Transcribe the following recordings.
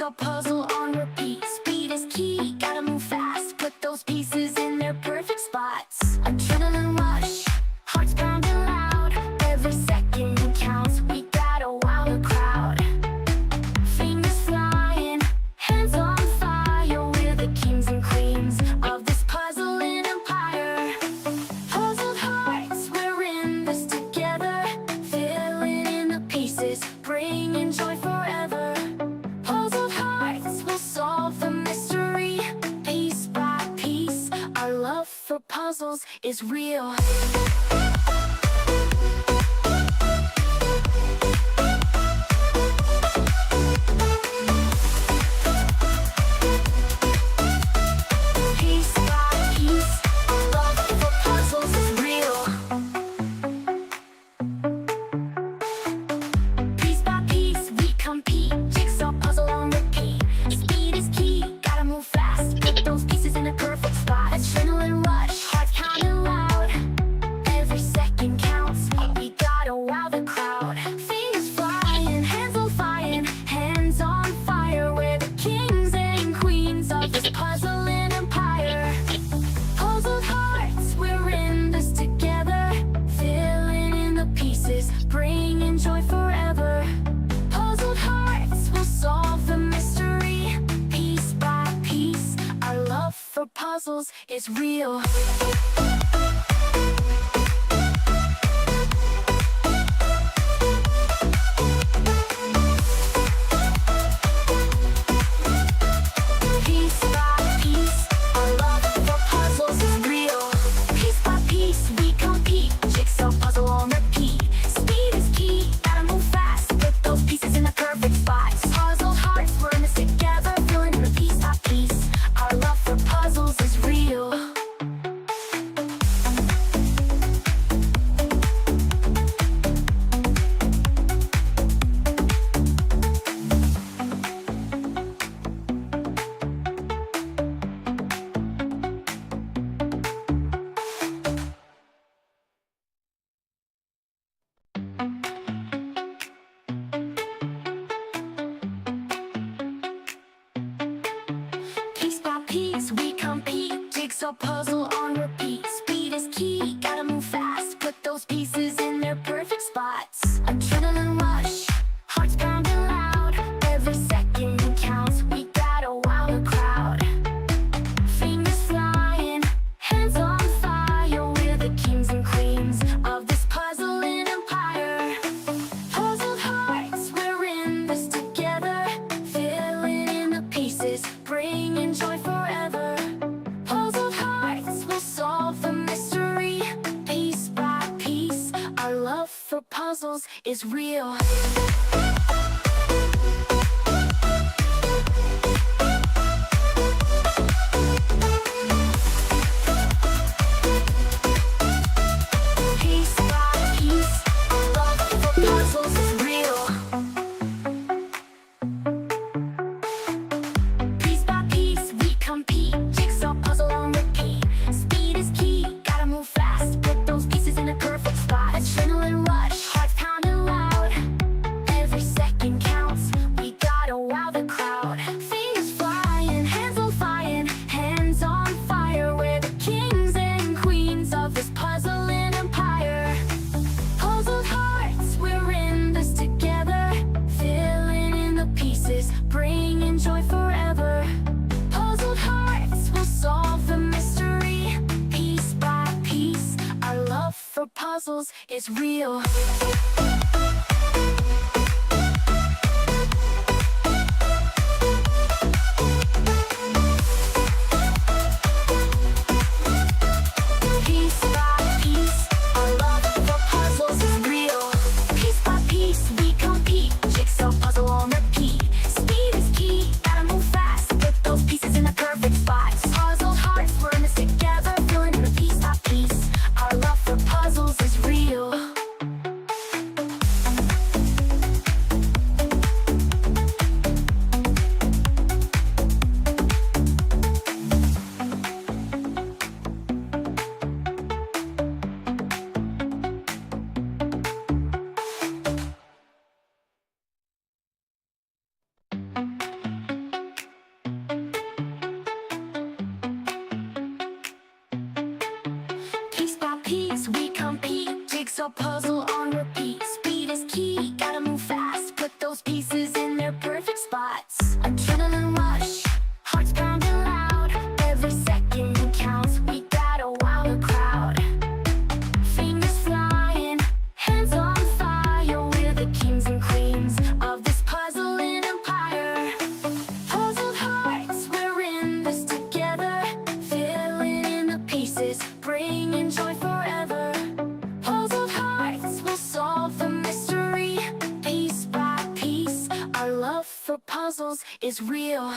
Jigsaw puzzle on repeat. Speed is key, gotta move fast. Put those pieces in their perfect spots. Adrenaline rush, hearts pounding loud. Every second counts, we gotta wow the crowd. Fingers flying, hands on fire. We're the kings and queens of this puzzling empire. Puzzled hearts, we're in this together. Filling in the pieces, bringing joy forever. Puzzled hearts will solve the mystery. Piece by piece, our love for puzzles is real. Piece by piece, our love for puzzles is real. Piece by piece, we compete. Jigsaw puzzle on repeat. Speed is key, gotta move fast. Put those pieces in a perfect spot. Adrenaline rush, hearts pounding loud. Every second counts, we gotta wow the crowd. Fingers flying, hands on fire, hands on fire. We're the kings and queens of this puzzling empire. Puzzled hearts, we're in this together. Filling in the pieces, bringing joy forever. Puzzled hearts will solve the mystery. Piece by piece, our love for puzzles is real. Piece by piece, our love for puzzles is real. Piece by piece, we compete. Jigsaw puzzle on repeat. Speed is key, gotta move fast. Put those pieces in the perfect spots. Puzzled hearts, we're in this together. Filling in the piece by piece, our love for puzzles is real. Piece by piece, we compete. Jigsaw puzzle on repeat. Speed is key, gotta move fast. Put those pieces in their perfect spots. Adrenaline rush, hearts pounding loud. Every second counts, we gotta wow the crowd. Fingers flying, hands on fire. We're the kings and queens of this puzzling empire. Puzzled hearts, we're in this together. Filling in the pieces, bringing joy forever. Puzzled hearts will solve the mystery. Piece by piece, our love for puzzles is real. Piece by piece, our love for puzzles is real. Piece by piece, we compete. Jigsaw puzzle on repeat. Speed is key, gotta move fast. Put those pieces in a perfect spot. Adrenaline rush, hearts pounding loud. Every second counts, we gotta wow the crowd. Fingers flying, hands on fire, hands on fire. We're the kings and queens of this puzzling empire. Puzzled hearts, we're in this together. Filling in the pieces, bringing joy forever. Puzzled hearts will solve the mystery. Piece by piece, our love for puzzles is real. Piece by piece, our love for puzzles is real. Piece by piece, we compete. Jigsaw puzzle on repeat. Speed is key, gotta move fast. Put those pieces in the perfect spots. Puzzled hearts, we're in this together. Filling in the piece by piece, our love for puzzles is real. Jigsaw puzzle on repeat. Speed is key, gotta move fast. Put those pieces in their perfect spots. Adrenaline rush, hearts pounding loud. Every second counts, we gotta wow the crowd. Fingers flying, hands on fire. We're the kings and queens of this puzzling empire. Puzzled hearts, we're in this together. Filling in the pieces, bringing joy forever. Puzzled hearts will solve the mystery. Piece by piece, our love for puzzles is real.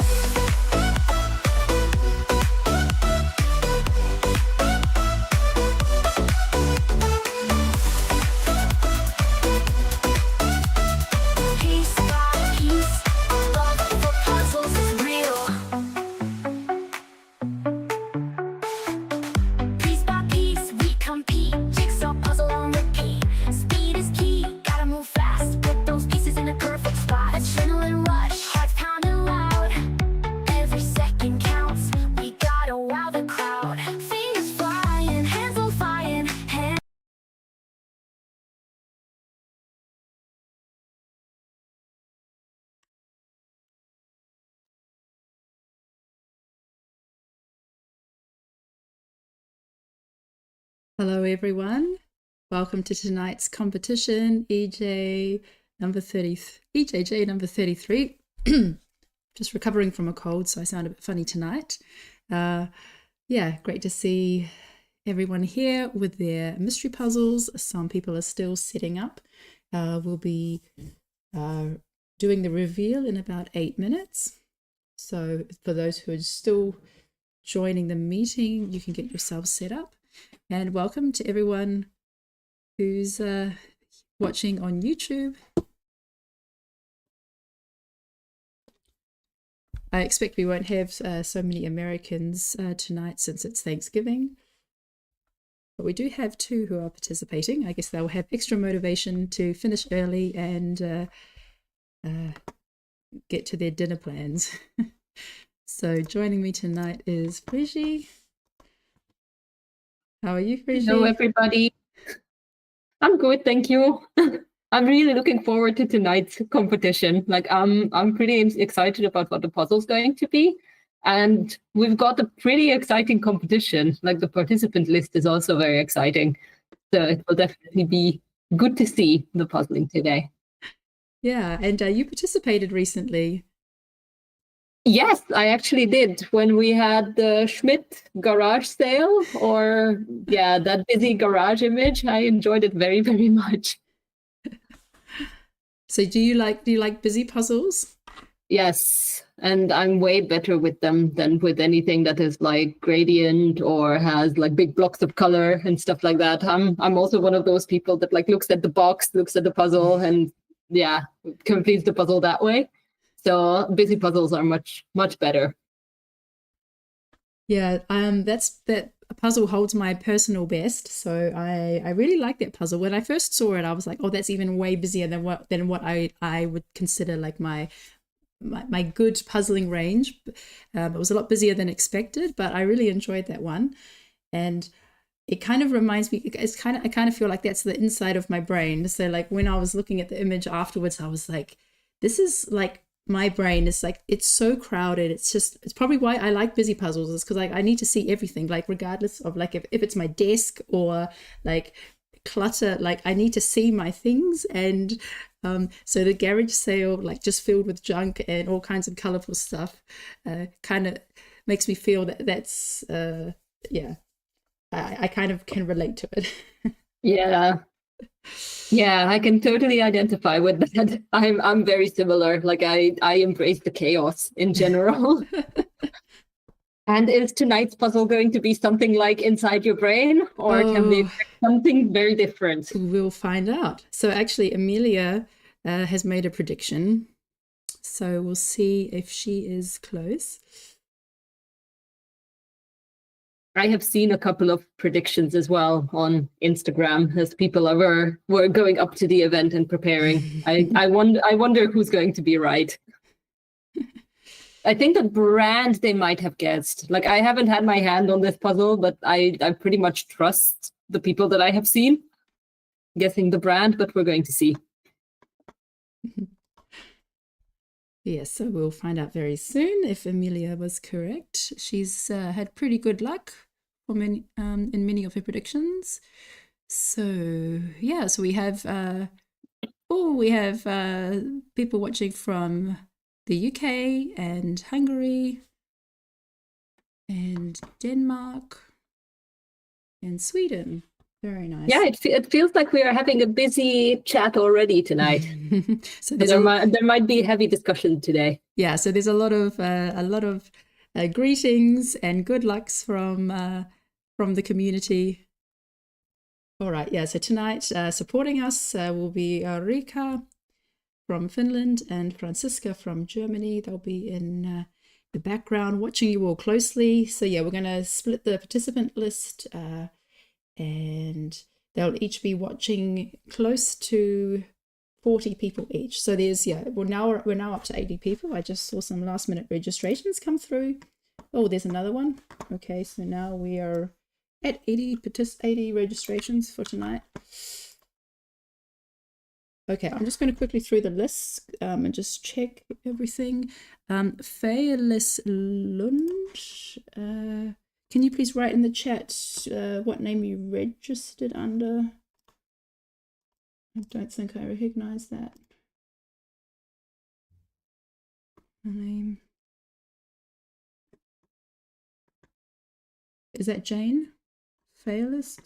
Piece by piece, our love for puzzles is real. Piece by piece, we compete. Jigsaw puzzle on repeat. Speed is key, gotta move fast. Put those pieces in a perfect spot. Adrenaline rush, hearts pounding loud. Every second counts, we gotta wow the crowd. Fingers flying, hands on fire, hands. Hello everyone, welcome to tonight's competition, EJJ number 33. Just recovering from a cold, so I sound a bit funny tonight. Yeah, great to see everyone here with their mystery puzzles. Some people are still setting up. We'll be doing the reveal in about 8 minutes. So for those who are still joining the meeting, you can get yourselves set up. And welcome to everyone who's watching on YouTube. I expect we won't have so many Americans tonight since it's Thanksgiving. But we do have 2 who are participating. I guess they'll have extra motivation to finish early and get to their dinner plans. So joining me tonight is Brigitte. How are you, Brigitte? Hello, everybody. I'm good, thank you. I'm really looking forward to tonight's competition. Like, I'm pretty excited about what the puzzle's going to be, and we've got a pretty exciting competition. Like, the participant list is also very exciting, so it will definitely be good to see the puzzling today. Yeah, and you participated recently. Yes, I actually did when we had the Schmidt garage sale, or yeah, that busy garage image. I enjoyed it very, very much. So do you like busy puzzles? Yes, and I'm way better with them than with anything that is like gradient or has like big blocks of color and stuff like that. I'm also one of those people that like looks at the box, looks at the puzzle, and yeah, completes the puzzle that way. So busy puzzles are much better. Yeah, that puzzle holds my personal best. So I really like that puzzle. When I first saw it, I was like, oh, that's even way busier than what I would consider like my good puzzling range. It was a lot busier than expected, but I really enjoyed that one. And it kind of reminds me, I kind of feel like that's the inside of my brain. So like when I was looking at the image afterwards, I was like, this is like my brain is like, it's so crowded. It's probably why I like busy puzzles, is because I need to see everything, like regardless of like if it's my desk or like clutter, like I need to see my things. And so the garage sale, like just filled with junk and all kinds of colorful stuff, kind of makes me feel that's yeah, I kind of can relate to it. Yeah, I can totally identify with that. I'm very similar. Like I embrace the chaos in general. And is tonight's puzzle going to be something like inside your brain, or can we expect something very different? We'll find out. So actually, Amelia has made a prediction. So we'll see if she is close. I have seen a couple of predictions as well on Instagram as people were going up to the event and preparing. I wonder who's going to be right. I think the brand they might have guessed. Like, I haven't had my hand on this puzzle, but I pretty much trust the people that I have seen. guessing the brand, but we're going to see. Yes, so we'll find out very soon if Amelia was correct. She's had pretty good luck for many, in many of her predictions. So yeah, so we have people watching from the UK and Hungary and Denmark and Sweden. Very nice. Yeah, it feels like we are having a busy chat already tonight. So there might be heavy discussion today. Yeah, so there's a lot of greetings and good lucks from the community. All right, yeah. So tonight, supporting us will be Rika from Finland and Franziska from Germany. They'll be in the background watching you all closely. So yeah, we're going to split the participant list. And they'll each be watching close to 40 people each. So there's, we're now up to 80 people. I just saw some last minute registrations come through. Oh, there's another one. Okay, so now we are at 80 registrations for tonight. Okay, I'm just going to quickly through the lists and just check everything. Fearless Lund, can you please write in the chat what name you registered under? I don't think I recognize that name. Is that Jane? Fearless?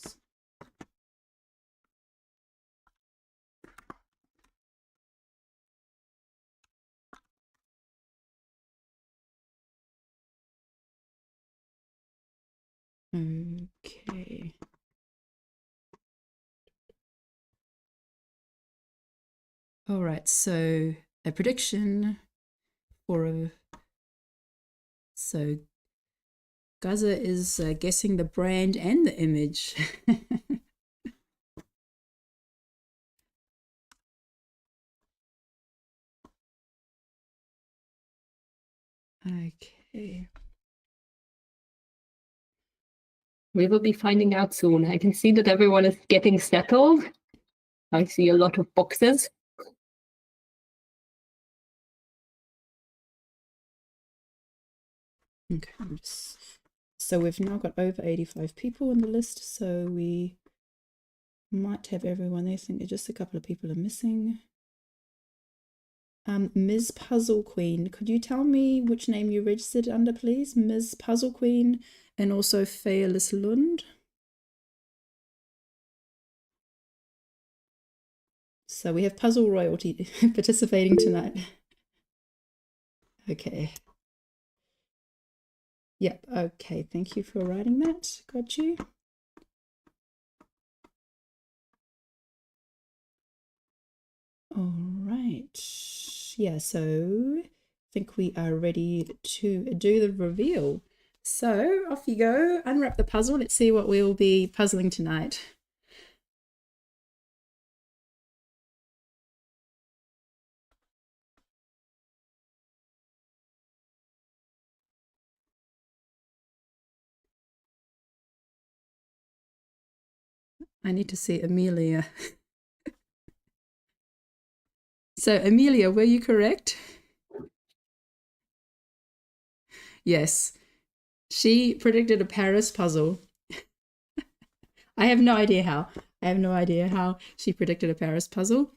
Okay. All right, so a prediction for so Gaza is guessing the brand and the image. Okay. We will be finding out soon. I can see that everyone is getting settled. I see a lot of boxes. Okay, so we've now got over 85 people on the list, so we might have everyone. I think just a couple of people are missing. Ms. Puzzle Queen, could you tell me which name you registered under, please? Ms. Puzzle Queen and also Fearless Lund. So we have Puzzle Royalty participating tonight. Okay. Yep, okay, thank you for writing that. Got you. All right. Yeah, so I think we are ready to do the reveal. So off you go, unwrap the puzzle. Let's see what we'll be puzzling tonight. I need to see Amelia. So Amelia, were you correct? Yes. She predicted a Paris puzzle. I have no idea how. I have no idea how she predicted a Paris puzzle.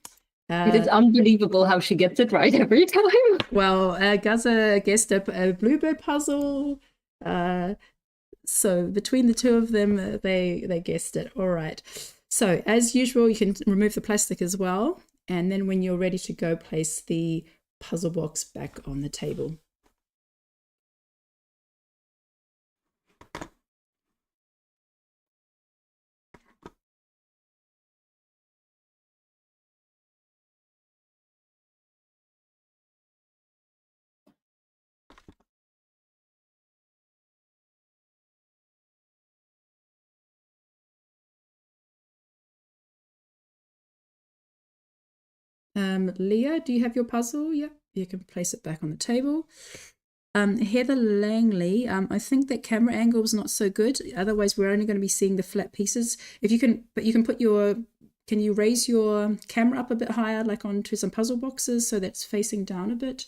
It is unbelievable how she gets it right every time. Well, Gaza guessed a Bluebird puzzle. So between the two of them, they guessed it. All right. So as usual, you can remove the plastic as well. And then when you're ready to go, place the puzzle box back on the table. Leah, do you have your puzzle? Yep, you can place it back on the table. Heather Langley, I think that camera angle is not so good. Otherwise, we're only going to be seeing the flat pieces. If you can, but you can put your can you raise your camera up a bit higher, like onto some puzzle boxes, so that's facing down a bit?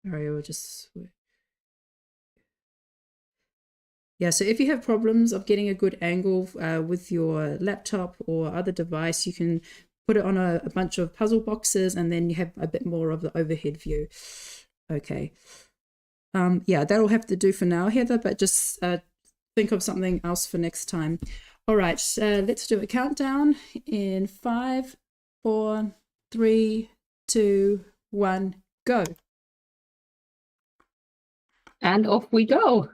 Sorry, we'll just... Yeah, so if you have problems of getting a good angle with your laptop or other device, you can put it on a bunch of puzzle boxes, and then you have a bit more of the overhead view. Okay. Yeah, that'll have to do for now, Heather, but just think of something else for next time. All right, let's do a countdown in 5, 4, 3, 2, 1, go. And off we go.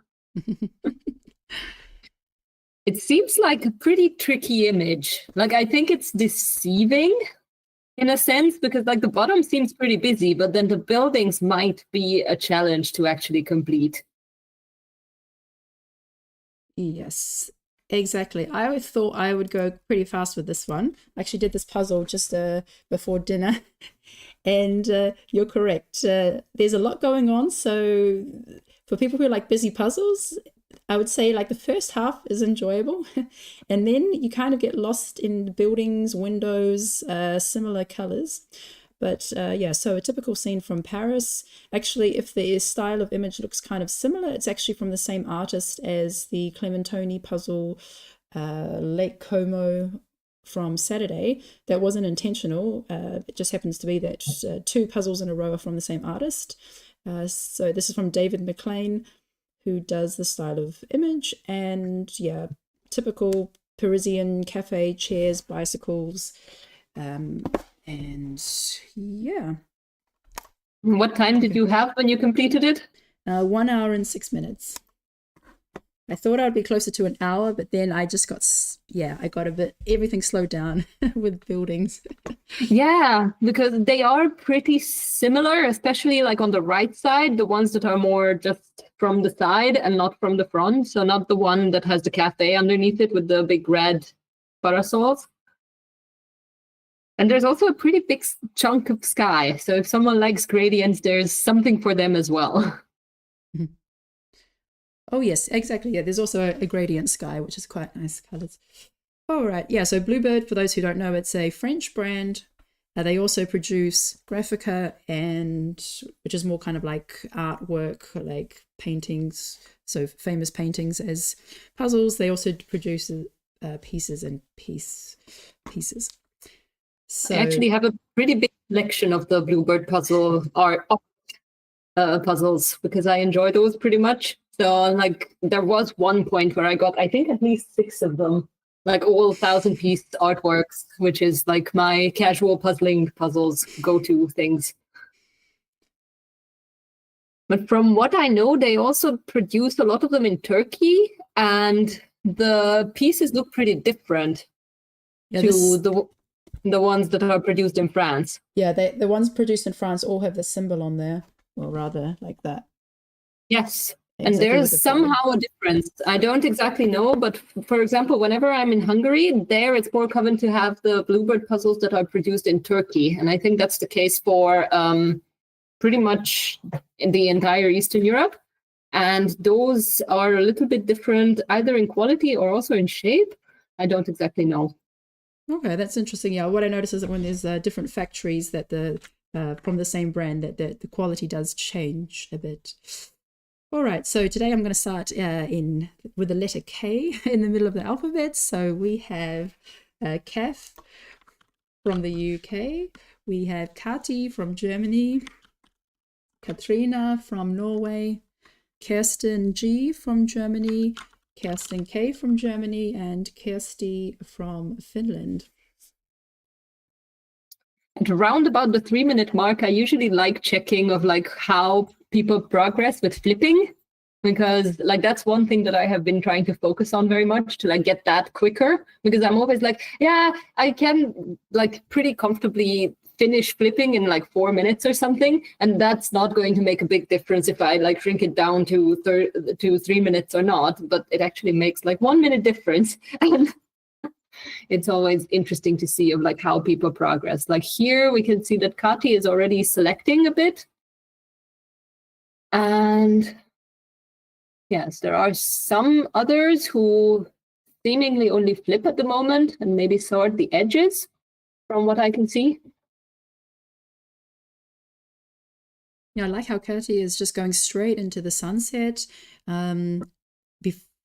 It seems like a pretty tricky image. Like, I think it's deceiving in a sense, because like the bottom seems pretty busy, but then the buildings might be a challenge to actually complete. Yes, exactly. I always thought I would go pretty fast with this one. I actually did this puzzle just before dinner, and you're correct. There's a lot going on, so for people who like busy puzzles, I would say like the first half is enjoyable, and then you kind of get lost in the buildings, windows, similar colors. But yeah, so a typical scene from Paris. Actually, if the style of image looks kind of similar, it's actually from the same artist as the Clementoni puzzle, Lake Como from Saturday. That wasn't intentional. It just happens to be that 2 puzzles in a row are from the same artist. So this is from David McLean, who does the style of image. And yeah, typical Parisian cafe, chairs, bicycles, and yeah. What time did you have when you completed it? 1 hour and 6 minutes. I thought I'd be closer to an hour, but then I just got, I got a bit, everything slowed down with buildings. Yeah, because they are pretty similar, especially like on the right side, the ones that are more just from the side and not from the front. So not the one that has the cafe underneath it with the big red parasols. And there's also a pretty big chunk of sky. So if someone likes gradients, there's something for them as well. Oh, yes, exactly. Yeah, there's also a gradient sky, which is quite nice colors. All right. Yeah, so Bluebird, for those who don't know, it's a French brand. They also produce Graphica, which is more kind of like artwork, like paintings, so famous paintings as puzzles. They also produce pieces and pieces. So, I actually have a pretty big collection of the Bluebird puzzle art puzzles, because I enjoy those pretty much. So like there was one point where I got, I think, at least 6 of them, like all 1,000-piece artworks, which is like my casual puzzles go-to things. But from what I know, they also produce a lot of them in Turkey, and the pieces look pretty different to the ones that are produced in France. Yeah, the ones produced in France all have the symbol on there, or rather like that. Yes. Exactly, and there's somehow a difference. I don't exactly know, but for example, whenever I'm in Hungary, there it's more common to have the Bluebird puzzles that are produced in Turkey. And I think that's the case for pretty much in the entire Eastern Europe. And those are a little bit different, either in quality or also in shape. I don't exactly know. Okay, that's interesting. Yeah, what I notice is that when there's different factories that from the same brand, that the quality does change a bit. All right, so today I'm going to start with the letter K in the middle of the alphabet. So we have Kaf from the UK. We have Kati from Germany. Katrina from Norway. Kirsten G from Germany. Kirsten K from Germany, and Kirsti from Finland. And around about the 3-minute mark, I usually like checking of like how people progress with flipping, because like that's one thing that I have been trying to focus on very much, to like get that quicker, because I'm always like, yeah, I can like pretty comfortably finish flipping in like 4 minutes or something, and that's not going to make a big difference if I like shrink it down to 3 minutes or not, but it actually makes like 1 minute difference. And it's always interesting to see of like how people progress. Like here we can see that Kati is already selecting a bit. And yes, there are some others who seemingly only flip at the moment and maybe sort the edges from what I can see. Yeah, I like how Katie is just going straight into the sunset.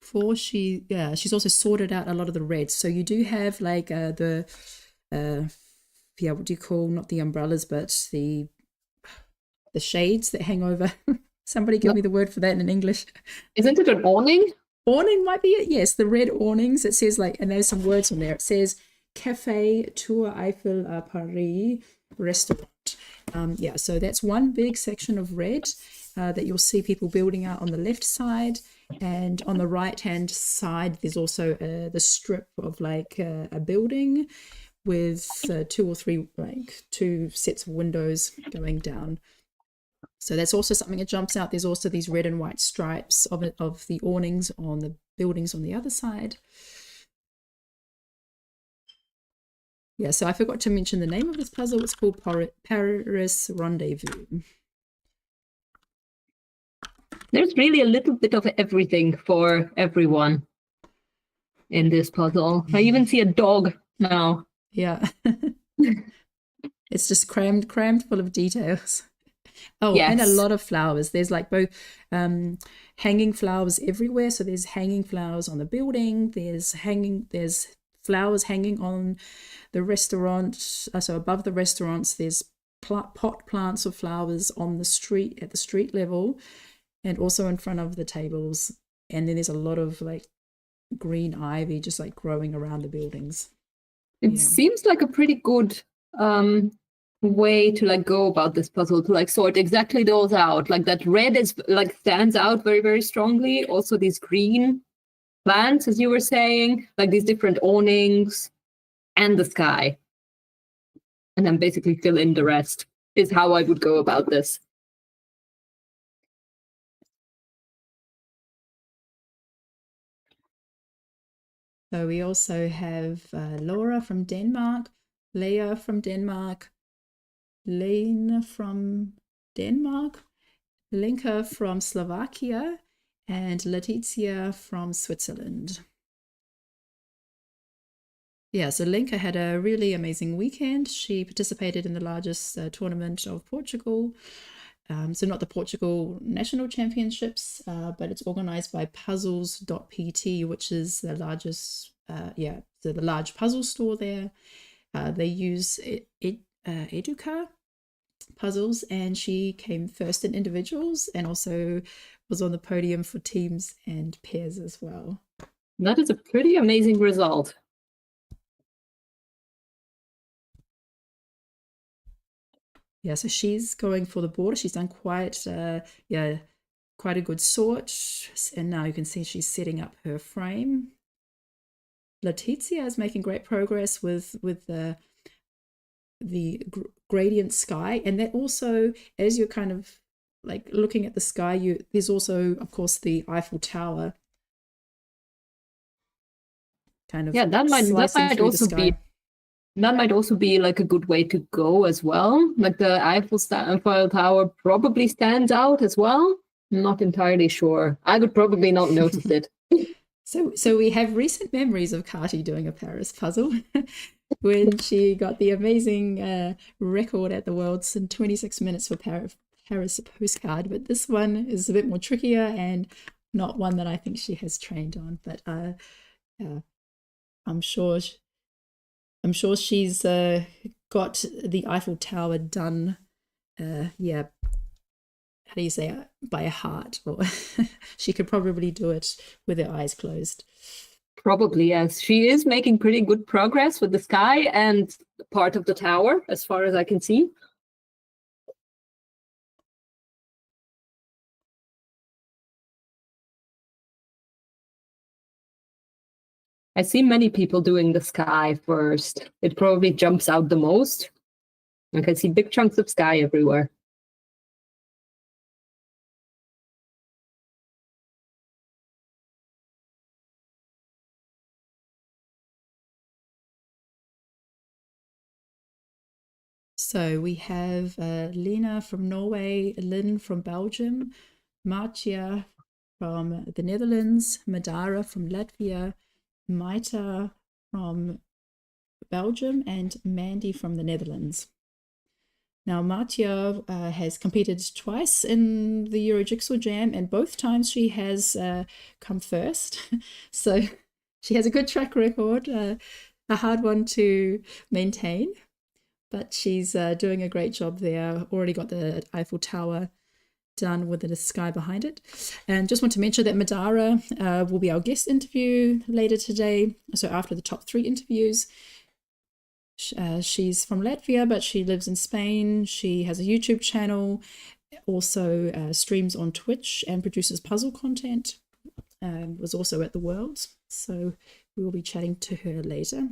Before she's also sorted out a lot of the reds. So you do have like what do you call, not the umbrellas, but the shades that hang over. Somebody give me the word for that in English. Isn't it an awning? Awning might be it. Yes, the red awnings. It says like, and there's some words on there. It says Café Tour Eiffel à Paris Restaurant. Yeah, so that's one big section of red that you'll see people building out on the left side. And on the right-hand side, there's also the strip of like a building with 2 or 3, like 2 sets of windows going down. So that's also something that jumps out. There's also these red and white stripes of the awnings on the buildings on the other side. Yeah, so I forgot to mention the name of this puzzle. It's called Paris Rendez-vous. There's really a little bit of everything for everyone in this puzzle. I even see a dog now. Yeah. It's just crammed full of details. Oh, yes. And a lot of flowers. There's like both hanging flowers everywhere. So there's hanging flowers on the building. There's flowers hanging on the restaurant. So above the restaurants, there's pot plants of flowers on the street, at the street level, and also in front of the tables. And then there's a lot of like green ivy just like growing around the buildings. It seems like a pretty good way to like go about this puzzle, to like sort exactly those out. Like that red is like stands out very, very strongly. Also these green plants, as you were saying, like these different awnings and the sky. And then basically fill in the rest is how I would go about this. So we also have Laura from Denmark, Leah from Denmark, Lane from Denmark, Linka from Slovakia, and Letizia from Switzerland. Yeah, so Linka had a really amazing weekend. She participated in the largest tournament of Portugal. So not the Portugal National Championships, but it's organized by puzzles.pt, which is the largest, so the large puzzle store there. They use Educa puzzles, and she came first in individuals and also was on the podium for teams and pairs as well. That is a pretty amazing result. Yeah, so she's going for the border. She's done quite a good sort, and now you can see she's setting up her frame. Letizia is making great progress with the gradient sky, and that also, as you're kind of like looking at the sky, there's also, of course, the Eiffel Tower. Kind of that might also be. That might also be like a good way to go as well. Like the Eiffel Tower probably stands out as well. I'm not entirely sure. I would probably not notice it. So we have recent memories of Kati doing a Paris puzzle when she got the amazing record at the Worlds in 26 minutes for Paris postcard. But this one is a bit more trickier and not one that I think she has trained on. But I'm sure she's got the Eiffel Tower done. How do you say it? By a heart, or she could probably do it with her eyes closed. Probably, yes. She is making pretty good progress with the sky and part of the tower, as far as I can see. I see many people doing the sky first. It probably jumps out the most. I can see big chunks of sky everywhere. So we have Lena from Norway, Lynn from Belgium, Marcia from the Netherlands, Madara from Latvia, Maita from Belgium, and Mandy from the Netherlands. Now, Marcia has competed twice in the Euro Jigsaw Jam, and both times she has come first. So she has a good track record, a hard one to maintain. But she's doing a great job there. Already got the Eiffel Tower done with the sky behind it. And just want to mention that Madara will be our guest interview later today. So after the top 3 interviews, she's from Latvia, but she lives in Spain. She has a YouTube channel, also streams on Twitch and produces puzzle content. Was also at the Worlds. So we will be chatting to her later.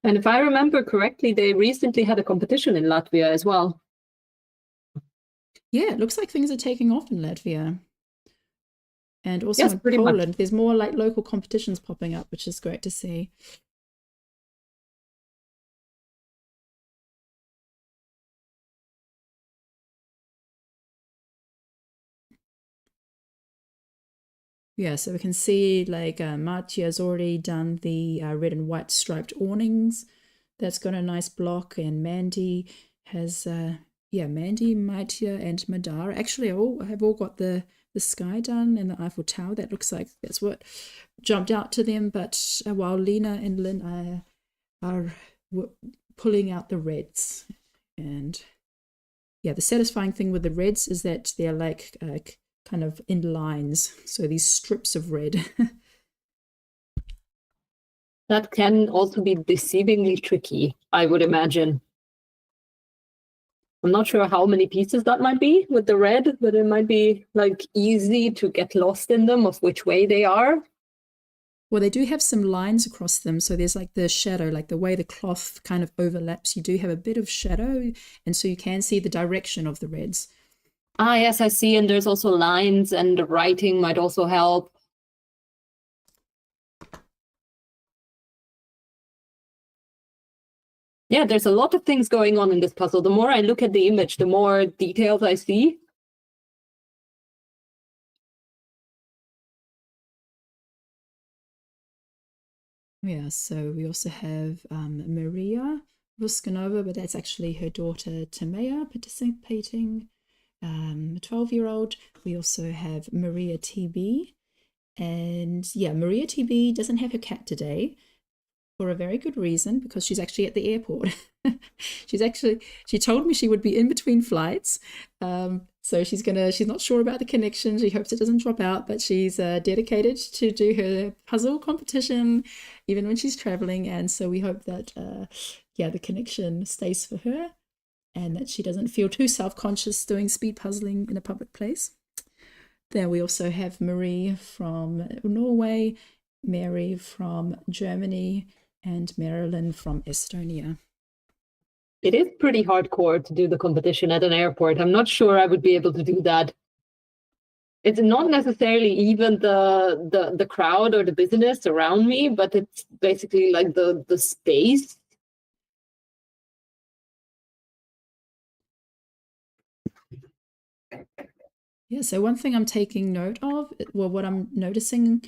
And if I remember correctly, they recently had a competition in Latvia as well. Yeah, it looks like things are taking off in Latvia. And also Yes, in pretty Poland, much. there's more like local competitions popping up, which is great to see. Yeah, so we can see like Marcia's already done the red and white striped awnings. That's got a nice block, and Mandy has, Mandy, Marcia, and Madara actually have all got the sky done and the Eiffel Tower. That looks like that's what jumped out to them. But while Lena and Lynn are pulling out the reds, and yeah, the satisfying thing with the reds is that they're like kind of in lines, so these strips of red. That can also be deceivingly tricky, I would imagine. I'm not sure how many pieces that might be with the red, but it might be like easy to get lost in them of which way they are. Well, they do have some lines across them, so there's like the shadow, like the way the cloth kind of overlaps, you do have a bit of shadow, and so you can see the direction of the reds. Ah, yes, I see. And there's also lines, and the writing might also help. Yeah, there's a lot of things going on in this puzzle. The more I look at the image, the more details I see. Yeah, so we also have Maria Ruskanova, but that's actually her daughter Timea participating, 12-year-old. We also have Maria TB, and yeah, Maria TB doesn't have her cat today for a very good reason, because she's actually at the airport. She told me she would be in between flights, so she's not sure about the connection. She hopes it doesn't drop out, but she's dedicated to do her puzzle competition even when she's traveling, and so we hope that the connection stays for her and that she doesn't feel too self-conscious doing speed puzzling in a public place. Then we also have Marie from Norway, Mary from Germany, and Marilyn from Estonia. It is pretty hardcore to do the competition at an airport. I'm not sure I would be able to do that. It's not necessarily even the crowd or the business around me, but it's basically like the space. Yeah, so one thing I'm taking note of, well, what I'm noticing,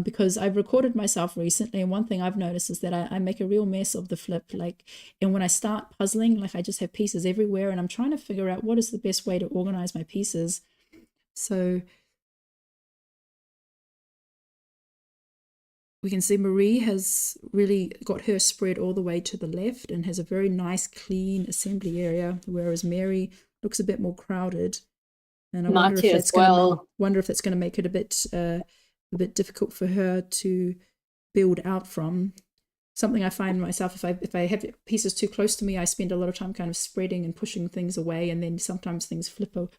because I've recorded myself recently, and one thing I've noticed is that I make a real mess of the flip, and when I start puzzling, I just have pieces everywhere, and I'm trying to figure out what is the best way to organize my pieces. So we can see Marie has really got her spread all the way to the left and has a very nice, clean assembly area, whereas Mary looks a bit more crowded. And I wonder if that's going to make it a bit difficult for her to build out from. Something I find myself, if I have pieces too close to me, I spend a lot of time kind of spreading and pushing things away, and then sometimes things flip the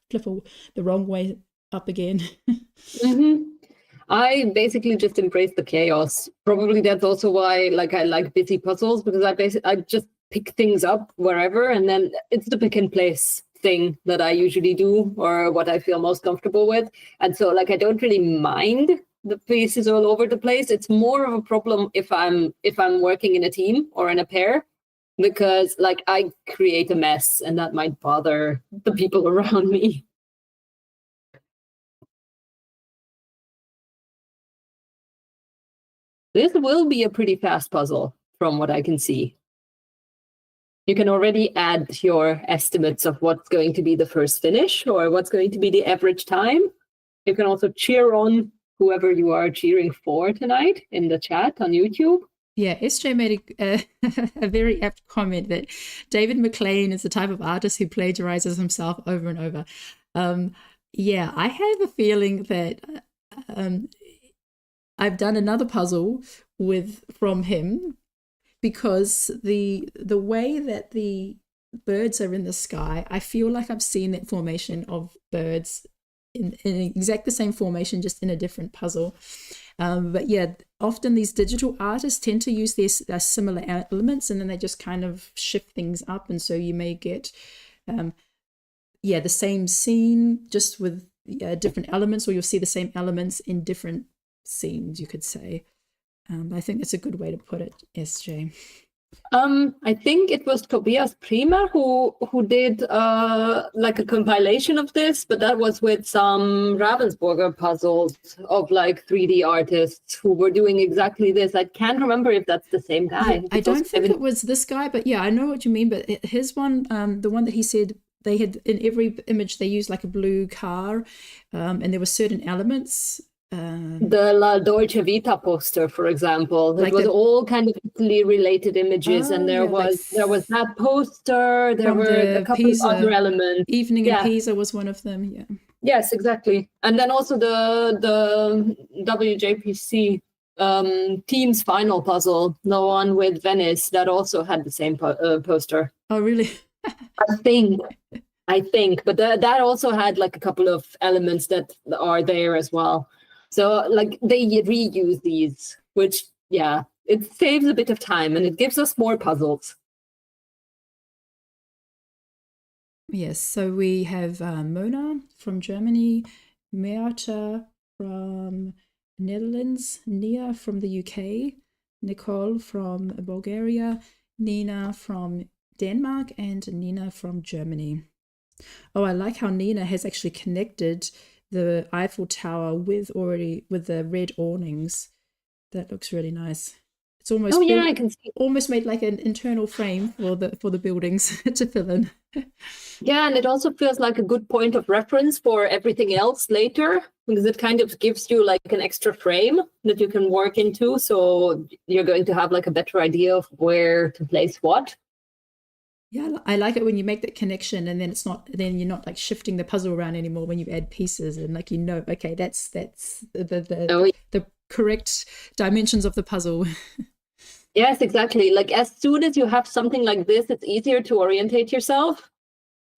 wrong way up again. Mm-hmm. I basically just embrace the chaos. Probably that's also why I like busy puzzles, because I just pick things up wherever, and then it's the pick and place thing that I usually do, or what I feel most comfortable with. And so like I don't really mind the pieces all over the place. It's more of a problem if I'm working in a team or in a pair, because like I create a mess and that might bother the people around me. This will be a pretty fast puzzle from what I can see. You can already add your estimates of what's going to be the first finish or what's going to be the average time. You can also cheer on whoever you are cheering for tonight in the chat on YouTube. Yeah, SJ made a very apt comment that David McLean is the type of artist who plagiarizes himself over and over. Yeah, I have a feeling that I've done another puzzle from him, because the way that the birds are in the sky, I feel like I've seen that formation of birds in exact the same formation, just in a different puzzle. But yeah, often these digital artists tend to use these similar elements, and then they just kind of shift things up, and so you may get the same scene just with different elements, or you'll see the same elements in different scenes, you could say. I think that's a good way to put it, SJ. I think it was Tobias Prima who did like a compilation of this, but that was with some Ravensburger puzzles of like 3D artists who were doing exactly this. I can't remember if that's the same guy. I don't think it was this guy, but yeah, I know what you mean. But his one, the one that he said they had in every image, they used like a blue car, and there were certain elements. The La Dolce Vita poster, for example, it was all kind of Italy-related images, and there was that poster. There were a couple of other elements. Evening in Pisa was one of them. Yeah. Yes, exactly. And then also the WJPC team's final puzzle, the one with Venice, that also had the same poster. Oh, really? I think, but that also had like a couple of elements that are there as well. So like they reuse these, which, yeah, it saves a bit of time and it gives us more puzzles. Yes, so we have Mona from Germany, Meata from Netherlands, Nia from the UK, Nicole from Bulgaria, Nina from Denmark, and Nina from Germany. Oh, I like how Nina has actually connected the Eiffel Tower with the red awnings. That looks really nice. It's almost I can see. Almost made like an internal frame for the buildings to fill in. Yeah, and it also feels like a good point of reference for everything else later, because it kind of gives you like an extra frame that you can work into. So you're going to have like a better idea of where to place what. Yeah, I like it when you make that connection, and then you're not like shifting the puzzle around anymore when you add pieces, and like okay, that's the correct dimensions of the puzzle. Yes, exactly. Like as soon as you have something like this, it's easier to orientate yourself,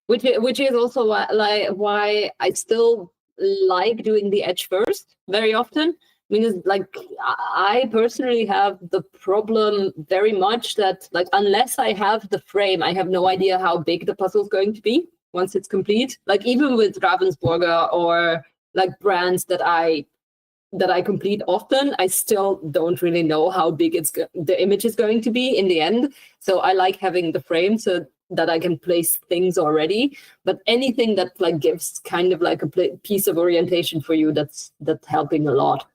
which is also why I still like doing the edge first very often. Because like I personally have the problem very much that like unless I have the frame, I have no idea how big the puzzle is going to be once it's complete. Like even with Ravensburger or like brands that I complete often, I still don't really know how big the image is going to be in the end. So I like having the frame so that I can place things already. But anything that like gives kind of like a piece of orientation for you, that's helping a lot.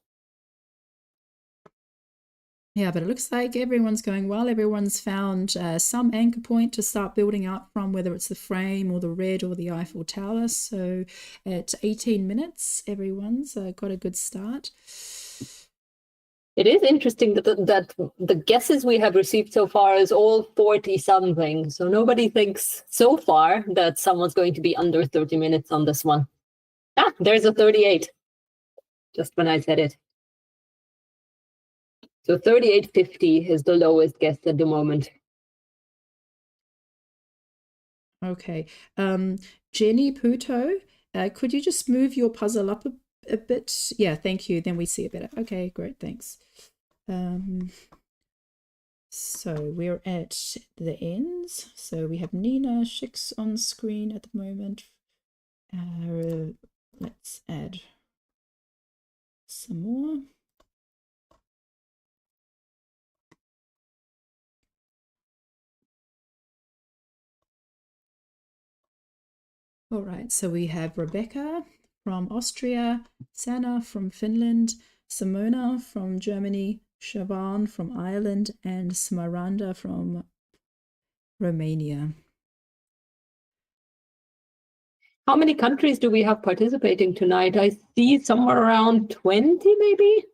Yeah, but it looks like everyone's going well. Everyone's found some anchor point to start building up from, whether it's the frame or the red or the Eiffel Tower. So at 18 minutes, everyone's got a good start. It is interesting that the guesses we have received so far is all 40-something. So nobody thinks so far that someone's going to be under 30 minutes on this one. Ah, there's a 38. Just when I said it. So 38.50 is the lowest guess at the moment. Okay. Jenny Puto, could you just move your puzzle up a bit? Yeah, thank you. Then we see it better. Okay, great. Thanks. So we're at the ends. So we have Nina Schicks on screen at the moment. Let's add some more. All right, so we have Rebecca from Austria, Sanna from Finland, Simona from Germany, Siobhan from Ireland, and Smaranda from Romania. How many countries do we have participating tonight? I see somewhere around 20, maybe.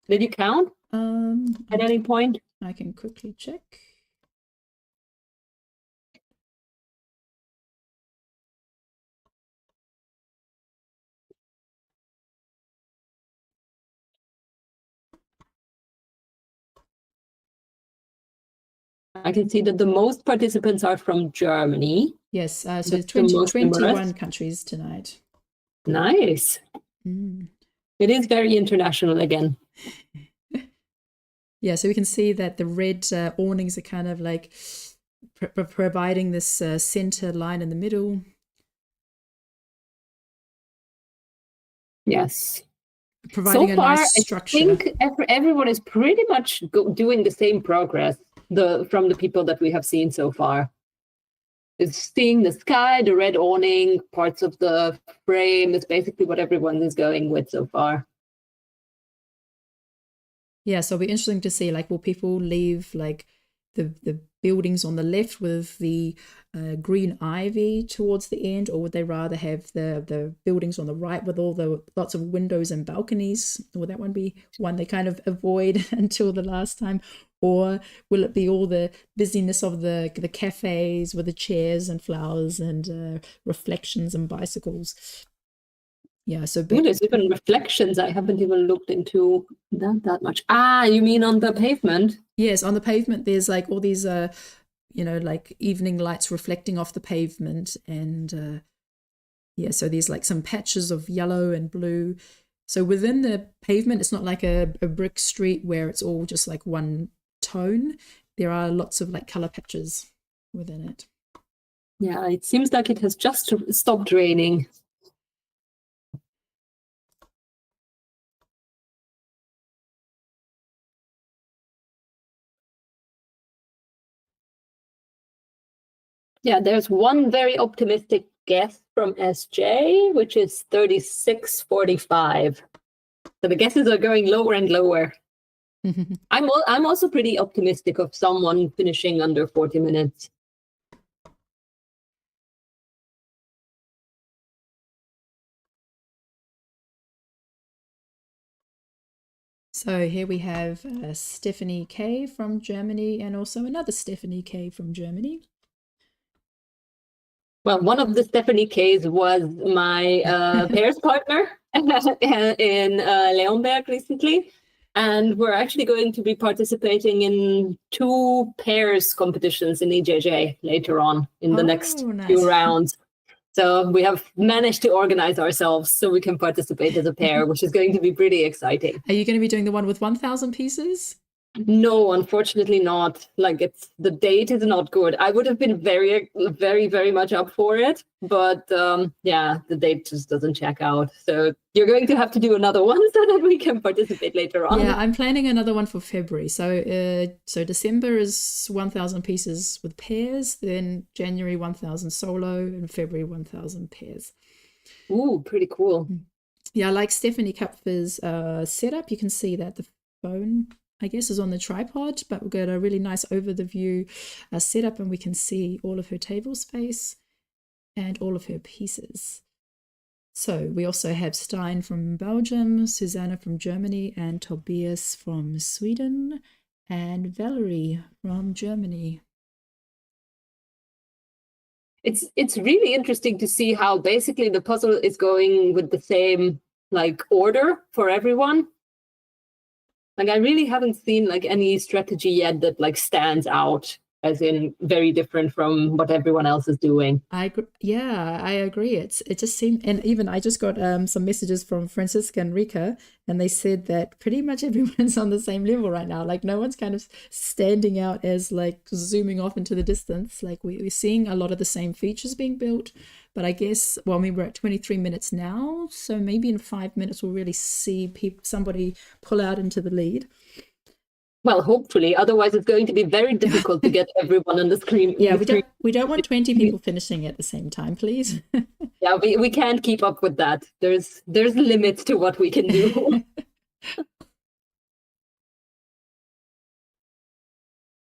Did you count at any point? I can quickly check. I can see that the most participants are from Germany. Yes, so That's there's the most 21 numerous. countries tonight. Nice. Mm. It is very international again. Yeah, so we can see that the red awnings are kind of like providing this center line in the middle. Yes. Providing so far, a nice structure. I think everyone is pretty much doing the same progress from the people that we have seen so far. It's seeing the sky, the red awning, parts of the frame. It's basically what everyone is going with so far. Yeah, so it'll be interesting to see, like, will people leave like the buildings on the left with the green ivy towards the end, or would they rather have the buildings on the right with all the lots of windows and balconies? Will that one be one they kind of avoid until the last time? Or will it be all the busyness of the cafes with the chairs and flowers and reflections and bicycles? Yeah, so there's even reflections. I haven't even looked into that much. You mean on the pavement? Yes, on the pavement, there's like all these, like evening lights reflecting off the pavement. And yeah, so there's like some patches of yellow and blue. So within the pavement, it's not like a brick street where it's all just like one tone. There are lots of like color patches within it. Yeah, it seems like it has just stopped raining. Yeah, there's one very optimistic guess from SJ, which is 36:45. So the guesses are going lower and lower. I'm also pretty optimistic of someone finishing under 40 minutes. So here we have Stephanie K from Germany and also another Stephanie K from Germany. Well, one of the Stephanie K's was my pairs partner in Leonberg recently. And we're actually going to be participating in 2 pairs competitions in EJJ later on in the next few rounds. So we have managed to organize ourselves so we can participate as a pair, which is going to be pretty exciting. Are you going to be doing the one with 1,000 pieces? No, unfortunately not. Like, the date is not good. I would have been very, very, very much up for it, but yeah, the date just doesn't check out. So you're going to have to do another one so that we can participate later on. Yeah, I'm planning another one for February. So December is 1,000 pieces with pairs, then January 1,000 solo, and February 1,000 pairs. Ooh, pretty cool. Yeah, I like Stephanie Kupfer's setup. You can see that the phone, I guess, is on the tripod, but we've got a really nice over the view setup, and we can see all of her table space and all of her pieces. So we also have Stein from Belgium, Susanna from Germany, and Tobias from Sweden, and Valerie from Germany. It's really interesting to see how basically the puzzle is going with the same like order for everyone. Like, I really haven't seen like any strategy yet that like stands out as in very different from what everyone else is doing. I agree. It just seemed, and even I just got some messages from Francisca and Rika, and they said that pretty much everyone's on the same level right now. Like no one's kind of standing out as like zooming off into the distance. Like we're seeing a lot of the same features being built, but I guess, well, I mean, we're at 23 minutes now, so maybe in 5 minutes we'll really see somebody pull out into the lead. Well, hopefully. Otherwise, it's going to be very difficult to get everyone on the screen. Yeah, we don't want 20 people finishing at the same time, please. Yeah, we can't keep up with that. There's limits to what we can do.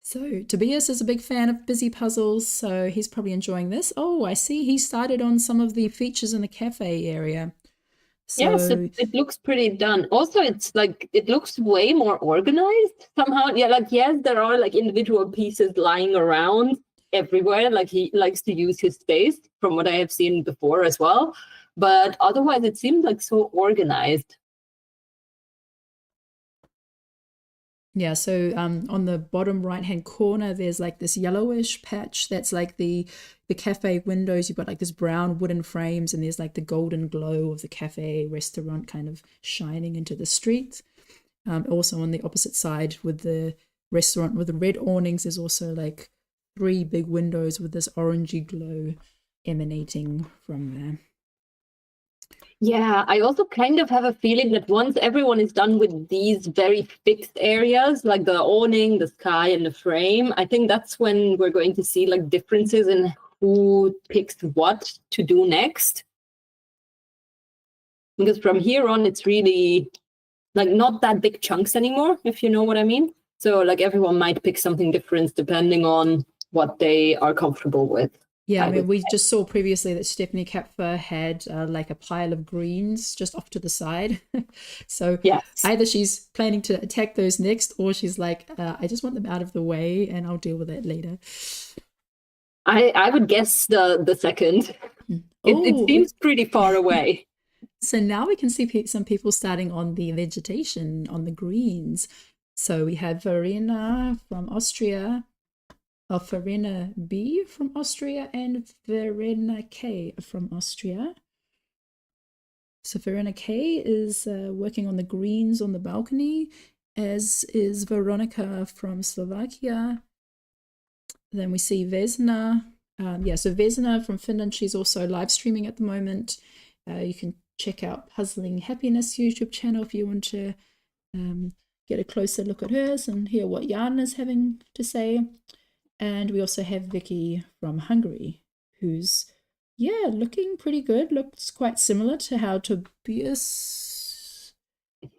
So Tobias is a big fan of busy puzzles, so he's probably enjoying this. Oh, I see he started on some of the features in the cafe area. So, yes, it looks pretty done. Also, it's like it looks way more organized somehow. Yeah, like yes, there are like individual pieces lying around everywhere. Like he likes to use his space, from what I have seen before as well. But otherwise, it seems like so organized. yeah, so on the bottom right-hand corner, there's like this yellowish patch that's like the cafe windows. You've got like this brown wooden frames, and there's like the golden glow of the cafe restaurant kind of shining into the street. Also on the opposite side with the restaurant with the red awnings, there's also like 3 big windows with this orangey glow emanating from there. Yeah, I also kind of have a feeling that once everyone is done with these very fixed areas, like the awning, the sky, and the frame, I think that's when we're going to see like differences in who picks what to do next. Because from here on, it's really like not that big chunks anymore, if you know what I mean. So like everyone might pick something different depending on what they are comfortable with. Yeah, I mean, we just saw previously that Stephanie Kapfer had like a pile of greens just off to the side. So yes. Either she's planning to attack those next, or she's like, I just want them out of the way and I'll deal with it later. I would guess the second. It seems pretty far away. So now we can see some people starting on the vegetation, on the greens. So we have Verena from Austria, Verena B from Austria, and Verena K from Austria. So Verena K is working on the greens on the balcony, as is Veronica from Slovakia. Then we see Vesna. So Vesna from Finland, she's also live streaming at the moment. You can check out Puzzling Happiness YouTube channel if you want to get a closer look at hers and hear what Jan is having to say. And we also have Vicky from Hungary, who's, looking pretty good. Looks quite similar to how Tobias...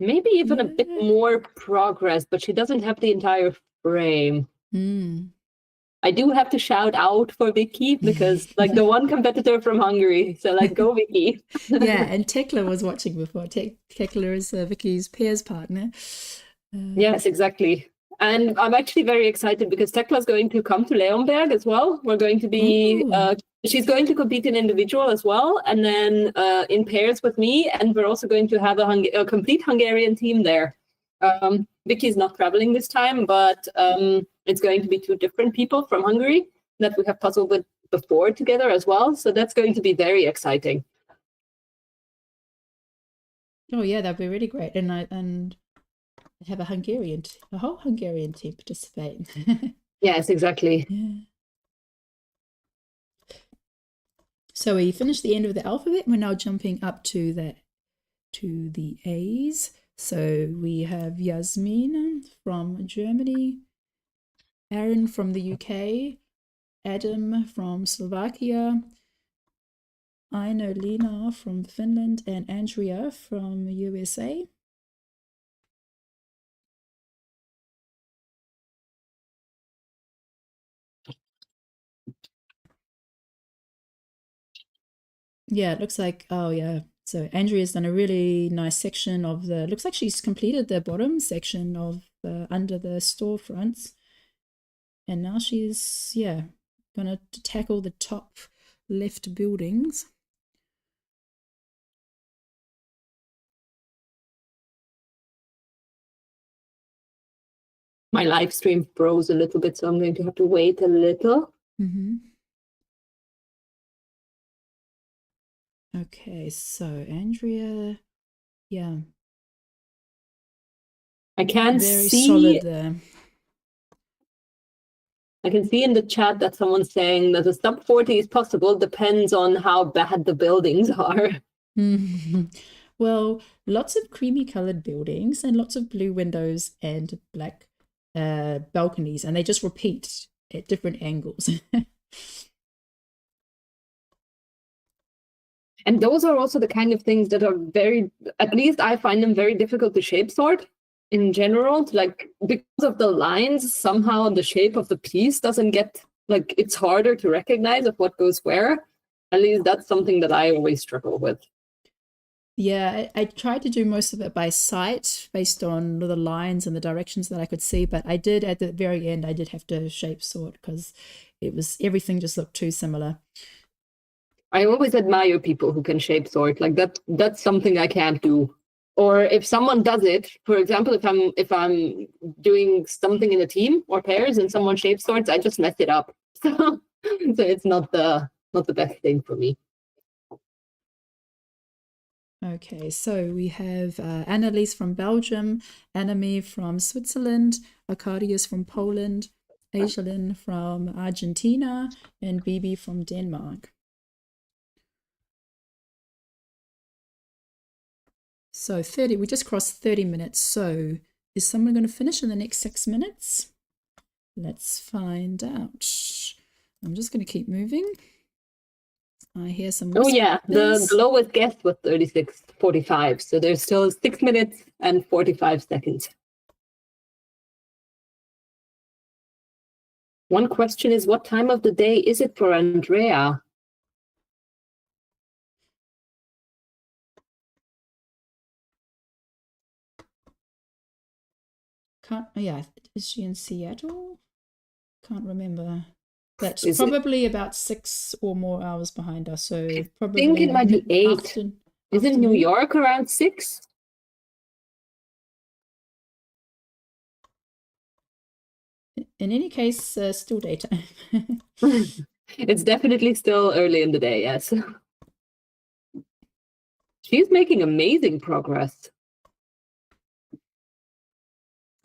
Maybe even a bit more progress, but she doesn't have the entire frame. I do have to shout out for Vicky because like the one competitor from Hungary. So like go Vicky. Yeah, and Tekla was watching before. Tekla is Vicky's peers partner. Yes, exactly. And I'm actually very excited because Tekla is going to come to Leonberg as well. We're going to be, she's going to compete in individual as well, and then in pairs with me. And we're also going to have a complete Hungarian team there. Vicky's not traveling this time, but it's going to be 2 different people from Hungary that we have puzzled with before together as well. So that's going to be very exciting. Oh yeah, that'd be really great. And have a whole Hungarian team participate. Yes, exactly. Yeah. So we finished the end of the alphabet. We're now jumping up to the A's. So we have Yasmin from Germany, Aaron from the UK, Adam from Slovakia, Lena from Finland, and Andrea from USA. Yeah, it looks like, so Andrea's done a really nice section of looks like she's completed the bottom section of under the storefronts. And now she's, gonna tackle the top left buildings. My live stream froze a little bit, so I'm going to have to wait a little. Mm-hmm. Okay, so Andrea, yeah, I can very see solid there. I can see in the chat that someone's saying that a sub 40 is possible, depends on how bad the buildings are. Well, lots of creamy colored buildings and lots of blue windows and black balconies, and they just repeat at different angles. And those are also the kind of things that are very, at least I find them very difficult to shape sort in general. Like, because of the lines, somehow the shape of the piece doesn't get, like, it's harder to recognize of what goes where. At least that's something that I always struggle with. Yeah, I tried to do most of it by sight based on the lines and the directions that I could see, but I did at the very end, I did have to shape sort because everything just looked too similar. I always admire people who can shape sort. Like that's something I can't do. Or if someone does it, for example, if I'm doing something in a team or pairs and someone shape sorts, I just mess it up. So it's not the best thing for me. Okay, so we have Annelies from Belgium, Anami from Switzerland, Arcadius from Poland, Aijalin from Argentina, and Bibi from Denmark. So 30, we just crossed 30 minutes. So is someone going to finish in the next 6 minutes? Let's find out. I'm just going to keep moving. I hear some whispers. Oh yeah, the lowest guess was 36:45. So there's still 6 minutes and 45 seconds. One question is, what time of the day is it for Andrea? Yeah, is she in Seattle? Can't remember. That's Is probably about 6 or more hours behind us. So probably I think it might be 8. Is it New York around 6? In any case, still daytime. It's definitely still early in the day, yes. She's making amazing progress.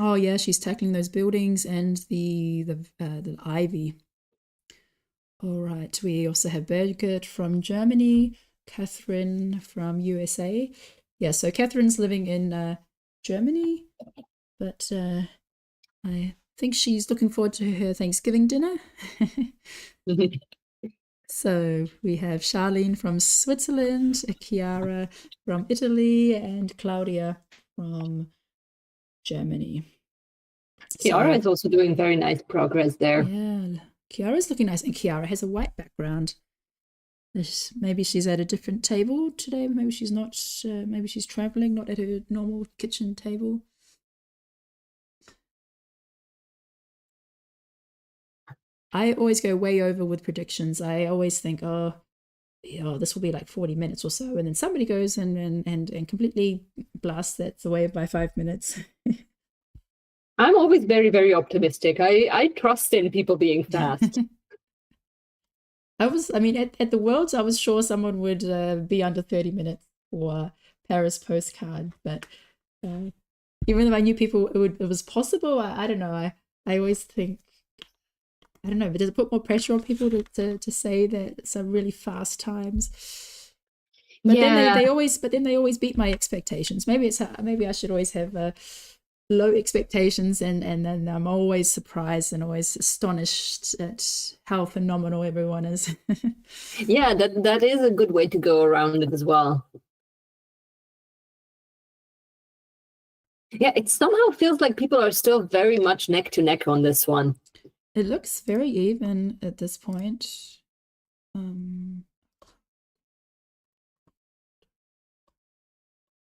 Oh yeah, she's tackling those buildings and the ivy. All right, we also have Birgit from Germany, Catherine from USA. Yeah, so Catherine's living in Germany, but I think she's looking forward to her Thanksgiving dinner. So we have Charlene from Switzerland, Chiara from Italy, and Claudia from Germany. Chiara is also doing very nice progress there. Yeah, Chiara's looking nice, and Chiara has a white background. Maybe she's at a different table today. Maybe she's not. Maybe she's traveling, not at her normal kitchen table. I always go way over with predictions. I always think, oh, this will be like 40 minutes or so, and then somebody goes and completely blasts that away by 5 minutes. I'm always very, very optimistic. I trust in people being fast. I mean, at the Worlds, I was sure someone would be under 30 minutes for Paris postcard, but even though I knew it was possible, I don't know. I always think, I don't know, but does it put more pressure on people to say that it's a really fast times? But then they always beat my expectations. Maybe I should always have low expectations, and then I'm always surprised and always astonished at how phenomenal everyone is. Yeah, that is a good way to go around it as well. Yeah, it somehow feels like people are still very much neck to neck on this one. It looks very even at this point.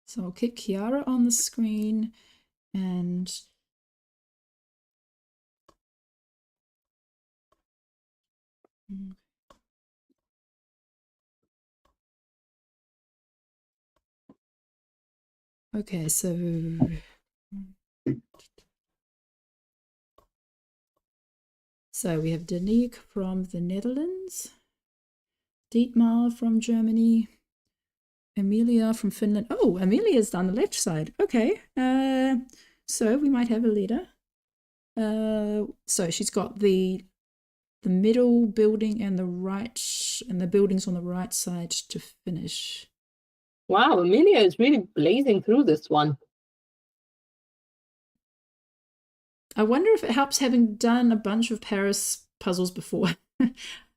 So I'll keep Chiara on the screen, and okay, so So we have Danique from the Netherlands, Dietmar from Germany, Amelia from Finland. Oh, Amelia's down the left side. Okay. So we might have a leader. So she's got the middle building and the buildings on the right side to finish. Wow, Amelia is really blazing through this one. I wonder if it helps having done a bunch of Paris puzzles before. I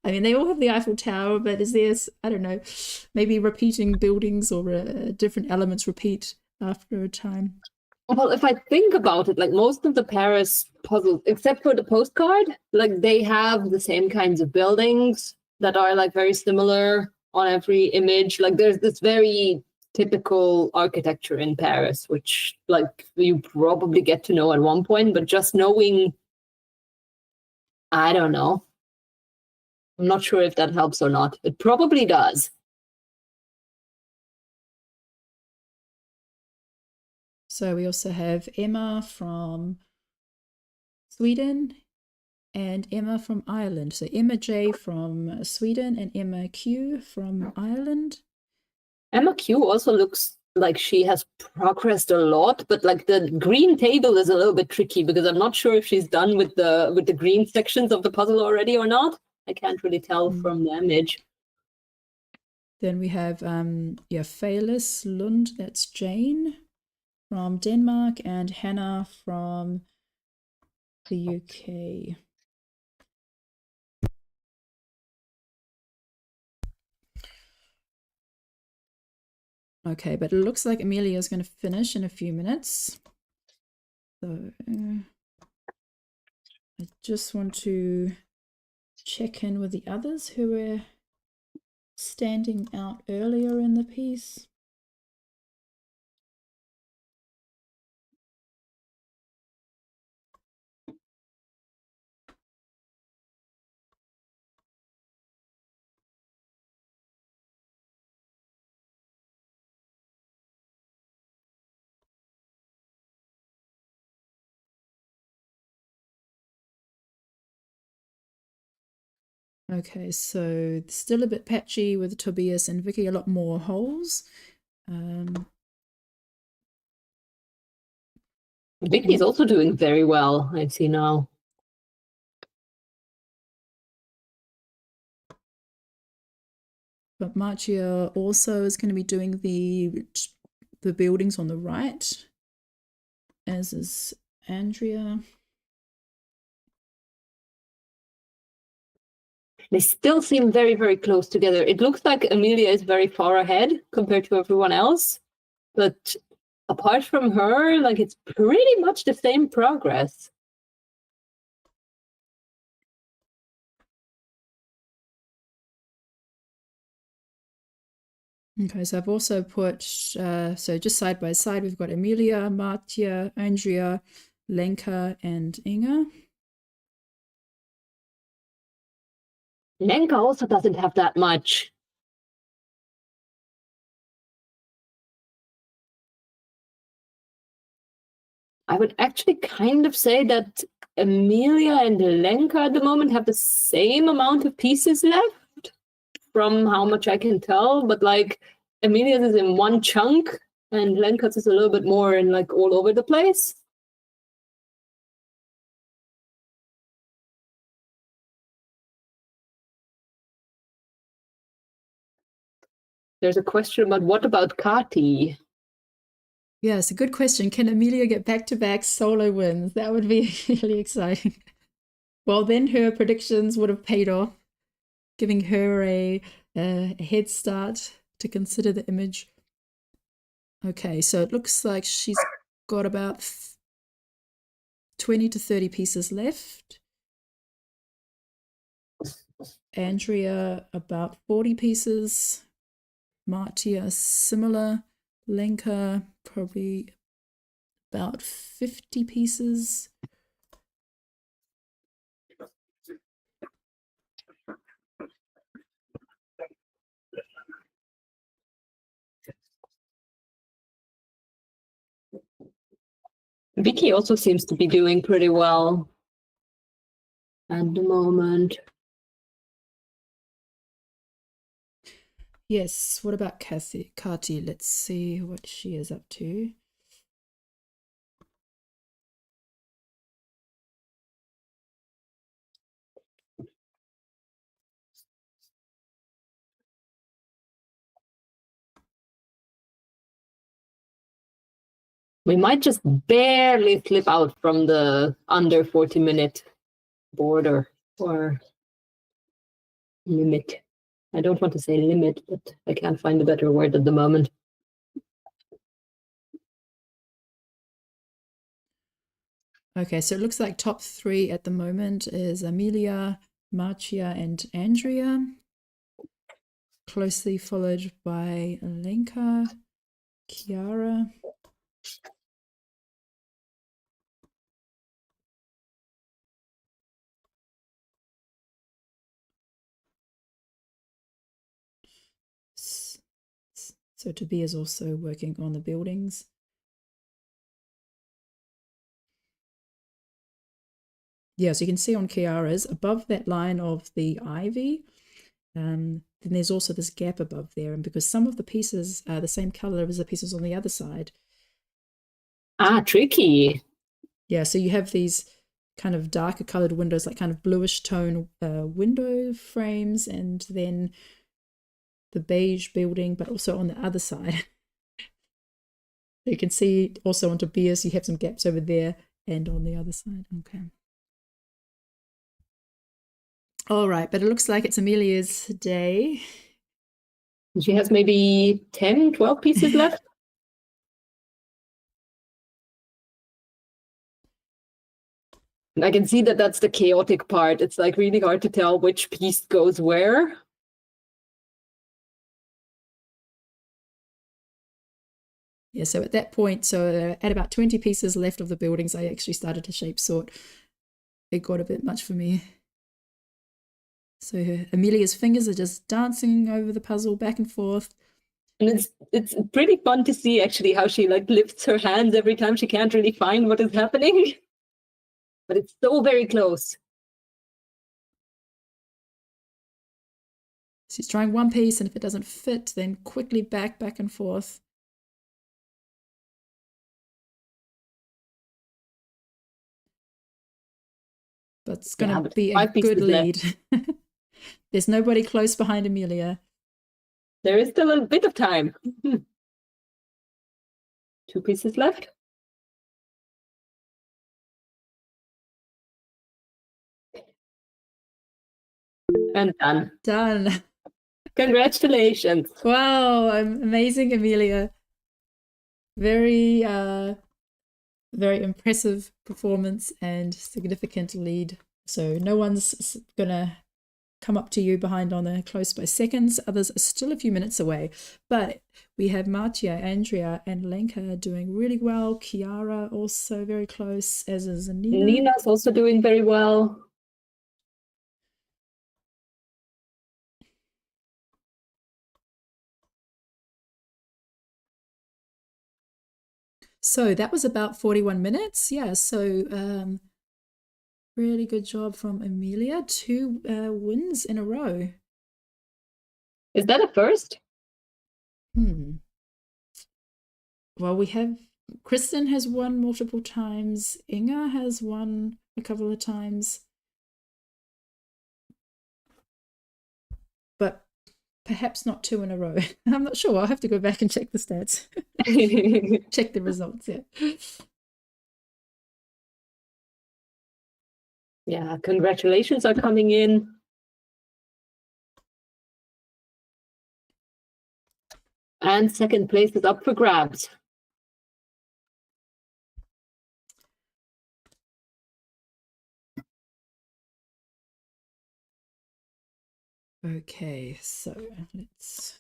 mean, they all have the Eiffel Tower, but is there, I don't know, maybe repeating buildings or different elements repeat after a time? Well, if I think about it, like most of the Paris puzzles, except for the postcard, like they have the same kinds of buildings that are like very similar on every image. Like there's this very typical architecture in Paris, which like you probably get to know at one point, but just knowing, I don't know. I'm not sure if that helps or not. It probably does. So we also have Emma from Sweden and Emma from Ireland. So Emma J from Sweden and Emma Q from Ireland. Emma Q also looks like she has progressed a lot, but like the green table is a little bit tricky because I'm not sure if she's done with the green sections of the puzzle already or not. I can't really tell from the image. Then we have Felis Lund, that's Jane from Denmark, and Hannah from the UK. Okay, but it looks like Amelia is going to finish in a few minutes. So I just want to check in with the others who were standing out earlier in the piece. Okay, so still a bit patchy with Tobias and Vicky, a lot more holes. Vicky's also doing very well, I see now. But Marcia also is going to be doing the buildings on the right, as is Andrea. They still seem very, very close together. It looks like Amelia is very far ahead compared to everyone else. But apart from her, like it's pretty much the same progress. Okay, so I've also put, so just side by side, we've got Amelia, Martia, Andrea, Lenka, and Inga. Lenka also doesn't have that much. I would actually kind of say that Amelia and Lenka at the moment have the same amount of pieces left from how much I can tell, but like Amelia's is in one chunk and Lenka's is a little bit more in like all over the place. There's a question about what about Kati? Yeah, it's a good question. Can Amelia get back-to-back solo wins? That would be really exciting. Well, then her predictions would have paid off, giving her a head start to consider the image. Okay, so it looks like she's got about 20 to 30 pieces left. Andrea, about 40 pieces. Martia, similar. Lenka, probably about 50 pieces. Vicky also seems to be doing pretty well. at the moment. Yes, what about Kati? Let's see what she is up to. We might just barely slip out from the under 40-minute border or limit. I don't want to say limit, but I can't find a better word at the moment. Okay, so it looks like top 3 at the moment is Amelia, Marcia, and Andrea, closely followed by Lenka, Kiara. So Tobias is also working on the buildings. Yeah, so you can see on Kiara's, above that line of the ivy, then there's also this gap above there. And because some of the pieces are the same color as the pieces on the other side. Ah, tricky. Yeah, so you have these kind of darker colored windows, like kind of bluish tone window frames, and then the beige building, but also on the other side. You can see also on Tobias, you have some gaps over there and on the other side. Okay. All right, but it looks like it's Amelia's day. She has maybe 10, 12 pieces left. And I can see that that's the chaotic part. It's like really hard to tell which piece goes where. Yeah, so at that point, so at about 20 pieces left of the buildings, I actually started to shape sort. It got a bit much for me. So Amelia's fingers are just dancing over the puzzle back and forth. And it's pretty fun to see actually how she like lifts her hands every time she can't really find what is happening. But it's so very close. She's trying one piece, and if it doesn't fit, then quickly back and forth. But it's going to be a good lead. There's nobody close behind Amelia. There is still a bit of time. 2 pieces left. And done. Done. Congratulations. Wow, amazing, Amelia. Very, very impressive performance and significant lead. So no one's gonna come up to you behind on the close by seconds. Others are still a few minutes away. But we have Marcia, Andrea, and Lenka doing really well. Kiara also very close, as is Nina. Nina's also doing very well. So that was about 41 minutes. Yeah, so really good job from Amelia. 2 wins in a row. Is that a first? Well, we have Kristen has won multiple times. Inga has won a couple of times. But perhaps not 2 in a row. I'm not sure. I'll have to go back and check the stats. Check the results, yeah. Yeah, congratulations are coming in. And second place is up for grabs. Okay, so let's...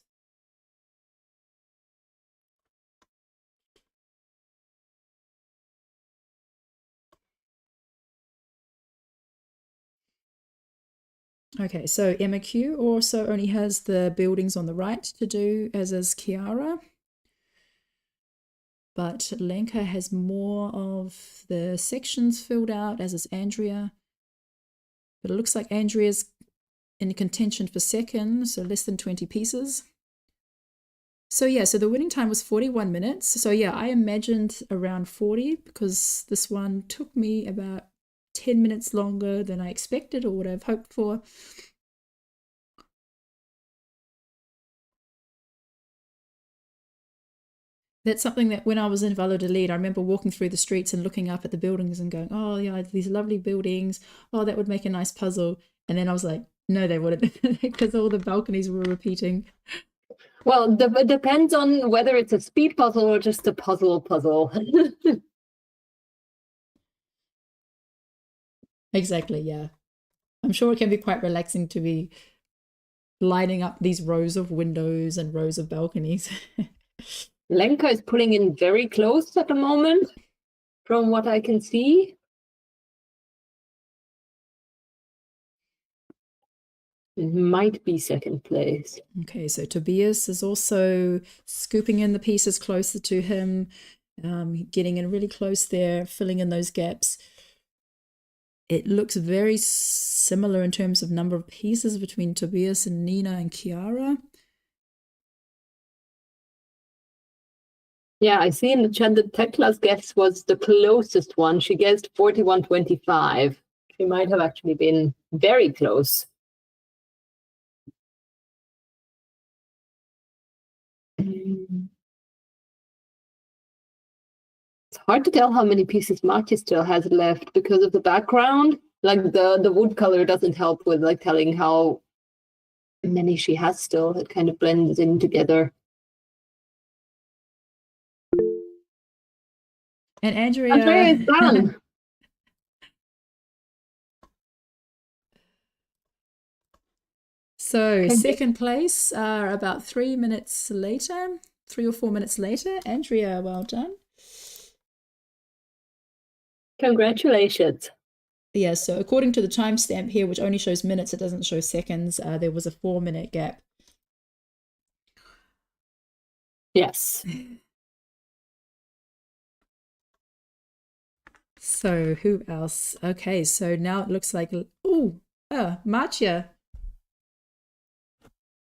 Okay, so Emma Q also only has the buildings on the right to do, as is Kiara. But Lenka has more of the sections filled out, as is Andrea. But it looks like Andrea's in contention for second, so less than 20 pieces. So yeah, so the winning time was 41 minutes. So yeah, I imagined around 40 because this one took me about 10 minutes longer than I expected or would have hoped for. That's something that when I was in Valladolid, I remember walking through the streets and looking up at the buildings and going, oh yeah, these lovely buildings. Oh, that would make a nice puzzle. And then I was like, no, they wouldn't, because all the balconies were repeating. Well, it depends on whether it's a speed puzzle or just a puzzle. Exactly, yeah. I'm sure it can be quite relaxing to be lining up these rows of windows and rows of balconies. Lenka is pulling in very close at the moment, from what I can see. It might be second place. Okay, so Tobias is also scooping in the pieces closer to him, getting in really close there, filling in those gaps. It looks very similar in terms of number of pieces between Tobias and Nina and Chiara. Yeah, I see in the chat that Tekla's guess was the closest one. She guessed 41.25. She might have actually been very close. It's hard to tell how many pieces Maki still has left because of the background. Like the wood color doesn't help with like telling how many she has still. It kind of blends in together. And Andrea Andrea is done. So second place, about 3 minutes later, 3 or 4 minutes later. Andrea, well done. Congratulations. Yeah, so according to the timestamp here, which only shows minutes, it doesn't show seconds, there was a 4-minute gap. Yes. So who else? Okay, so now it looks like, Marcia.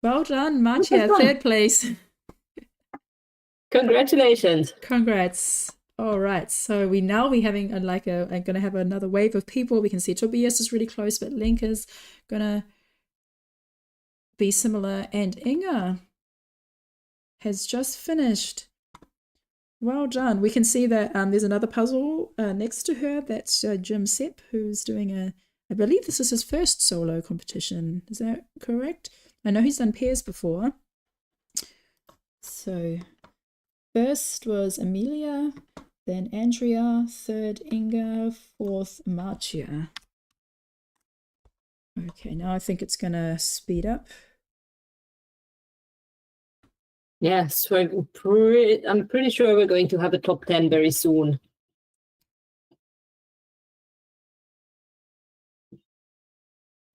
Well done, Marcia, third place. Congratulations. Congrats. All right, so we now be having I'm gonna have another wave of people. We can see Tobias is really close, but Lenka's gonna be similar, and Inga has just finished. Well done. We can see that there's another puzzle next to her. That's Jim Sepp, who's doing I believe this is his first solo competition. Is that correct? I know he's done pairs before. So first was Amelia, then Andrea, third Inga, fourth Marcia. Okay, now I think it's gonna speed up. Yes, I'm pretty sure we're going to have a top 10 very soon.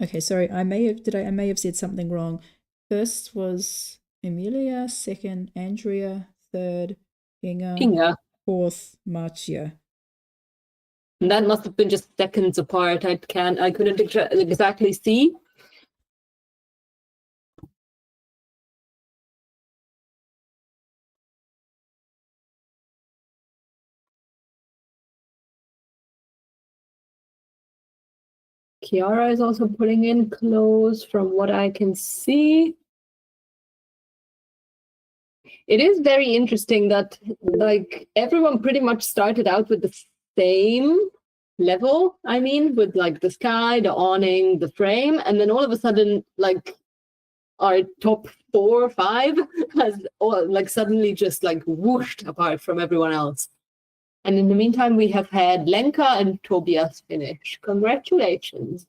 Okay, sorry, I may have said something wrong. First was Emilia, second Andrea, third Inga, fourth Marcia. And that must have been just seconds apart. I couldn't exactly see. Chiara is also putting in close from what I can see. It is very interesting that like everyone pretty much started out with the same level. I mean, with like the sky, the awning, the frame, and then all of a sudden, like our top 4 or 5 has like suddenly just like whooshed apart from everyone else. And in the meantime, we have had Lenka and Tobias finish. Congratulations.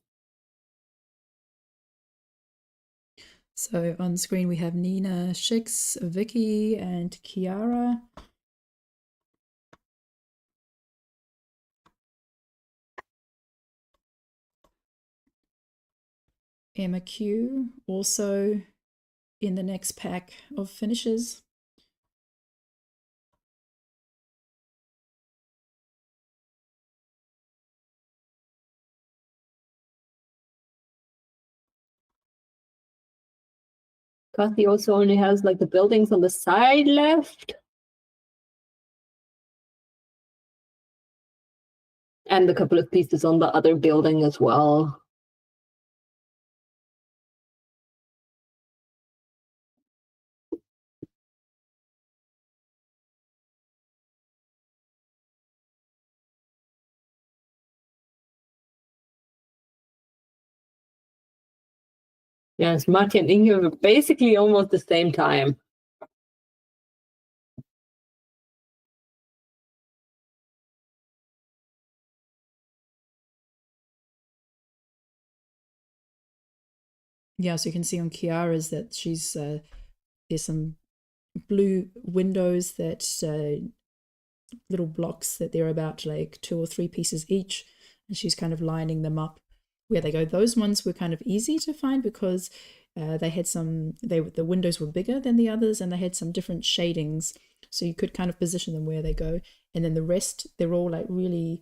So on screen we have Nina, Shix, Vicky, and Chiara. Emma Q also in the next pack of finishes. Kathy also only has like the buildings on the side left. And a couple of pieces on the other building as well. Yes, Marty and Inge were basically almost the same time. Yeah, so you can see on Kiara's that she's there's some blue windows that little blocks that they're about like 2 or 3 pieces each, and she's kind of lining them up where they go. Those ones were kind of easy to find because they had the windows were bigger than the others, and they had some different shadings, so you could kind of position them where they go. And then the rest, they're all like really,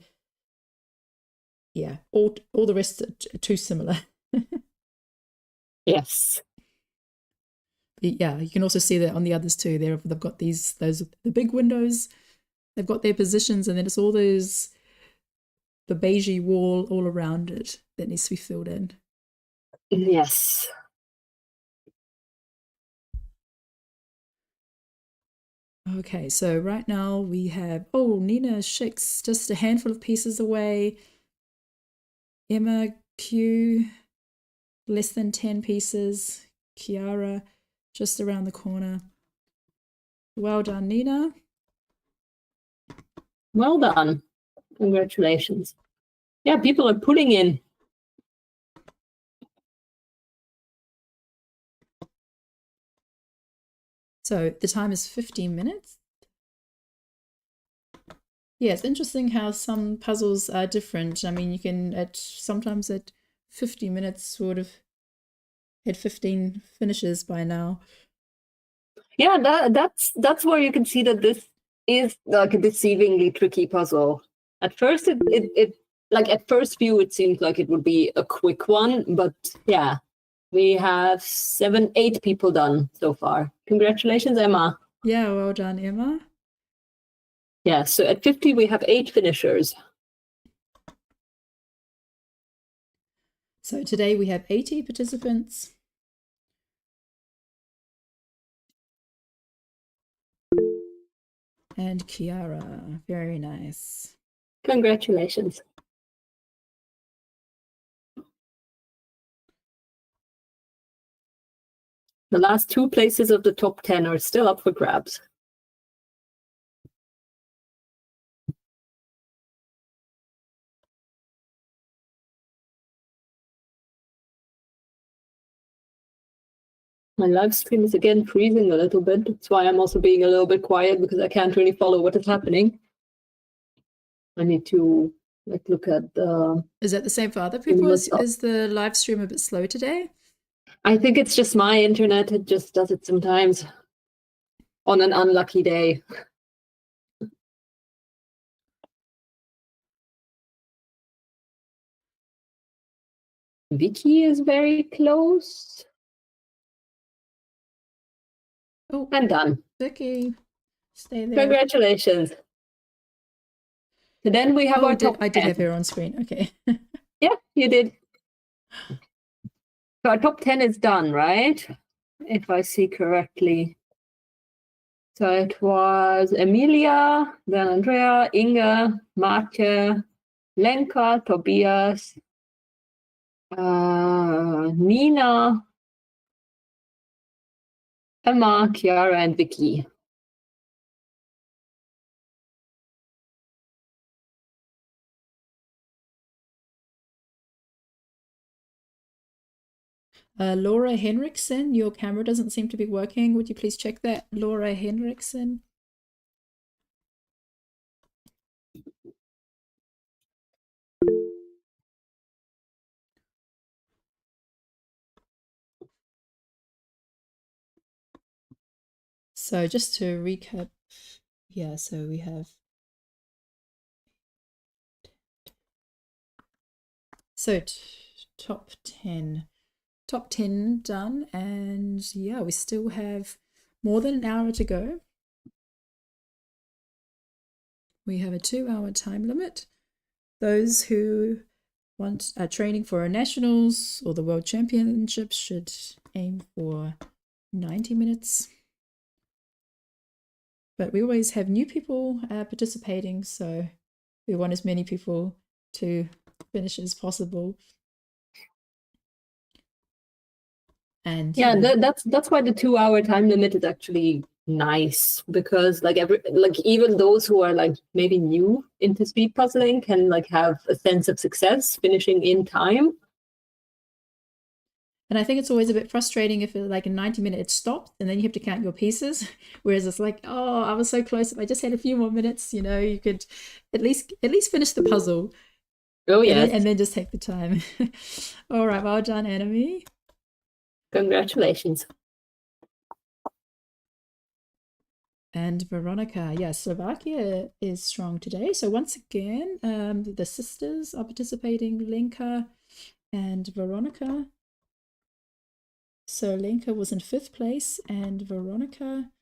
yeah, all the rest are too similar. Yes. Yeah, you can also see that on the others too. They've got the big windows. They've got their positions, and then it's all the beigey wall all around it that needs to be filled in. Yes. Okay, so right now we have, Nina Shik's just a handful of pieces away. Emma Q, less than 10 pieces. Kiara, just around the corner. Well done, Nina. Well done. Congratulations. Yeah, people are pulling in. So the time is 15 minutes. Yeah, it's interesting how some puzzles are different. I mean, you can sometimes at 50 minutes sort of had 15 finishes by now. Yeah, that's where you can see that this is like a deceivingly tricky puzzle. At first, it like at first view, it seems like it would be a quick one, but yeah, we have 7, 8 people done so far. Congratulations, Emma. Yeah, well done, Emma. Yeah, so at 50, we have 8 finishers. So today we have 80 participants. And Kiara, very nice. Congratulations. The last 2 places of the top 10 are still up for grabs. My live stream is again freezing a little bit. That's why I'm also being a little bit quiet, because I can't really follow what is happening. I need to look at the... Is that the same for other people? Is the live stream a bit slow today? I think it's just my internet. It just does it sometimes on an unlucky day. Vicky is very close. Oh, and done. Vicky, stay there. Congratulations. So then we have our top 10. I did have her on screen. Okay. Yeah, you did. So our top 10 is done, right? If I see correctly. So it was Emilia, then Andrea, Inga, Matja, Lenka, Tobias, Nina, Emma, Chiara, and Vicky. Laura Henriksen, your camera doesn't seem to be working. Would you please check that, Laura Henriksen? So just to recap, yeah, so we have top 10. top 10 done, and yeah, we still have more than an hour to go. We have a 2-hour time limit. Those who are training for our nationals or the world championships should aim for 90 minutes. But we always have new people participating, so we want as many people to finish as possible. And yeah, that's why the 2-hour time limit is actually nice, because like even those who are like maybe new into speed puzzling can like have a sense of success finishing in time. And I think it's always a bit frustrating if like in 90 minutes it stops and then you have to count your pieces. Whereas it's like, oh, I was so close. If I just had a few more minutes, you know, you could at least finish the puzzle. Oh yeah, and then just take the time. All right, well done, Enemy. Congratulations. And Veronica, yeah, Slovakia is strong today. So once again, the sisters are participating, Lenka and Veronica. So Lenka was in 5th place and Veronica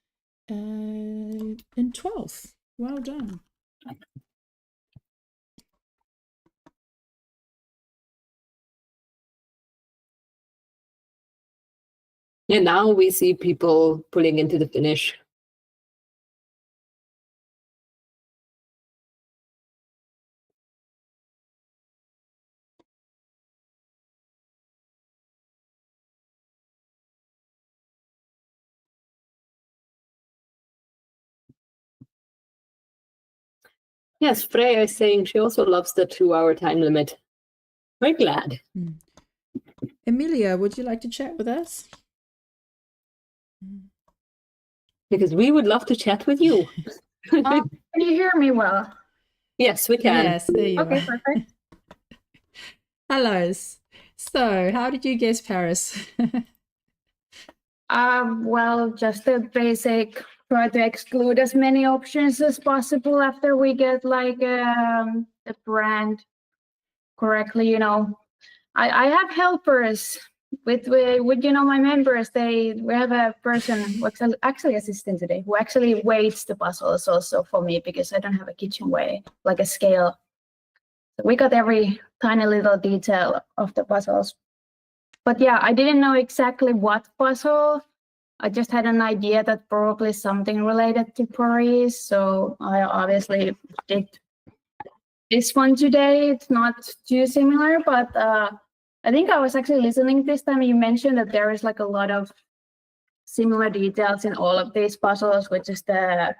in 12th. Well done. Yeah, now we see people pulling into the finish. Yes, Freya is saying she also loves the 2-hour time limit. Very glad. Emilia, would you like to chat with us? Because we would love to chat with you. Can you hear me well? Yes, we can. Yes, there you Okay, are. perfect. Hello. So, how did you guess Paris? Well, just the basic, try to exclude as many options as possible after we get like the brand correctly, you know. I have helpers with you know, my members. We have a person who's actually assistant today who actually weights the puzzles also for me, because I don't have a kitchen weigh, like a scale. So we got every tiny little detail of the puzzles. But yeah, I didn't know exactly what puzzle. I just had an idea that probably something related to Paris. So I obviously did this one today. It's not too similar, but I think I was actually listening this time. You mentioned that there is like a lot of similar details in all of these puzzles, which is the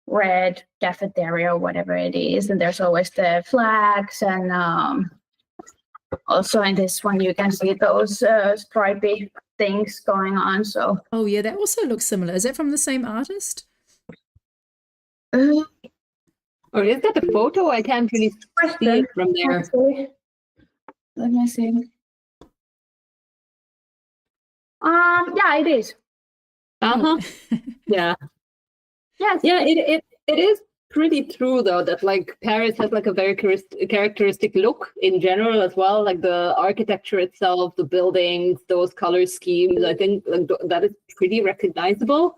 red cafeteria or whatever it is. And there's always the flags, and also in this one you can see those stripy things going on. So Oh yeah, that also looks similar. Is that from the same artist? Or is that a photo? I can't really see it from there. actually, let me see. Yeah, it is. Uh-huh. Yeah. Yes. Yeah, it is pretty true though that like Paris has like a very characteristic look in general as well, like the architecture itself, the buildings, those color schemes. I think like that is pretty recognizable.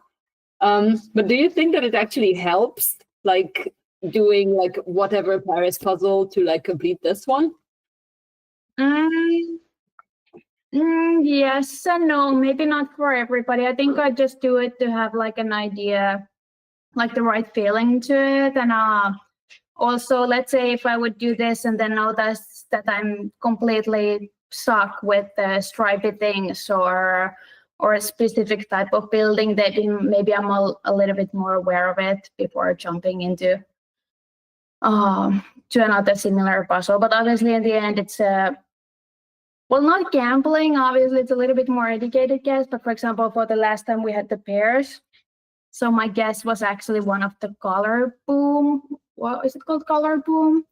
But do you think that it actually helps like doing like whatever Paris puzzle to like complete this one? Yes and no, maybe not for everybody. I think I just do it to have like an idea, like the right feeling to it. And also, let's say if I would do this and then notice that I'm completely stuck with the stripy things or a specific type of building, that maybe I'm a little bit more aware of it before jumping into to another similar puzzle. But obviously in the end it's well, not gambling, obviously it's a little bit more educated guess, but for example, for the last time we had the pairs, so my guess was actually one of the color boom, what is it called, color boom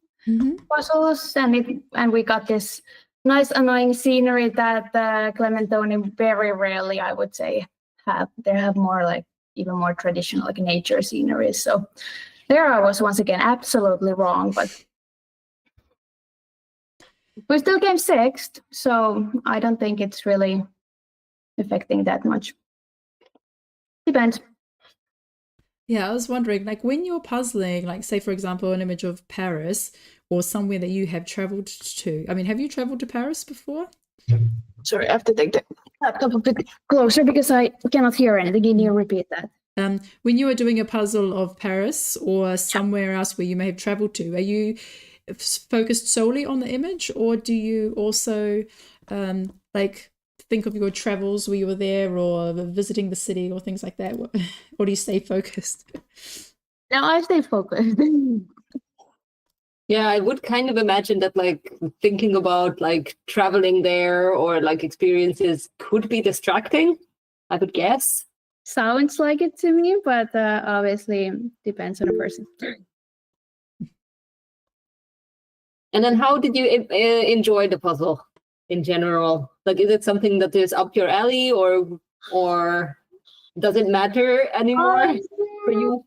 puzzles, and we got this nice annoying scenery that Clementoni very rarely, I would say, have. They have more like even more traditional like nature sceneries. So there I was once again absolutely wrong, but we still came 6th, so I don't think it's really affecting that much. Depends. Yeah, I was wondering, like when you're puzzling, like say for example, an image of Paris or somewhere that you have traveled to. I mean, have you traveled to Paris before? Sorry, I have to take the laptop a bit closer because I cannot hear anything. Can you repeat that? When you are doing a puzzle of Paris or somewhere else where you may have traveled to, are you focused solely on the image, or do you also like think of your travels where you were there or visiting the city or things like that? Or do you stay focused? No, I stay focused. Yeah, I would kind of imagine that like thinking about like traveling there or like experiences could be distracting, I would guess. Sounds like it to me, but obviously depends on the person. And then how did you enjoy the puzzle in general? Like, is it something that is up your alley, or does it matter anymore for you?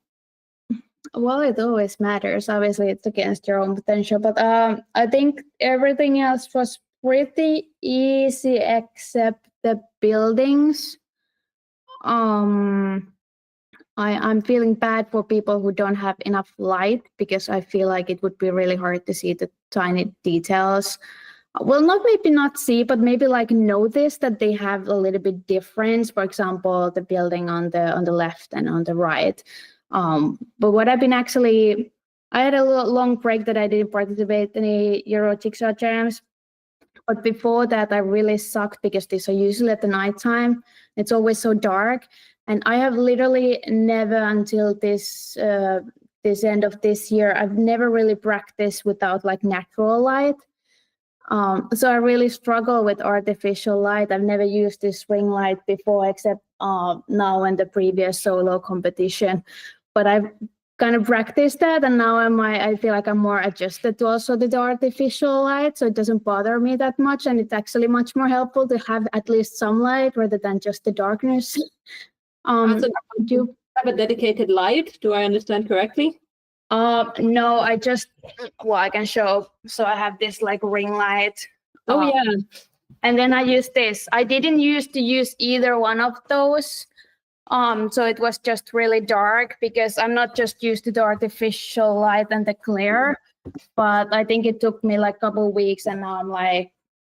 Well, it always matters. Obviously, it's against your own potential, but I think everything else was pretty easy except the buildings. I'm feeling bad for people who don't have enough light because I feel like it would be really hard to see the tiny details. Well, maybe not see, but maybe like notice that they have a little bit difference. For example, the building on the left and on the right. But what I've been I had a long break that I didn't participate in any Euro Jigsaw Jams. But before that, I really sucked because these are usually at the nighttime. It's always so dark. And I have literally never until this end of this year, I've never really practiced without like natural light. So I really struggle with artificial light. I've never used this ring light before, except now in the previous solo competition. But I've kind of practiced that, and now I feel like I'm more adjusted to also the artificial light, so it doesn't bother me that much, and it's actually much more helpful to have at least some light rather than just the darkness. So do you have a dedicated light? Do I understand correctly? No, I can show. So I have this like ring light. Oh yeah. And then I use this. I didn't used to use either one of those. So it was just really dark because I'm not just used to the artificial light and the glare, but I think it took me like a couple of weeks, and now I'm like,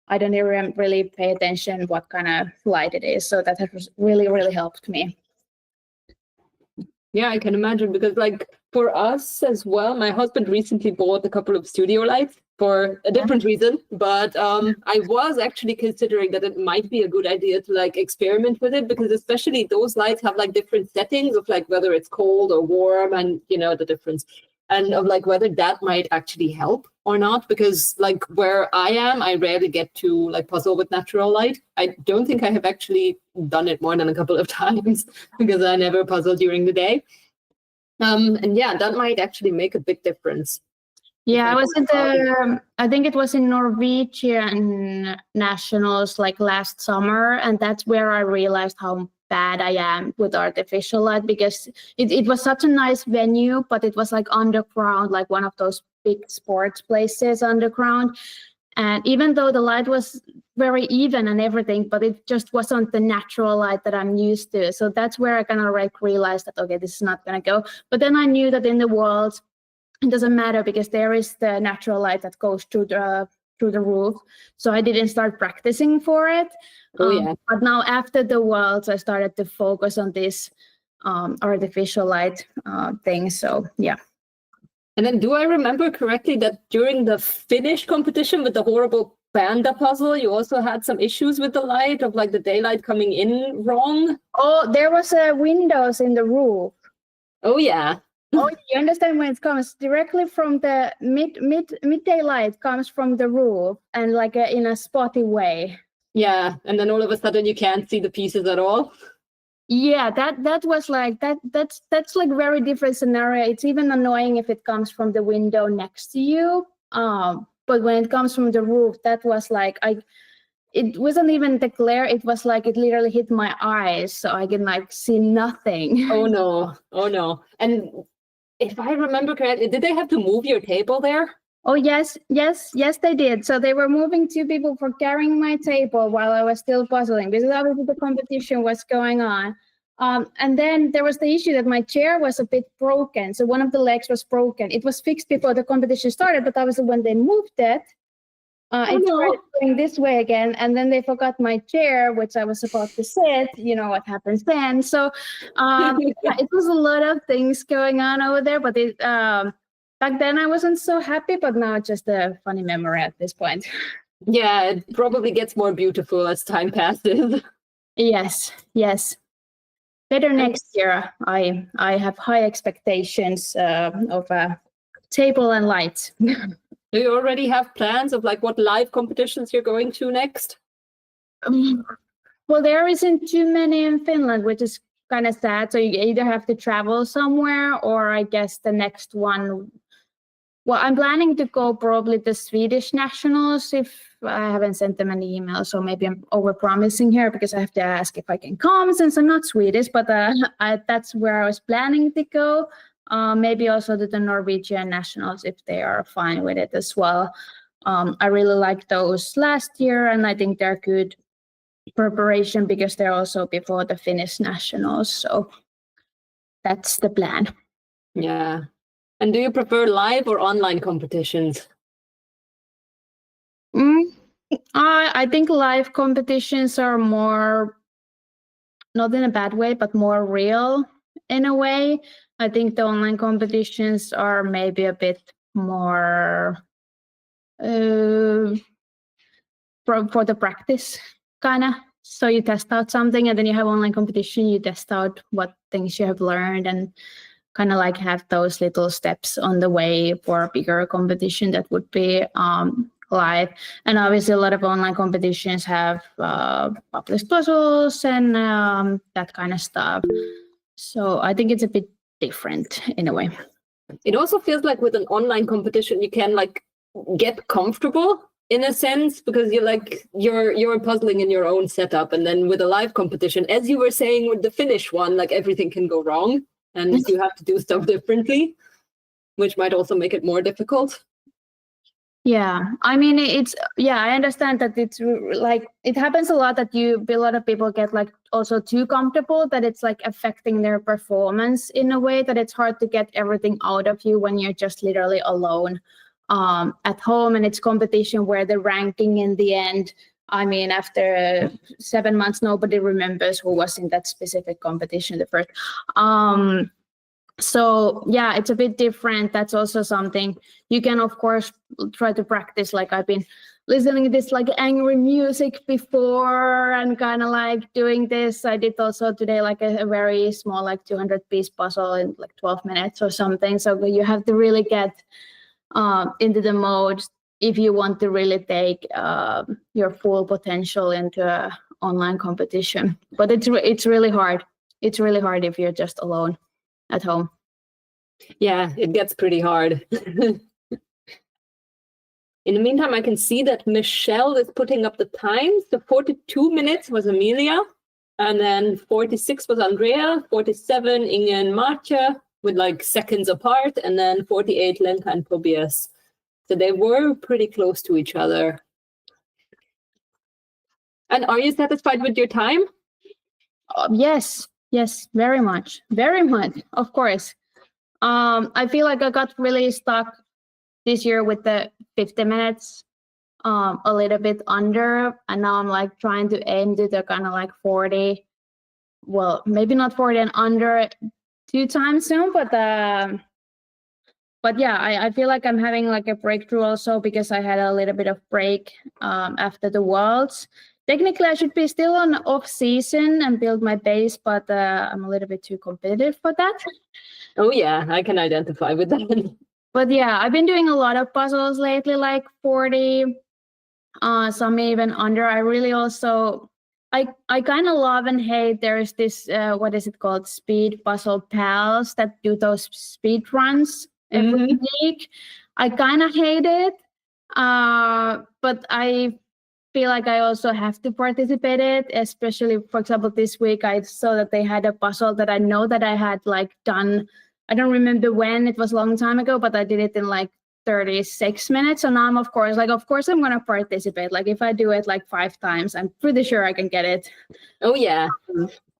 I don't even really pay attention what kind of light it is. So that has really, really helped me. Yeah, I can imagine, because like for us as well, my husband recently bought a couple of studio lights for a different reason, but I was actually considering that it might be a good idea to like experiment with it, because especially those lights have like different settings of like whether it's cold or warm, and you know the difference, and of like whether that might actually help or not, because like where I am, I rarely get to like puzzle with natural light. I don't think I have actually done it more than a couple of times because I never puzzle during the day. And yeah, that might actually make a big difference. Yeah, I think it was in Norwegian nationals like last summer, and that's where I realized how bad I am with artificial light, because it was such a nice venue, but it was like underground, like one of those big sports places underground. And even though the light was very even and everything, but it just wasn't the natural light that I'm used to. So that's where I kind of like realized that, okay, this is not going to go. But then I knew that in the world, it doesn't matter because there is the natural light that goes through the roof. So I didn't start practicing for it. But now after the Worlds, I started to focus on this artificial light thing. So yeah. And then do I remember correctly that during the Finnish competition with the horrible panda puzzle, you also had some issues with the light, of like the daylight coming in wrong? Oh, there was windows in the roof. Oh yeah. Oh, you understand, when it comes directly from the midday light comes from the roof, and like in a spotty way. Yeah, and then all of a sudden you can't see the pieces at all. Yeah, that was like that's like very different scenario. It's even annoying if it comes from the window next to you. But when it comes from the roof, that was like it wasn't even the glare. It was like it literally hit my eyes, so I can like see nothing. Oh no. And if I remember correctly, did they have to move your table there? Oh yes, they did. So they were moving 2 people for carrying my table while I was still puzzling because obviously the competition was going on. And then there was the issue that my chair was a bit broken. So one of the legs was broken. It was fixed before the competition started, but obviously when they moved it, it started going this way again. And then they forgot my chair, which I was supposed to sit. You know what happens then. So yeah, it was a lot of things going on over there, but it back then I wasn't so happy, but now it's just a funny memory at this point. Yeah, it probably gets more beautiful as time passes. Yes. Better next year. I have high expectations of a table and lights. Do you already have plans of like what live competitions you're going to next? Well, there isn't too many in Finland, which is kind of sad. So you either have to travel somewhere, or I guess the next one. Well, I'm planning to go probably the Swedish nationals if I haven't sent them any emails. So maybe I'm over-promising here because I have to ask if I can come since I'm not Swedish. But that's where I was planning to go. Maybe also to the Norwegian nationals if they are fine with it as well. I really liked those last year, and I think they're good preparation because they're also before the Finnish nationals. So that's the plan. Yeah. And do you prefer live or online competitions? I think live competitions are more, not in a bad way, but more real in a way. I think the online competitions are maybe a bit more for the practice, kind of. So you test out something and then you have online competition, you test out what things you have learned and kind of like have those little steps on the way for a bigger competition that would be live. And obviously a lot of online competitions have published puzzles and that kind of stuff. So I think it's a bit different in a way. It also feels like with an online competition, you can like get comfortable in a sense because you're puzzling in your own setup. And then with a live competition, as you were saying with the Finnish one, like everything can go wrong. And you have to do stuff differently, which might also make it more difficult. Yeah, I mean, I understand that it's like, it happens a lot that a lot of people get like also too comfortable that it's like affecting their performance in a way that it's hard to get everything out of you when you're just literally alone at home and it's competition where the ranking in the end, I mean, after 7 months, nobody remembers who was in that specific competition the first. So yeah, it's a bit different. That's also something you can, of course, try to practice. Like I've been listening to this like angry music before and kind of like doing this. I did also today like a very small like 200-piece puzzle in like 12 minutes or something. So you have to really get into the mode if you want to really take your full potential into an online competition. But it's really hard. It's really hard if you're just alone at home. Yeah, it gets pretty hard. In the meantime, I can see that Michelle is putting up the times. The 42 minutes was Amelia, and then 46 was Andrea, 47 Inge and Marcia with like seconds apart, and then 48 Lenka and Tobias. So they were pretty close to each other. And are you satisfied with your time? Yes, very much, of course. I feel like I got really stuck this year with the 50 minutes, a little bit under, and now I'm like trying to aim to the kind of like 40. Well, maybe not 40 and under 2 times soon, but yeah, I feel like I'm having like a breakthrough also because I had a little bit of break after the Worlds. Technically, I should be still on off season and build my base, but I'm a little bit too competitive for that. Oh yeah, I can identify with that. But yeah, I've been doing a lot of puzzles lately, like 40, some even under. I really also, I kind of love and hate. There's this, what is it called? Speed Puzzle Pals that do those speed runs every week. I kind of hate it, but I feel like I also have to participate in it, especially, for example, this week I saw that they had a puzzle that I know that I had like done. I don't remember when, it was a long time ago, but I did it in like 36 minutes. So now I'm of course I'm gonna participate. Like if I do it like 5 times, I'm pretty sure I can get it Oh yeah.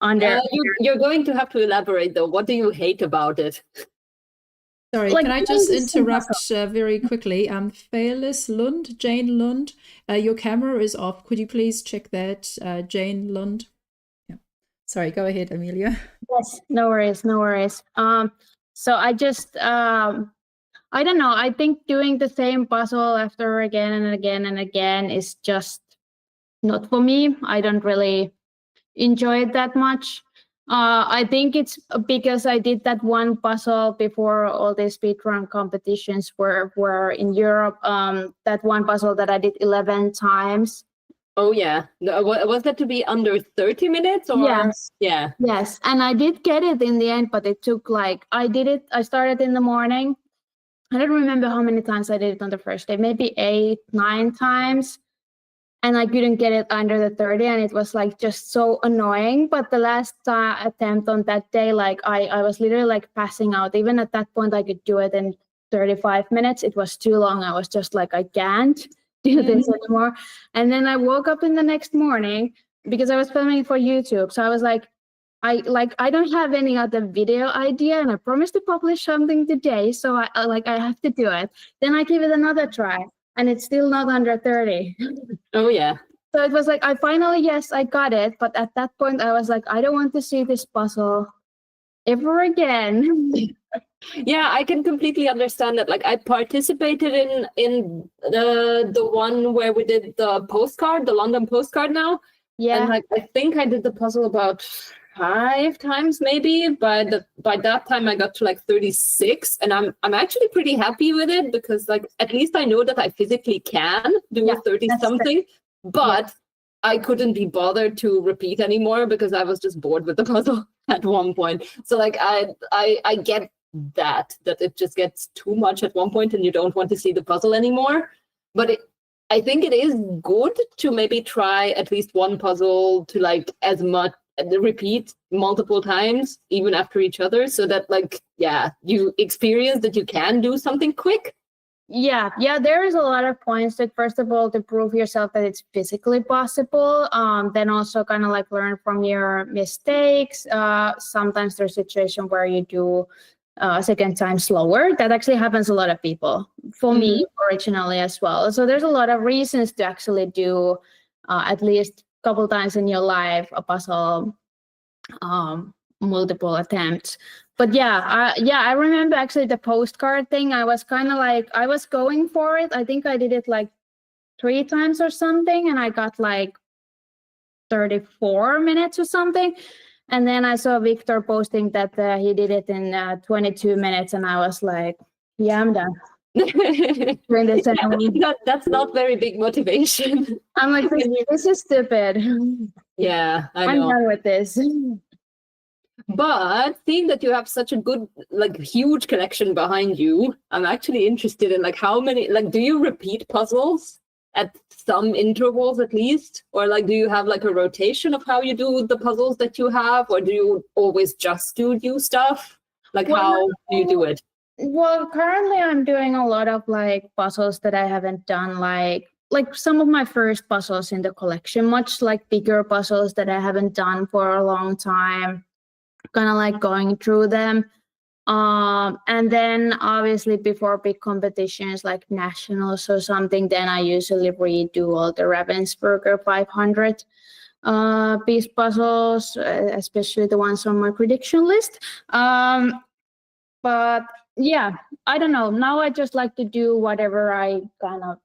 under. You're going to have to elaborate though. What do you hate about it? Sorry, Like, can I doing just this thing interrupt very quickly? Fearless Lund, Jane Lund, your camera is off. Could you please check that, Jane Lund? Yeah. Sorry, go ahead, Amelia. Yes, no worries, no worries. So I just I don't know. I think doing the same puzzle after again and again and again is just not for me. I don't really enjoy it that much. I think it's because I did that one puzzle before all these speedrun competitions were in Europe. That one puzzle that I did 11 times. Oh yeah. Was that to be under 30 minutes or? Yes. Yeah. Yes, and I did get it in the end, but it took like I started in the morning. I don't remember how many times I did it on the first day, maybe 8, 9 times. And I couldn't get it under the 30, and it was like just so annoying. But the last attempt on that day, like I was literally like passing out. Even at that point, I could do it in 35 minutes. It was too long. I was just like, I can't do this anymore. And then I woke up in the next morning because I was filming for YouTube. So I was like, I don't have any other video idea, and I promised to publish something today, so I have to do it. Then I give it another try, and it's still not under 30. Oh yeah. So it was like I got it, but at that point I was like, I don't want to see this puzzle ever again. Yeah, I can completely understand that. Like I participated in the one where we did the postcard, the London postcard now. Yeah. And like I think I did the puzzle about 5 times maybe. By that time I got to like 36, and I'm actually pretty happy with it because like at least I know that I physically can do a 30 something, but I couldn't be bothered to repeat anymore because I was just bored with the puzzle at one point. So like I get that it just gets too much at one point and you don't want to see the puzzle anymore. But I think it is good to maybe try at least one puzzle to like as much repeat multiple times even after each other, so that like you experience that you can do something quick. Yeah, there is a lot of points that first of all to prove yourself that it's physically possible. Then also kind of like learn from your mistakes. Sometimes there's a situation where you do second time slower. That actually happens a lot of people. For me originally as well. So there's a lot of reasons to actually do at least a couple times in your life a puzzle, multiple attempts. But I remember actually the postcard thing. I was kind of like, I was going for it. I think I did it like 3 times or something, and I got like 34 minutes or something. And then I saw Victor posting that he did it in 22 minutes, and I was like, yeah, I'm done. That's not very big motivation. I'm like, this is stupid. Yeah, I I'm know. done with this. But seeing that you have such a good, like, huge collection behind you, I'm actually interested in like how many, like, do you repeat puzzles at some intervals at least, or like do you have like a rotation of how you do the puzzles that you have, or do you always just do new stuff? Like, how do you do it? Well, currently I'm doing a lot of like puzzles that I haven't done, like some of my first puzzles in the collection, much like bigger puzzles that I haven't done for a long time, kind of like going through them. And then obviously before big competitions like nationals or something, then I usually redo all the Ravensburger 500 piece puzzles, especially the ones on my prediction list. But yeah, I don't know. Now I just like to do whatever I kind of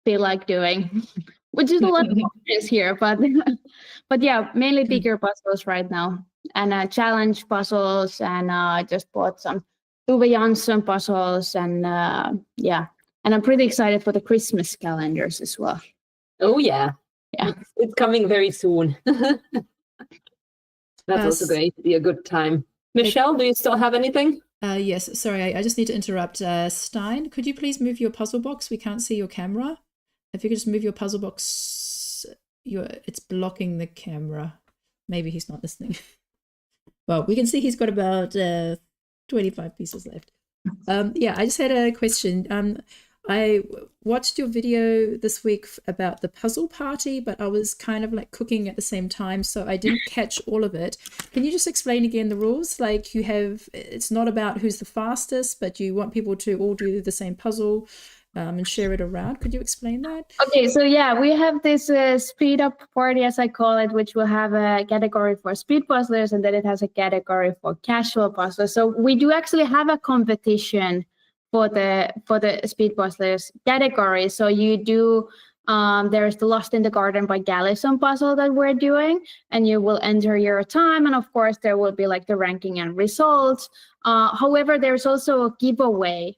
feel like doing, which is a lot of options here. But yeah, mainly bigger puzzles right now, and challenge puzzles, and I just bought some Uwe Jansson puzzles, and and I'm pretty excited for the Christmas calendars as well. Oh yeah, yeah, it's coming very soon. That's also going to be a good time. Michelle, do you still have anything? Yes, sorry, I just need to interrupt. Stein, could you please move your puzzle box? We can't see your camera. If you could just move your puzzle box, it's blocking the camera. Maybe he's not listening. Well, we can see he's got about 25 pieces left. Yeah, I just had a question. I watched your video this week about the puzzle party, but I was kind of like cooking at the same time, so I didn't catch all of it. Can you just explain again the rules? Like it's not about who's the fastest, but you want people to all do the same puzzle, and share it around. Could you explain that? Okay, so yeah, we have this speed up party, as I call it, which will have a category for speed puzzlers, and then it has a category for casual puzzlers. So we do actually have a competition for the speed puzzlers category. So you do there's the Lost in the Garden by Gallison puzzle that we're doing, and you will enter your time, and of course there will be like the ranking and results. However, there's also a giveaway.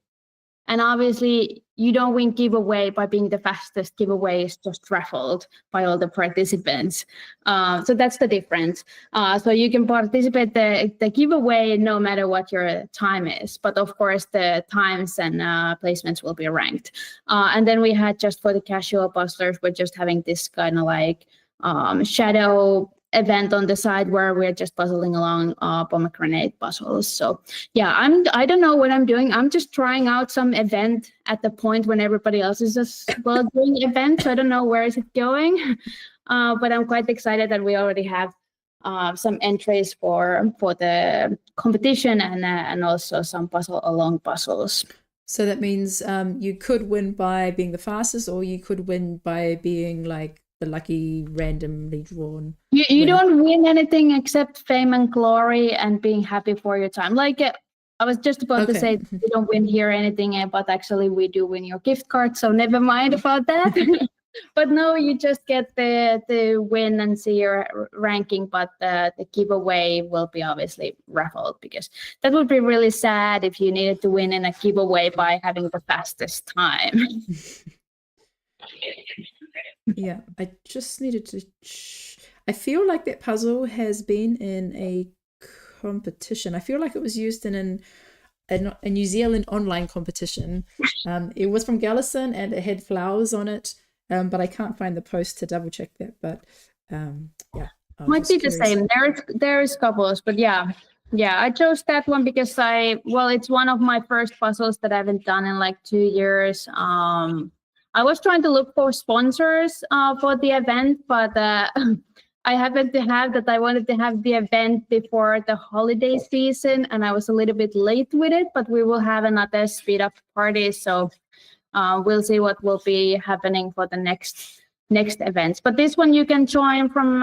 And obviously, you don't win giveaway by being the fastest. Giveaway is just raffled by all the participants. So that's the difference. So you can participate the giveaway no matter what your time is. But of course, the times and placements will be ranked. And then we had just for the casual puzzlers, we're just having this kind of like shadow event on the side where we're just puzzling along pomegranate puzzles. So yeah, I don't know what I'm doing. I'm just trying out some event at the point when everybody else is just doing events. So I don't know where is it going, but I'm quite excited that we already have some entries for the competition and also some puzzle along puzzles. So that means you could win by being the fastest, or you could win by being like the lucky randomly drawn. You don't win anything except fame and glory and being happy for your time. Like I was just about to say, you don't win here anything, but actually we do win your gift card. So never mind about that. But no, you just get the win and see your ranking. But the giveaway will be obviously raffled, because that would be really sad if you needed to win in a giveaway by having the fastest time. Yeah, I just needed to. I feel like that puzzle has been in a competition. I feel like it was used in a New Zealand online competition. It was from Gallison and it had flowers on it, but I can't find the post to double check that. But yeah, might be the same. There's couples, but yeah, I chose that one because it's one of my first puzzles that I haven't done in like 2 years. I was trying to look for sponsors for the event, but I happened to have that I wanted to have the event before the holiday season, and I was a little bit late with it, but we will have another speed up party. So we'll see what will be happening for the next events. But this one you can join from,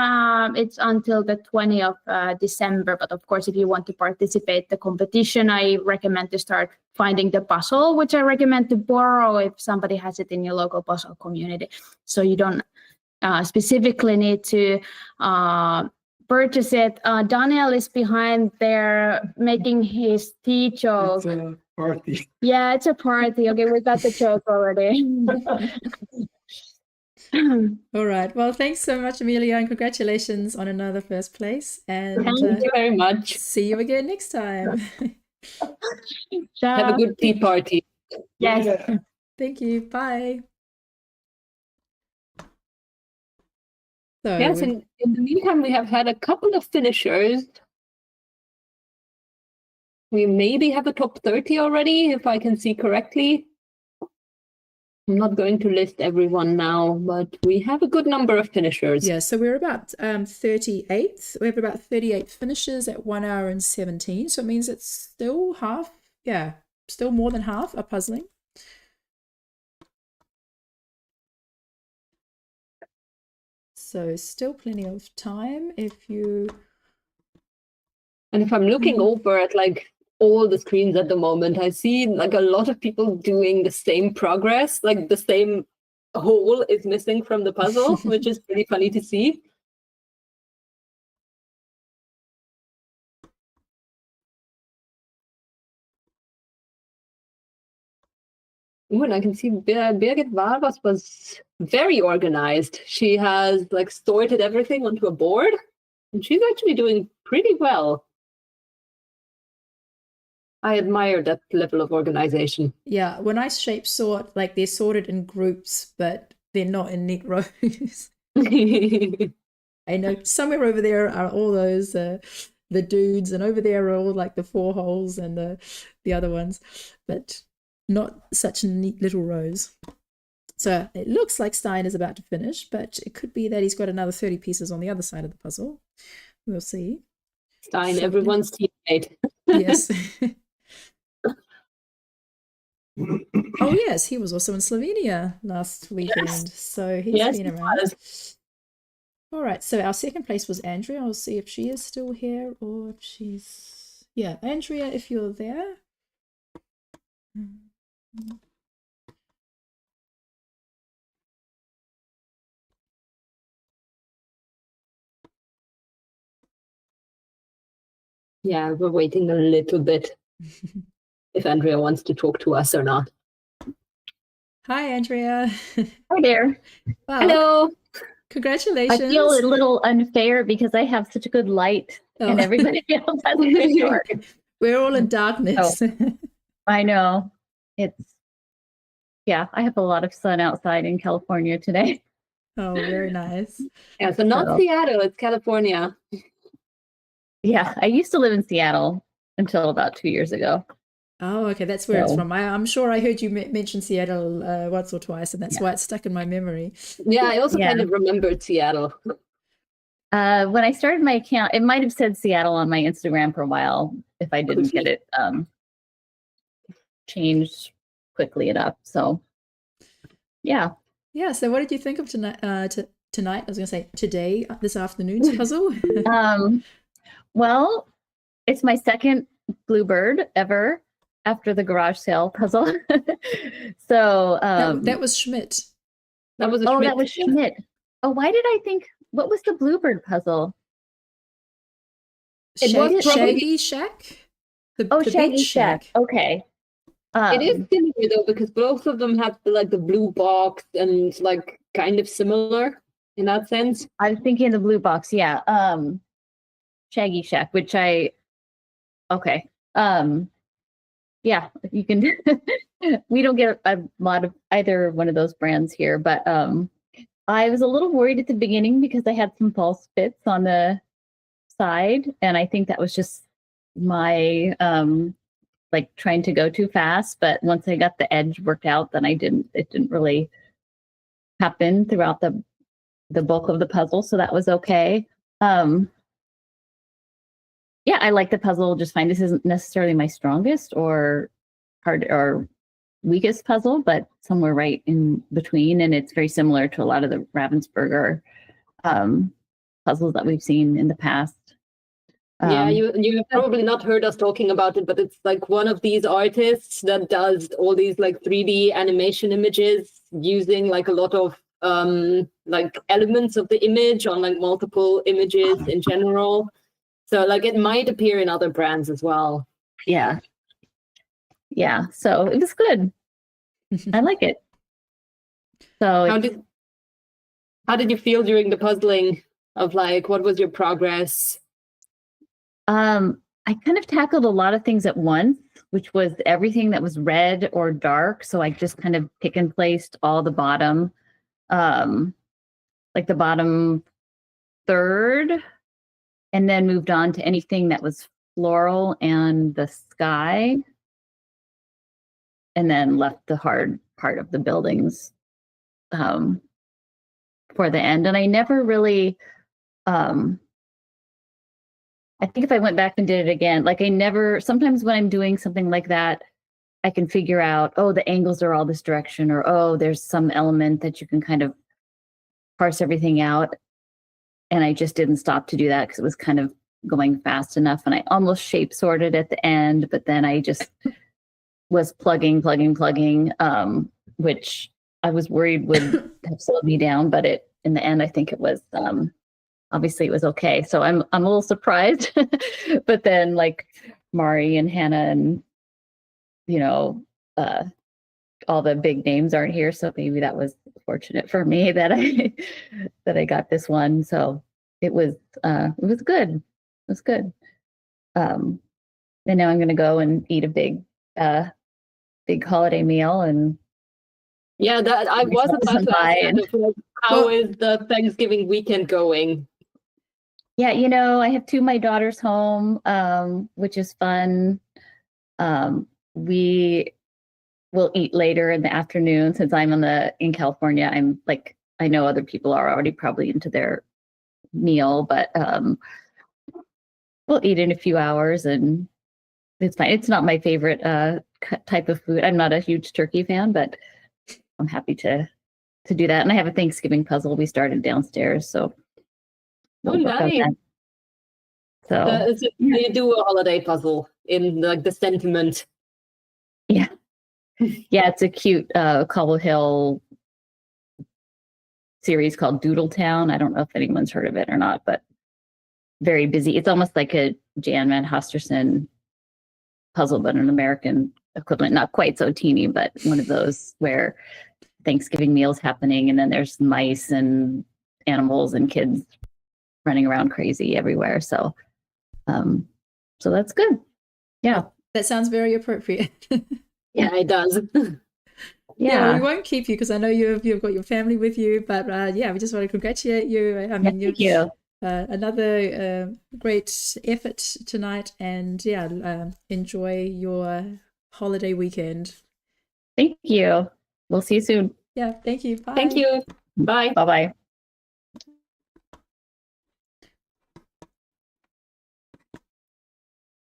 it's until the 20th of December. But of course, if you want to participate the competition, I recommend to start finding the puzzle, which I recommend to borrow if somebody has it in your local puzzle community. So you don't specifically need to purchase it. Daniel is behind there making his tea joke. It's a party. Yeah, it's a party. Okay, we got the joke already. All right. Well, thanks so much, Amelia, and congratulations on another first place. And Thank you very much. see you again next time. Have a good tea party. Yes. Thank you. Bye. So Yes, in the meantime, we have had a couple of finishers. We maybe have a top 30 already, if I can see correctly. I'm not going to list everyone now, but we have a good number of finishers. yeah, so we're about 38. We have about 38 finishes at 1 hour and 17. So it means it's still half, still more than half are puzzling. So still plenty of time if you... And if I'm looking over at like all the screens at the moment, I see like a lot of people doing the same progress, like the same hole is missing from the puzzle, which is pretty funny to see. Ooh, and I can see Birgit Varvas was very organized. She has like sorted everything onto a board, and she's actually doing pretty well. I admire that level of organization. Yeah, when I shape sort, like they're sorted in groups, but they're not in neat rows. I know somewhere over there are all those the dudes, and over there are all like the 4 holes and the other ones, but not such neat little rows. So it looks like Stein is about to finish, but it could be that he's got another 30 pieces on the other side of the puzzle. We'll see. Stein, everyone's teammate. Yes. Oh yes, he was also in Slovenia last weekend, so he's been around. All right, so our second place was Andrea. I'll see if she is still here or if she's... Yeah, Andrea, if you're there. Yeah, we're waiting a little bit if Andrea wants to talk to us or not. Hi, Andrea. Hi there. Wow. Hello. Congratulations. I feel a little unfair because I have such a good light and everybody else has a short. We're all in darkness. I know. I have a lot of sun outside in California today. Oh, very nice. Yeah, so not Seattle, it's California. Yeah, I used to live in Seattle until about 2 years ago. Oh, okay, that's where it's from. I'm sure I heard you mention Seattle once or twice, and that's why it's stuck in my memory. Yeah, I also kind of remembered Seattle. When I started my account, it might have said Seattle on my Instagram for a while if I didn't get it changed quickly enough. So, yeah. Yeah, so what did you think of tonight? Tonight, I was going to say today, this afternoon's puzzle? Well, it's my second Bluebird ever after the garage sale puzzle. So that was Schmidt. That was Schmidt. That was Schmidt. Oh, why did I think? What was the Bluebird puzzle? Shaggy Shack. The Shaggy beach Shack. Okay. It is similar though because both of them have like the blue box and like kind of similar in that sense. I was thinking the blue box. Yeah. Shaggy Shack, which okay. Yeah, you can. We don't get a lot of either one of those brands here, but I was a little worried at the beginning because I had some false fits on the side, and I think that was just my like trying to go too fast. But once I got the edge worked out, then it didn't really happen throughout the bulk of the puzzle, so that was okay. Yeah, I like the puzzle just fine. This isn't necessarily my strongest or hard or weakest puzzle, but somewhere right in between. And it's very similar to a lot of the Ravensburger puzzles that we've seen in the past. Yeah, you have probably not heard us talking about it, but it's like one of these artists that does all these like 3D animation images using like a lot of like elements of the image on like multiple images in general. So like it might appear in other brands as well. Yeah. Yeah. So it was good. I like it. So how did you feel during the puzzling of like what was your progress? I kind of tackled a lot of things at once, which was everything that was red or dark. So I just kind of pick and placed all the bottom, like the bottom third, and then moved on to anything that was floral and the sky, and then left the hard part of the buildings for the end. And I never really, I think if I went back and did it again, like sometimes when I'm doing something like that, I can figure out, oh, the angles are all this direction, or, oh, there's some element that you can kind of parse everything out. And I just didn't stop to do that because it was kind of going fast enough. And I almost shape sorted at the end, but then I just was plugging, which I was worried would have slowed me down. But in the end, I think it was, obviously it was okay. So I'm a little surprised. But then like Mari and Hannah and, all the big names aren't here, so maybe that was fortunate for me that I got this one. So it was good. It was good. And now I'm gonna go and eat a big holiday meal. And yeah, that I was about to ask, how is the Thanksgiving weekend going? Yeah, I have two of my daughters home, which is fun. We will eat later in the afternoon since I'm in California. I'm like, I know other people are already probably into their meal, but we'll eat in a few hours and it's fine. It's not my favorite type of food. I'm not a huge turkey fan, but I'm happy to do that. And I have a Thanksgiving puzzle we started downstairs, so Oh, we'll work on nice. that. So So you do a holiday puzzle in like the sentiment. yeah, it's a cute Cobble Hill series called Doodle Town. I don't know if anyone's heard of it or not, but very busy. It's almost like a Jan Van Hosterson puzzle, but an American equivalent. Not quite so teeny, but one of those where Thanksgiving meals happening, and then there's mice and animals and kids running around crazy everywhere. So, so that's good. Yeah, That sounds very appropriate. Yeah, it does. Yeah, we yeah. won't keep you because I know you've got your family with you, but yeah, we just want to congratulate you. I mean, Thank you. another great effort tonight, and yeah, enjoy your holiday weekend. Thank you. We'll see you soon. Yeah, thank you. Bye. Thank you. Bye. Bye bye.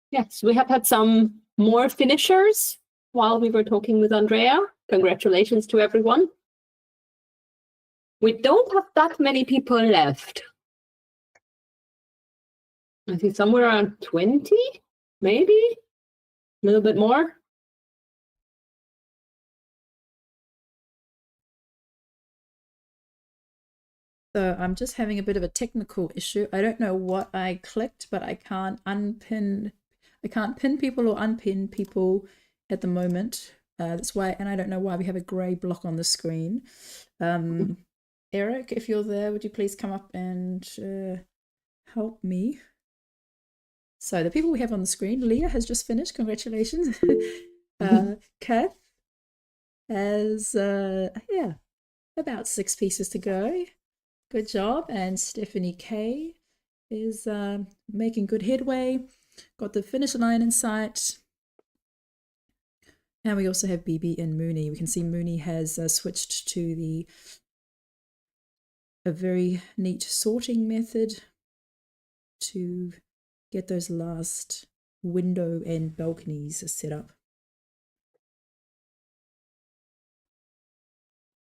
Yes, we have had some more finishers while we were talking with Andrea. Congratulations to everyone. We don't have that many people left. I think somewhere around 20, maybe a little bit more. So I'm just having a bit of a technical issue. I don't know what I clicked, but I can't pin people or unpin people at the moment. That's why, and I don't know why we have a grey block on the screen. Eric, if you're there, would you please come up and help me? So the people we have on the screen, Leah has just finished. Congratulations. Kath has, yeah, about 6 pieces to go. Good job. And Stephanie K is making good headway. Got the finish line in sight. And we also have BB and Mooney. We can see Mooney has switched to a very neat sorting method to get those last window and balconies set up.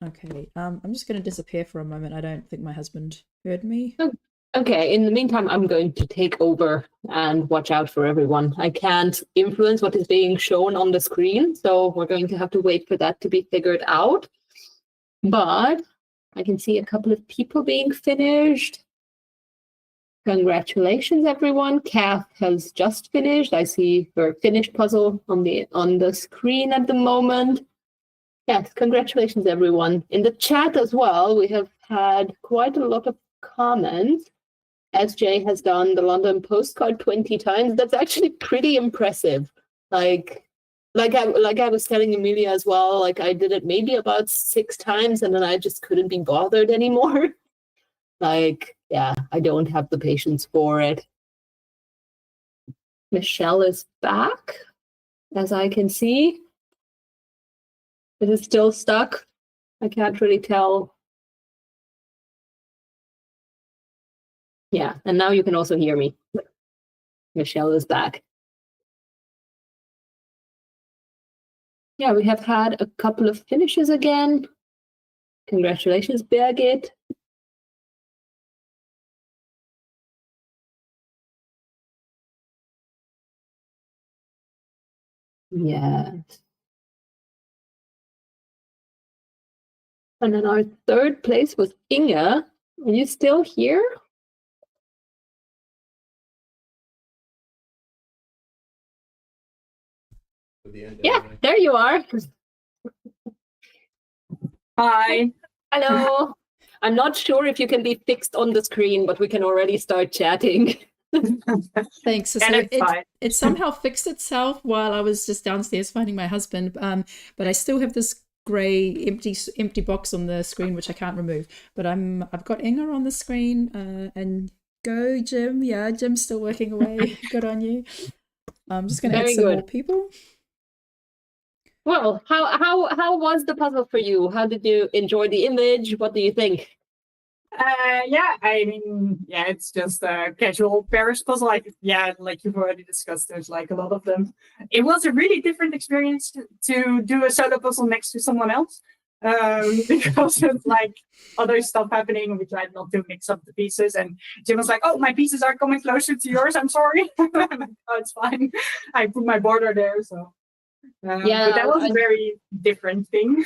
Okay, I'm just going to disappear for a moment. I don't think my husband heard me. Okay, in the meantime, I'm going to take over and watch out for everyone. I can't influence what is being shown on the screen, so we're going to have to wait for that to be figured out. But I can see a couple of people being finished. Congratulations, everyone. Kath has just finished. I see her finished puzzle on the screen at the moment. Yes, congratulations, everyone. In the chat as well, we have had quite a lot of comments. SJ has done the London postcard 20 times. That's actually pretty impressive. Like I was telling Amelia as well, like I did it maybe about 6 times and then I just couldn't be bothered anymore. Like, yeah, I don't have the patience for it. Michelle is back, as I can see. Is it still stuck? I can't really tell. Yeah, and now you can also hear me. Michelle is back. Yeah, we have had a couple of finishes again. Congratulations, Birgit. Yes. And then our third place was Inge. Are you still here? Yeah, there you are. Hi. Hello. I'm not sure if you can be fixed on the screen, but we can already start chatting. Thanks. So And it's fine. it somehow fixed itself while I was just downstairs finding my husband. But I still have this grey empty box on the screen which I can't remove. But I've got Inga on the screen, and Go, Jim. Yeah, Jim's still working away. Good on you. I'm just gonna add Very some good. more people. Well, how was the puzzle for you? How did you enjoy the image? What do you think? Yeah, I mean, yeah, it's just a casual Paris puzzle. Like, yeah, like you've already discussed, there's like a lot of them. It was a really different experience to do a solo puzzle next to someone else, because it's like other stuff happening. We tried not to mix up the pieces, and Jim was like, "Oh, my pieces are coming closer to yours. I'm sorry." I'm like, "Oh, it's fine. I put my border there." So, Yeah, but that was a very different thing.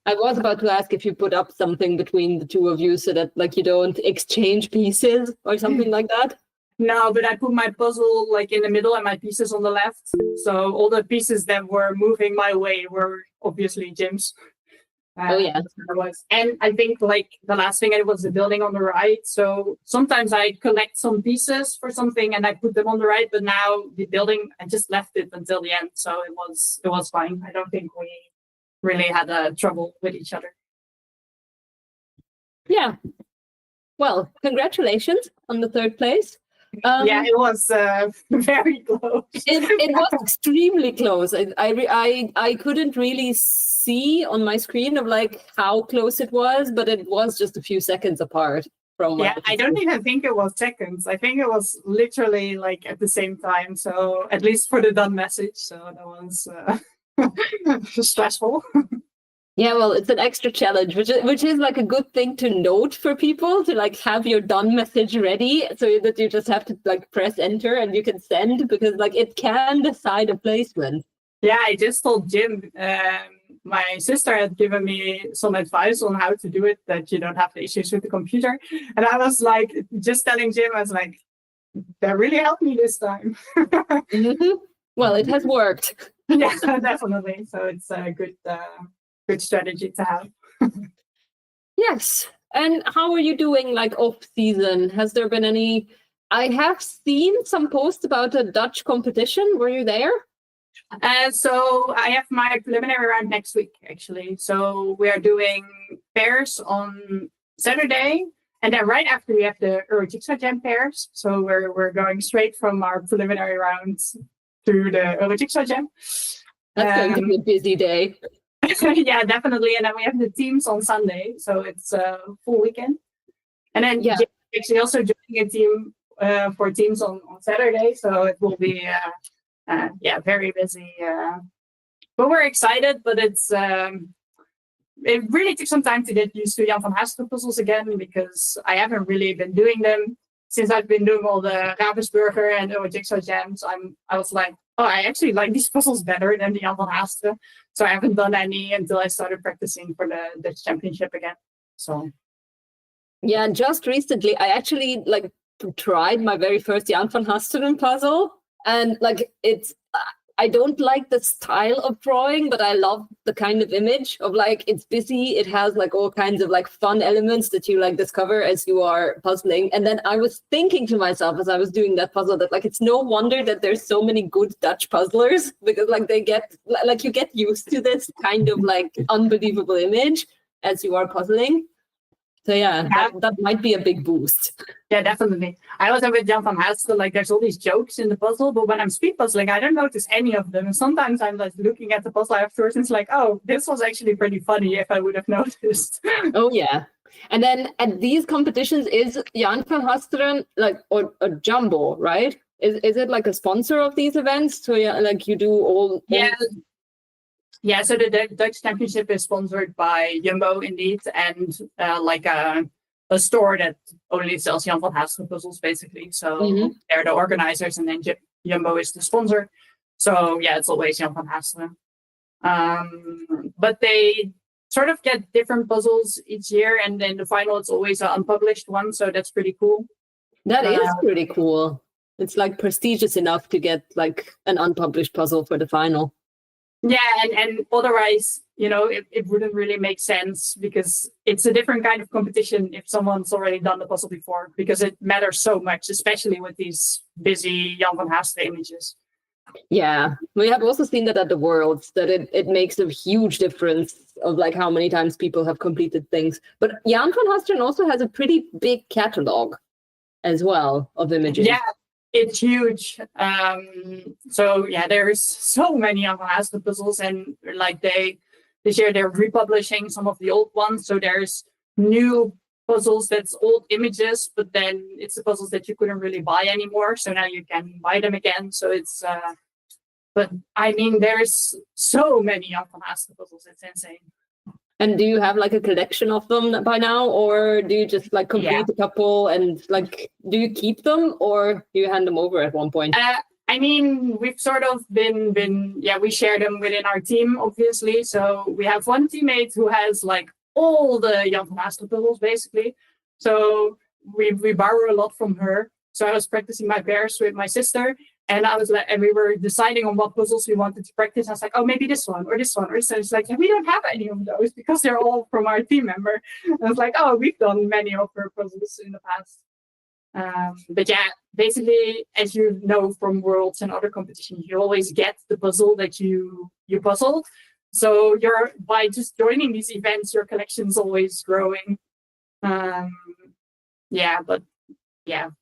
I was about to ask if you put up something between the two of you so that like you don't exchange pieces or something like that. No, but I put my puzzle like in the middle and my pieces on the left. So all the pieces that were moving my way were obviously Jim's. Oh, yeah. And I think like the last thing, it was the building on the right. So sometimes I collect some pieces for something and I put them on the right, but now the building, I just left it until the end. So it was fine. I don't think we really had trouble with each other. Yeah. Well, congratulations on the third place. Yeah, it was very close. It was extremely close. I couldn't really see on my screen of like how close it was, but it was just a few seconds apart from. Yeah, I don't even think it was seconds. I think it was literally like at the same time. So at least for the done message. So that was stressful. Yeah, well, it's an extra challenge, which is like a good thing to note for people to like have your done message ready so that you just have to like press enter and you can send, because like it can decide a placement. Yeah, I just told Jim, my sister had given me some advice on how to do it, that you don't have the issues with the computer. And I was like, just telling Jim, I was like, that really helped me this time. Well, it has worked. Yeah, definitely. So it's a good strategy to have. Yes. And how are you doing like off season? Has there been any? I have seen some posts about a Dutch competition. Were you there? So I have my preliminary round next week, actually. So we are doing pairs on Saturday, and then right after we have the Euro Jigsaw Jam pairs. So we're going straight from our preliminary rounds to the Euro Jigsaw Jam. That's going to be a busy day. Yeah, definitely. And then we have the teams on Sunday, so it's a full weekend. And then Yeah. Jim is actually also joining a team for teams on Saturday, so it will be very busy. But we're excited. But it really took some time to get used to Jan van Haastrecht puzzles again, because I haven't really been doing them since I've been doing all the Ravensburger and Euro Jigsaw Jams. I was like, oh, I actually like these puzzles better than the Jan van Haastrecht. So I haven't done any until I started practicing for the Dutch Championship again. So yeah, and just recently I actually like tried my very first Jan van Haastrecht puzzle, and like I don't like the style of drawing, but I love the kind of image of like it's busy. It has like all kinds of like fun elements that you like discover as you are puzzling. And then I was thinking to myself as I was doing that puzzle that like it's no wonder that there's so many good Dutch puzzlers, because like you get used to this kind of like unbelievable image as you are puzzling. So yeah, that might be a big boost. yeah, definitely. I was with Jan van Haastrecht, like there's all these jokes in the puzzle, but when I'm speed puzzling, I don't notice any of them. And sometimes I'm like looking at the puzzle afterwards and it's like, oh, this was actually pretty funny if I would have noticed. Oh yeah. And then at these competitions, is Jan van Haastrecht like or Jumbo, right? Is it like a sponsor of these events? So yeah, like you do all. Yeah, so the Dutch Championship is sponsored by Jumbo, indeed, and like a store that only sells Jan van Haastrecht puzzles, basically. So they're the organizers, and then Jumbo is the sponsor. So yeah, it's always Jan van Haastrecht. But they sort of get different puzzles each year, and then the final it's always an unpublished one. So that's pretty cool. That is pretty cool. It's like prestigious enough to get like an unpublished puzzle for the final. Yeah, and otherwise, it wouldn't really make sense, because it's a different kind of competition if someone's already done the puzzle before, because it matters so much, especially with these busy Jan van Haastrecht images. Yeah, we have also seen that at the Worlds, that it makes a huge difference of like how many times people have completed things. But Jan van Haastrecht also has a pretty big catalog. as well of images. Yeah, it's huge. So yeah, there's so many unmasked puzzles, and like this year they're republishing some of the old ones. So there's new puzzles that's old images, but then it's the puzzles that you couldn't really buy anymore. So now you can buy them again. So it's but I mean, there's so many unmasked puzzles. It's insane. And do you have like a collection of them by now, or do you just like complete a couple and like do you keep them or do you hand them over at one point? I mean, we've sort of been we share them within our team, obviously. So we have one teammate who has like all the Jan van Haastel puzzles basically. So we borrow a lot from her. So I was practicing my pairs with my sister, and I was like, and we were deciding on what puzzles we wanted to practice. I was like, oh, maybe this one or this one or this one. It's like, we don't have any of those because they're all from our team member. And I was like, oh, we've done many of her puzzles in the past. But yeah, basically, as you know from Worlds and other competitions, you always get the puzzle that you puzzle. So by just joining these events, your collection's always growing.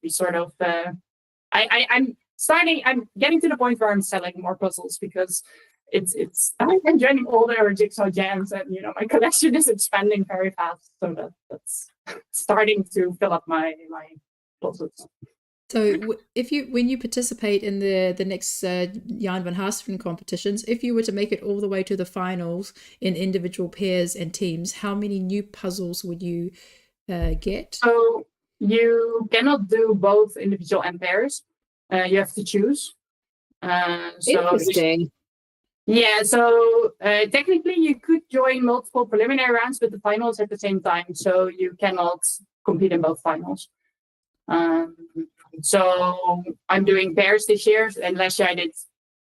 We sort of I'm getting to the point where I'm selling more puzzles because I'm joining all the Euro Jigsaw Jams, and my collection is expanding very fast. So that's starting to fill up my puzzles. So when you participate in the next Jan van Haasteren competitions, if you were to make it all the way to the finals in individual pairs and teams, how many new puzzles would you get? So you cannot do both individual and pairs. You have to choose. Interesting. Yeah, so technically you could join multiple preliminary rounds, but the finals at the same time, so you cannot compete in both finals. So I'm doing pairs this year, and last year I did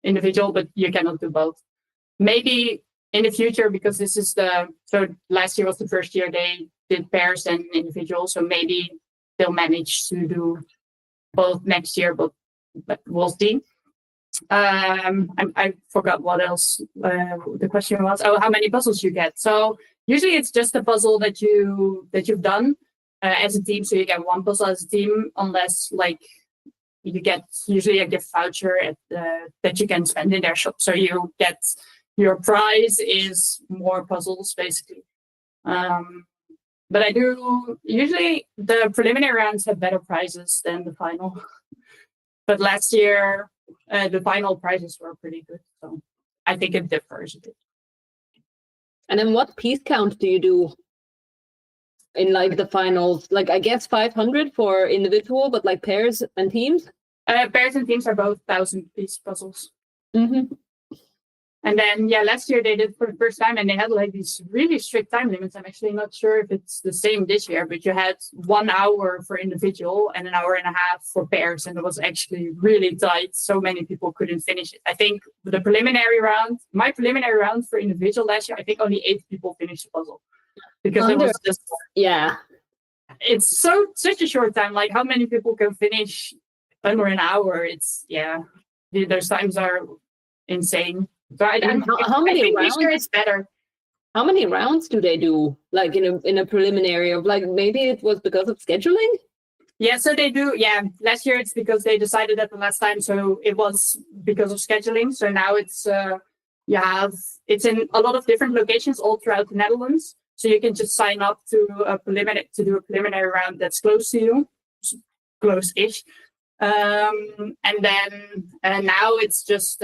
individual, but you cannot do both. Maybe in the future, because so last year was the first year they did pairs and individual, so maybe they'll manage to do both next year, but we'll see. I forgot what else the question was. Oh, how many puzzles you get? So usually it's just a puzzle that you've done as a team. So you get one puzzle as a team, unless like you get usually a gift voucher that you can spend in their shop. So you get your prize is more puzzles basically. But I do usually the preliminary rounds have better prizes than the final. But last year the final prizes were pretty good, so I think it differs a bit. And then what piece count do you do in like the finals? Like I guess 500 for individual, but like pairs and teams? Pairs and teams are both 1,000-piece puzzles. Mm-hmm. And then, last year they did for the first time, and they had like these really strict time limits. I'm actually not sure if it's the same this year, but you had 1 hour for individual and 1.5 hours for pairs, and it was actually really tight. So many people couldn't finish it. I think my preliminary round for individual last year, I think only 8 people finished the puzzle because it was just it's such a short time. Like how many people can finish under an hour? Those times are insane. So how many rounds? This year it's better. How many rounds do they do? Like in a preliminary of like maybe it was because of scheduling? Yeah, so they do. Yeah, last year it's because they decided that the last time, so it was because of scheduling. So now it's it's in a lot of different locations all throughout the Netherlands. So you can just sign up to do a preliminary round that's close to you, close-ish, and then now it's just.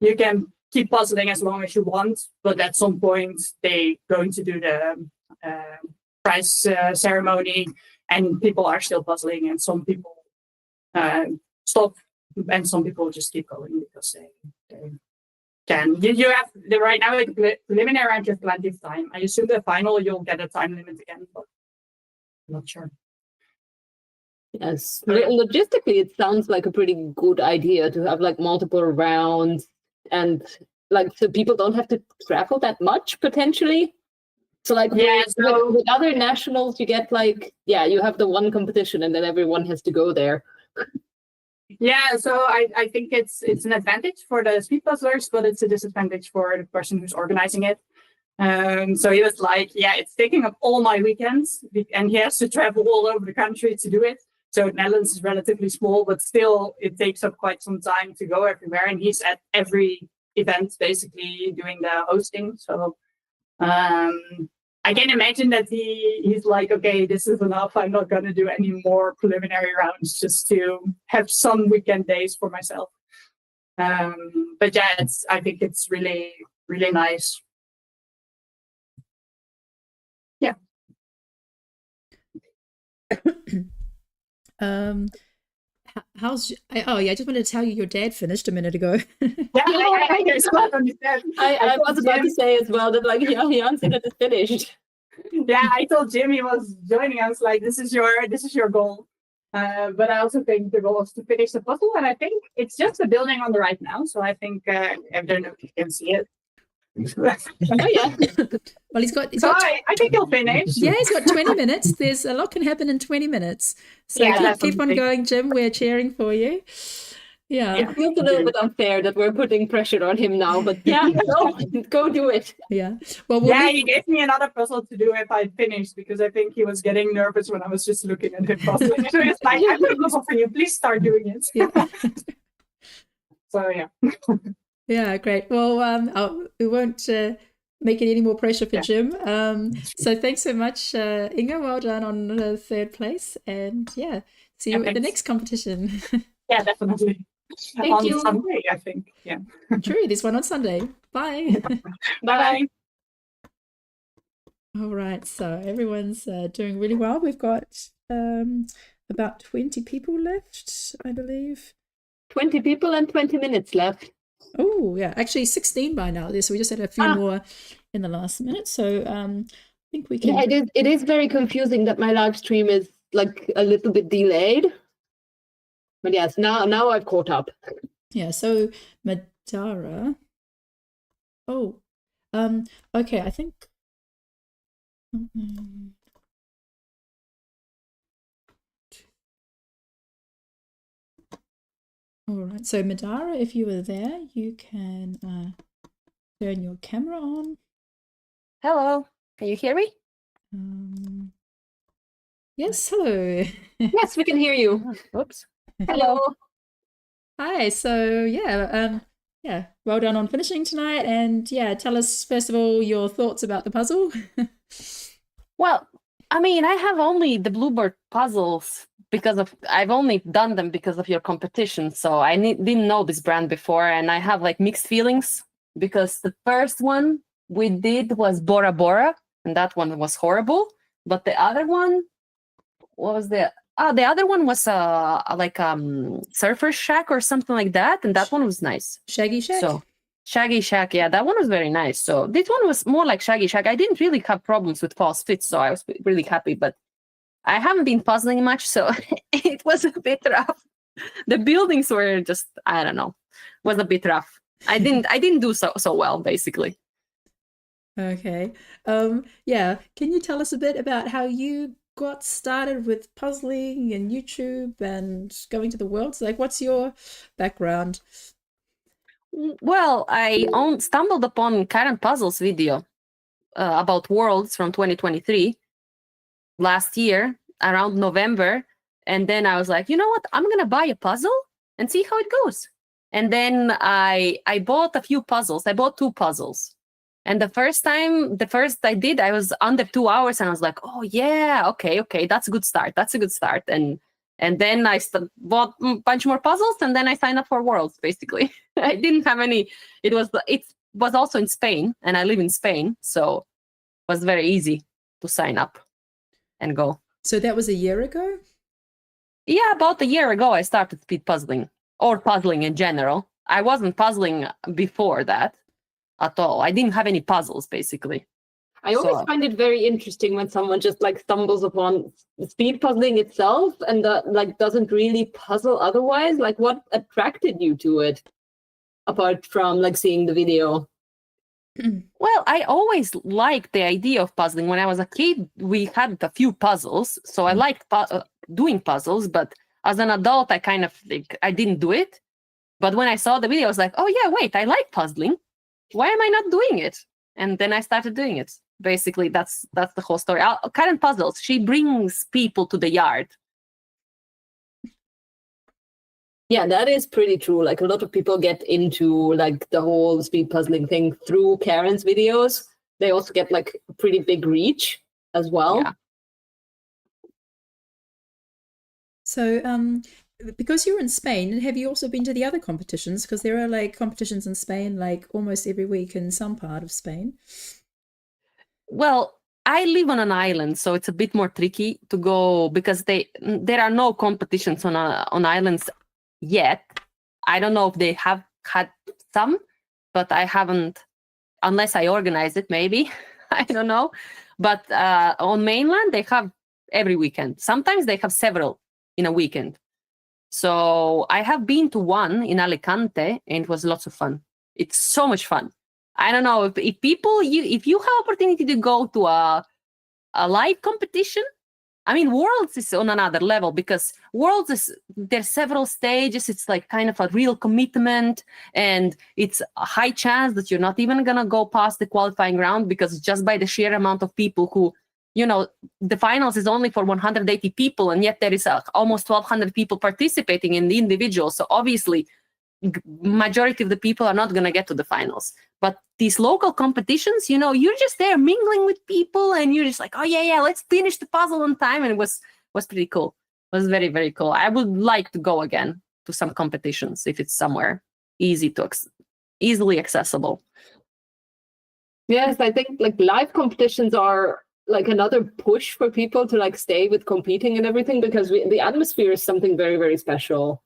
You can keep puzzling as long as you want, but at some point they're going to do the prize ceremony, and people are still puzzling, and some people stop, and some people just keep going because they can. You have right now at the preliminary round, you have plenty of time. I assume the final you'll get a time limit again, but I'm not sure. Yes, logistically, it sounds like a pretty good idea to have like multiple rounds. And like, so people don't have to travel that much potentially. So like with other nationals, you get like, you have the one competition and then everyone has to go there. Yeah, so I think it's an advantage for the speed puzzlers, but it's a disadvantage for the person who's organizing it. So he was like, it's taking up all my weekends, and he has to travel all over the country to do it. So Netherlands is relatively small, but still it takes up quite some time to go everywhere. And he's at every event basically doing the hosting. So I can imagine that he's like, okay, this is enough. I'm not going to do any more preliminary rounds just to have some weekend days for myself. But yeah, I think it's really, really nice. Yeah. How's oh yeah, I just wanted to tell you your dad finished a minute ago. Yeah, I was about to say as well that like yeah, he answered that it's finished. Yeah, I told Jim he was joining. I was like, this is your goal. But I also think the goal is to finish the puzzle, and I think it's just the building on the right now. So I think I don't know if you can see it. Oh yeah. Well, he's got I think he'll finish. yeah, he's got 20 minutes. There's a lot can happen in 20 minutes. So Yeah, keep on definitely. going, Jim. We're cheering for you. Yeah. It feels a little bit unfair that we're putting pressure on him now, but yeah, go do it. Yeah. Well, Yeah, he gave me another puzzle to do if I finished because I think he was getting nervous when I was just looking at him puzzling. So it's like, I put a puzzle for you. Please start doing it. yeah. So yeah. Yeah, great. Well, we won't make it any more pressure for Yeah. Jim. So thanks so much, Inga. Well done on third place. And yeah, see you Yeah, at the thanks. next competition. Yeah, definitely. Thank on you. Sunday, I think. Yeah. True, there's one on Sunday. Bye. Bye. All right, so everyone's doing really well. We've got about 20 people left, I believe. 20 people and 20 minutes left. Oh, yeah, actually 16 by now. So we just had a few more in the last minute. So I think we can. Yeah, it is very confusing that my live stream is like a little bit delayed. But yes, now I've caught up. Yeah, so Madara. Oh, okay, I think. All right, so Madara, if you were there, you can turn your camera on. Hello, can you hear me? Yes, hello. Yes, we can hear you. Oops. Hello. Hi, so yeah, well done on finishing tonight. And yeah, tell us first of all your thoughts about the puzzle. Well, I mean, I have only the Bluebird puzzles I've only done them because of your competition. So I didn't know this brand before, and I have like mixed feelings because the first one we did was Bora Bora, and that one was horrible. But the other one was the other one was like Surfer Shack or something like that, and that one was nice. Shaggy Shack. So Shaggy Shack, yeah, that one was very nice. So this one was more like Shaggy Shack. I didn't really have problems with false fits, so I was really happy. But I haven't been puzzling much, so it was a bit rough. The buildings were just, I don't know, was a bit rough. I didn't do so well, basically. Okay. Yeah. Can you tell us a bit about how you got started with puzzling and YouTube and going to the Worlds? Like, what's your background? Well, I stumbled upon Karen Puzzles video about Worlds from 2023 last year around November, and then I was like, you know what? I'm gonna buy a puzzle and see how it goes. And then I bought a few puzzles. I bought 2 puzzles. And the first I did, I was under 2 hours, and I was like, oh yeah, okay, that's a good start. That's a good start. And then I bought a bunch more puzzles, and then I signed up for Worlds, basically. I didn't have any, it was also in Spain, and I live in Spain, so it was very easy to sign up and go. So that was a year ago? Yeah, about a year ago, I started speed puzzling, or puzzling in general. I wasn't puzzling before that at all. I didn't have any puzzles, basically. I always find it very interesting when someone just like stumbles upon speed puzzling itself and like doesn't really puzzle otherwise. Like, what attracted you to it apart from like seeing the video? Well, I always liked the idea of puzzling. When I was a kid, we had a few puzzles, so I liked doing puzzles. But as an adult, I kind of like I didn't do it. But when I saw the video, I was like, oh yeah, wait, I like puzzling. Why am I not doing it? And then I started doing it. Basically, that's the whole story. Karen Puzzles, she brings people to the yard. Yeah, that is pretty true. Like a lot of people get into like the whole speed puzzling thing through Karen's videos. They also get like a pretty big reach as well. Yeah. So, because you're in Spain, have you also been to the other competitions? Because there are like competitions in Spain, like almost every week in some part of Spain. Well, I live on an island, so it's a bit more tricky to go because there are no competitions on islands yet. I don't know if they have had some, but I haven't, unless I organize it, maybe. I don't know. But on mainland, they have every weekend. Sometimes they have several in a weekend. So I have been to one in Alicante, and it was lots of fun. It's so much fun. I don't know if people, if you have opportunity to go to a live competition, I mean, Worlds is on another level because Worlds there's several stages. It's like kind of a real commitment, and it's a high chance that you're not even gonna go past the qualifying round because just by the sheer amount of people who, you know, the finals is only for 180 people, and yet there is almost 1,200 people participating in the individual. So obviously, majority of the people are not gonna get to the finals. But these local competitions, you know, you're just there mingling with people, and you're just like, oh yeah, let's finish the puzzle on time, and it was pretty cool. It was very, very cool. I would like to go again to some competitions if it's somewhere easily accessible. Yes, I think like live competitions are like another push for people to like stay with competing and everything because the atmosphere is something very, very special.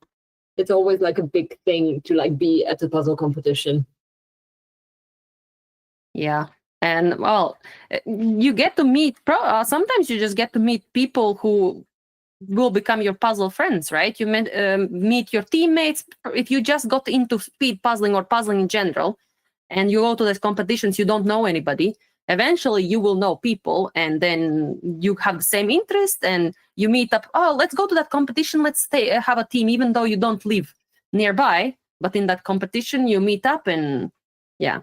It's always like a big thing to like be at a puzzle competition. Yeah. And well, you get to meet, sometimes you just get to meet people who will become your puzzle friends, right? You meet your teammates. If you just got into speed puzzling or puzzling in general, and you go to these competitions, you don't know anybody. Eventually, you will know people, and then you have the same interest, and you meet up. Oh, let's go to that competition. Let's have a team, even though you don't live nearby. But in that competition, you meet up, and yeah,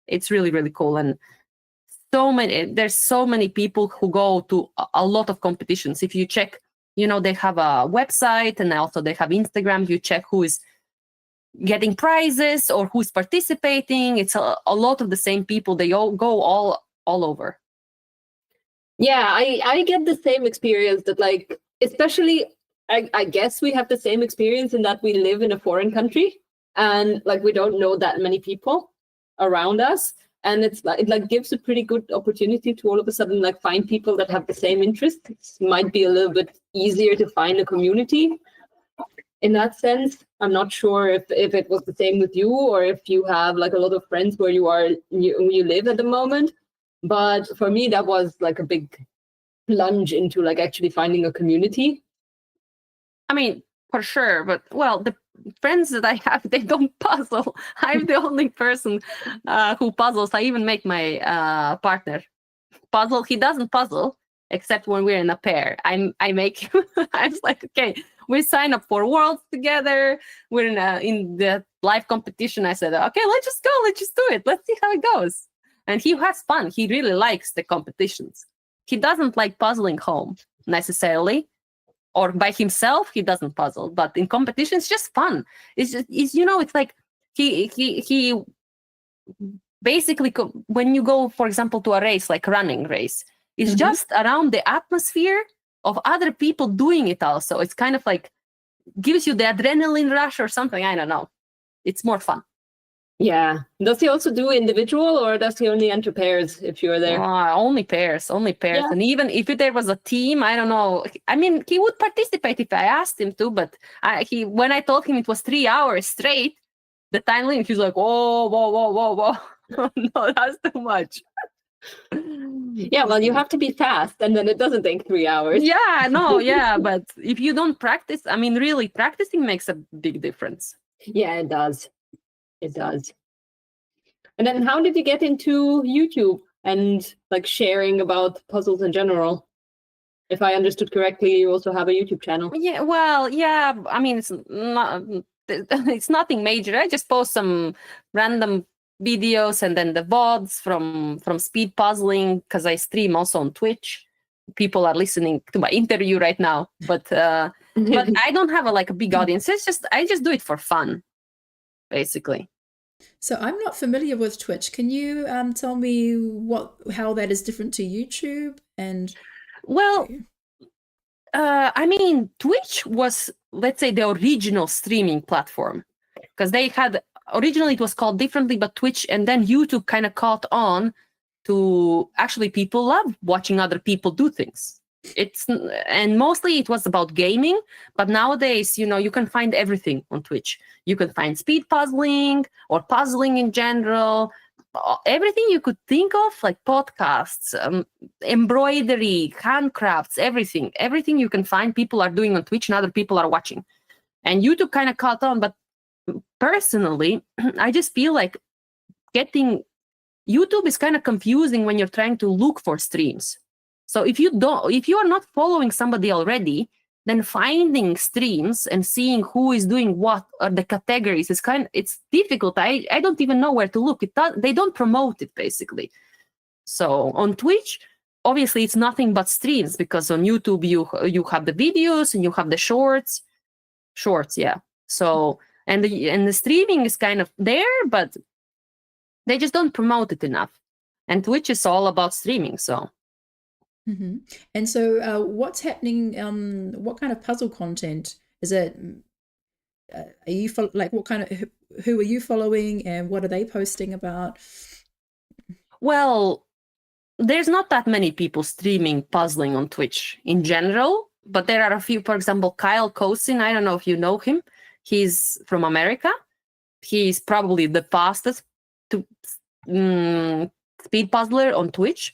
it's really, really cool. And there's so many people who go to a lot of competitions. If you check, you know, they have a website, and also they have Instagram. You check who is getting prizes or who's participating. It's a lot of the same people. They all go all over. Yeah, I get the same experience that like, especially I guess we have the same experience in that we live in a foreign country and like we don't know that many people around us. And it like gives a pretty good opportunity to all of a sudden like find people that have the same interests. It might be a little bit easier to find a community in that sense. I'm not sure if it was the same with you or if you have like a lot of friends where you live at the moment. But for me, that was like a big plunge into like actually finding a community. I mean, for sure. But well, the friends that I have, they don't puzzle. I'm the only person who puzzles. I even make my partner puzzle. He doesn't puzzle except when we're in a pair. I make him. I was like, okay, we sign up for Worlds together. We're in the live competition. I said, okay, let's just go. Let's just do it. Let's see how it goes. And he has fun. He really likes the competitions. He doesn't like puzzling home necessarily, or by himself. He doesn't puzzle, but in competitions, it's just fun. It's you know, it's like he basically when you go, for example, to a race like running race, it's just around the atmosphere of other people doing it. Also, it's kind of like gives you the adrenaline rush or something. I don't know. It's more fun. Yeah. Does he also do individual or does he only enter pairs if you're there? Only pairs. Yeah. And even if there was a team, I don't know. I mean, he would participate if I asked him to, but when I told him it was 3 hours straight, the time limit, he's like, oh, whoa. No, that's too much. Yeah, well, you have to be fast and then it doesn't take 3 hours. Yeah, no, yeah. But if you don't practice, I mean, really practicing makes a big difference. Yeah, it does. It does. And then how did you get into YouTube and like sharing about puzzles in general? If I understood correctly, you also have a YouTube channel. Yeah, well, yeah. I mean, it's nothing major. I just post some random videos and then the VODs from speed puzzling because I stream also on Twitch. People are listening to my interview right now, but but I don't have a big audience. I just do it for fun, basically. So I'm not familiar with Twitch. Can you tell me how that is different to YouTube? And Well, I mean, Twitch was, let's say, the original streaming platform, because they had originally it was called differently, but Twitch, and then YouTube kind of caught on to actually people love watching other people do things. And mostly it was about gaming, but nowadays, you can find everything on Twitch. You can find speed puzzling or puzzling in general, everything you could think of, like podcasts, embroidery, handcrafts, everything you can find people are doing on Twitch and other people are watching. And YouTube kind of caught on, but personally, I just feel like YouTube is kind of confusing when you're trying to look for streams. So if you are not following somebody already, then finding streams and seeing who is doing what or the categories it's difficult. I don't even know where to look. They don't promote it basically. So on Twitch, obviously it's nothing but streams, because on YouTube you have the videos and you have the shorts, yeah. So and the streaming is kind of there, but they just don't promote it enough. And Twitch is all about streaming, so. Mm-hmm. And so what's happening, what kind of puzzle content is it? Are you what kind of, who are you following and what are they posting about? Well, there's not that many people streaming puzzling on Twitch in general, but there are a few. For example, Kyle Kosin, I don't know if you know him. He's from America. He's probably the fastest speed puzzler on Twitch.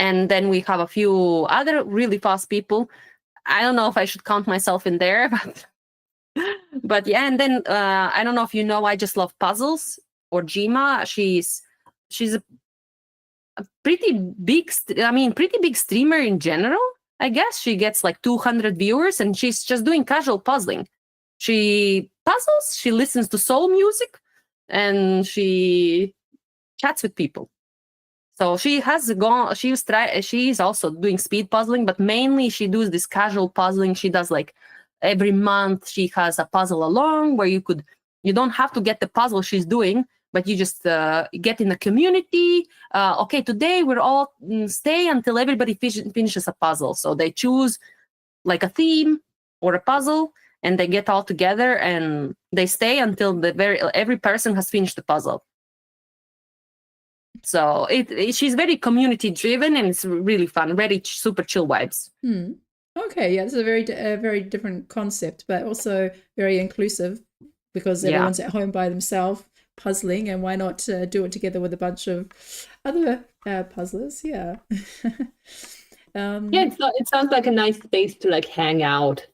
And then we have a few other really fast people. I don't know if I should count myself in there, but yeah. And then I don't know if you know, I Just Love Puzzles, or Jima. She's a pretty big streamer in general. I guess she gets like 200 viewers, and she's just doing casual puzzling. She puzzles, she listens to soul music, and she chats with people. So she's also doing speed puzzling, but mainly she does this casual puzzling. She does like every month she has a puzzle along where you don't have to get the puzzle she's doing, but you just get in the community. Okay, today we're all stay until everybody finishes a puzzle. So they choose like a theme or a puzzle, and they get all together and they stay until every person has finished the puzzle. So she's very community driven, and it's really fun, very super chill vibes. Okay, yeah, it's a very different concept, but also very inclusive, because everyone's at home by themselves puzzling, and why not do it together with a bunch of other puzzlers? Yeah. It sounds like a nice space to like hang out.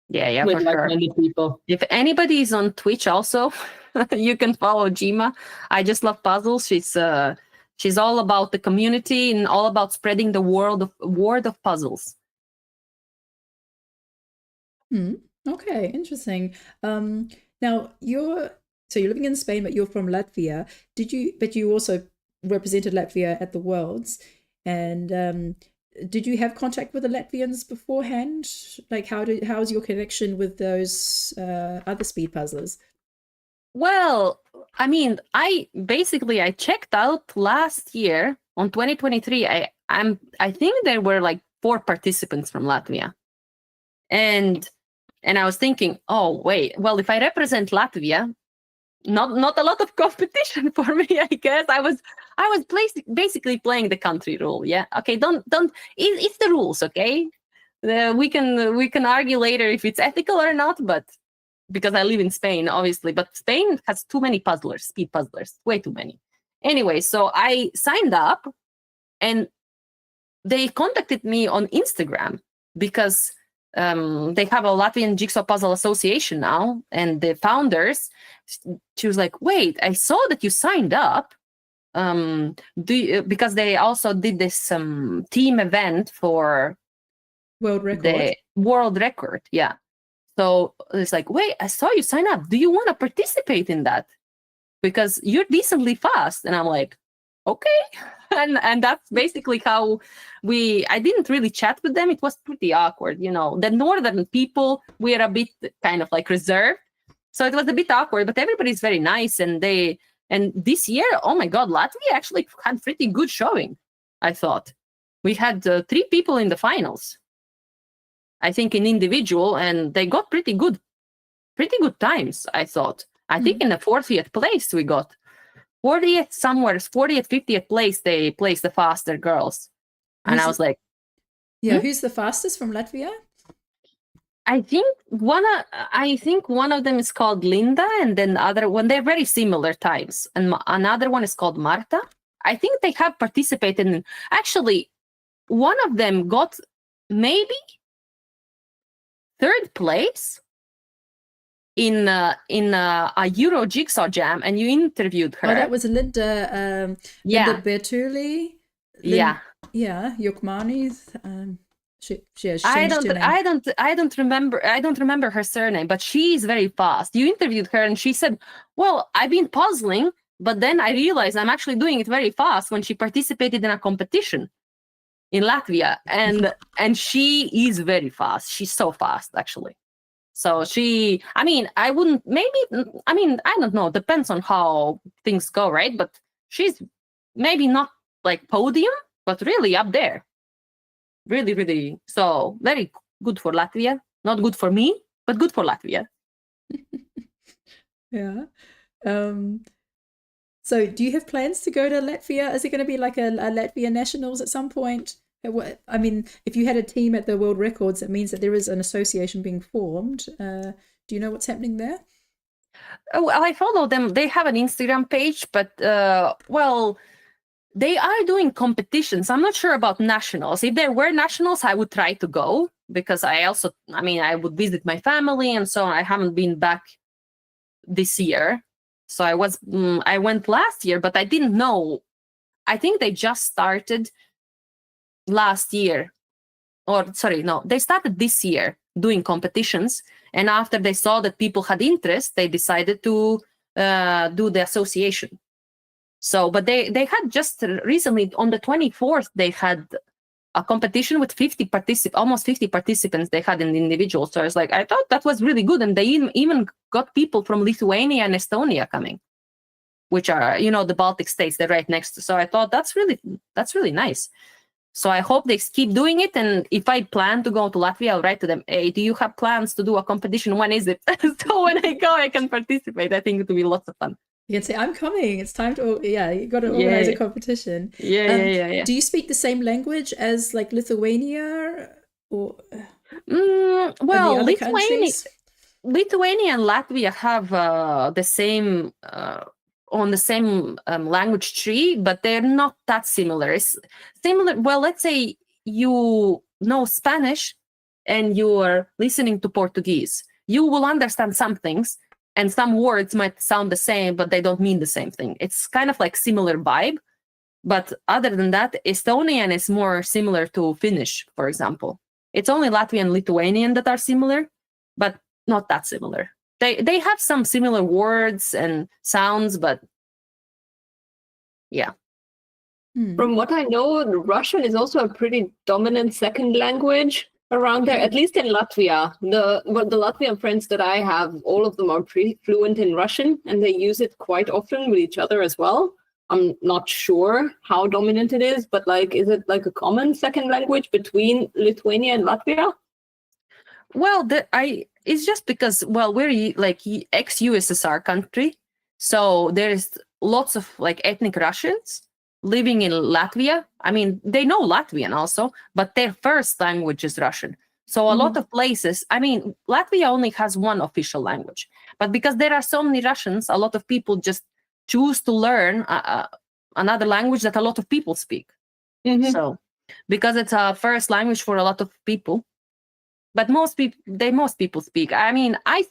Yeah, with for sure. like-minded people. If anybody is on Twitch also, you can follow Jima. I Just Love Puzzles. She's all about the community and all about spreading the word of puzzles. Okay, interesting. Now you're living in Spain, but you're from Latvia. But you also represented Latvia at the Worlds, and did you have contact with the Latvians beforehand? Like, how's your connection with those other speed puzzlers? Well, I mean, I checked out last year on 2023. I think there were like 4 participants from Latvia, and I was thinking, oh wait, well, if I represent Latvia, not a lot of competition for me. I guess I was basically playing the country rule. Yeah, okay, don't. It's the rules, okay. We can argue later if it's ethical or not, but. Because I live in Spain, obviously, but Spain has too many speed puzzlers, way too many. Anyway, so I signed up, and they contacted me on Instagram, because they have a Latvian Jigsaw Puzzle Association now, and the founders, she was like, wait, I saw that you signed up, because they also did this team event for world record. The world record, yeah. So it's like, wait, I saw you sign up. Do you want to participate in that? Because you're decently fast. And I'm like, okay. And that's basically how I didn't really chat with them. It was pretty awkward, you know. The northern people, we're a bit kind of like reserved. So it was a bit awkward, but everybody's very nice. And this year, oh my God, Latvia actually had pretty good showing, I thought. We had 3 people in the finals, I think, in individual, and they got pretty good times, I thought. I think in the 40th place we got. 40th, 50th place, they placed the faster girls. And I was like, who's the fastest from Latvia? I think one of them is called Linda, and then the other one, they're very similar times. And another one is called Marta. I think they have participated in, actually, one of them got maybe 3rd place in a Euro Jigsaw Jam, and you interviewed her. Oh, that was Linda. Linda Bertulli. Yeah. Yeah, Yukmani's. She I changed her name. don't remember her surname, but she's very fast. You interviewed her, and she said, "Well, I've been puzzling, but then I realized I'm actually doing it very fast." When she participated in a competition in Latvia, and she is very fast. She's so fast, actually. So I don't know, depends on how things go, right? But she's maybe not like podium, but really up there. Really, really. So very good for Latvia. Not good for me, but good for Latvia. Yeah. So do you have plans to go to Latvia? Is it going to be like a Latvia Nationals at some point? I mean, if you had a team at the World Records, it means that there is an association being formed. Do you know what's happening there? Oh, well, I follow them. They have an Instagram page, but they are doing competitions. I'm not sure about nationals. If there were nationals, I would try to go, because I would visit my family and so on. I haven't been back this year. So I went last year, but I didn't know. I think they just started last year. They started this year doing competitions. And after they saw that people had interest, they decided to do the association. So, but they had just recently, on the 24th, they had a competition with almost 50 participants they had in the individual. So I thought that was really good. And they even got people from Lithuania and Estonia coming, which are, the Baltic states, they're right next to. So I thought that's really nice. So I hope they keep doing it. And if I plan to go to Latvia, I'll write to them, hey, do you have plans to do a competition? When is it? So when I go, I can participate. I think it will be lots of fun. You can say, I'm coming. It's time to, you got to organize a competition. Yeah. Do you speak the same language as like Lithuania or well, Lithuania and Latvia have the same on the same language tree, but they're not that similar. It's similar. Well, let's say you know Spanish and you're listening to Portuguese. You will understand some things, and some words might sound the same, but they don't mean the same thing. It's kind of like similar vibe. But other than that, Estonian is more similar to Finnish, for example. It's only Latvian and Lithuanian that are similar, but not that similar. They have some similar words and sounds, but yeah. From what I know, Russian is also a pretty dominant second language around there, at least in Latvia. The Latvian friends that I have, all of them are pretty fluent in Russian, and they use it quite often with each other as well. I'm not sure how dominant it is, but is it like a common second language between Lithuania and Latvia? Well, it's just because, we're like ex-USSR country, so there's lots of ethnic Russians living in Latvia. I mean, they know Latvian also, but their first language is Russian. So a lot of places, Latvia only has one official language, but because there are so many Russians, a lot of people just choose to learn another language that a lot of people speak. So because it's a first language for a lot of people, but most people speak. I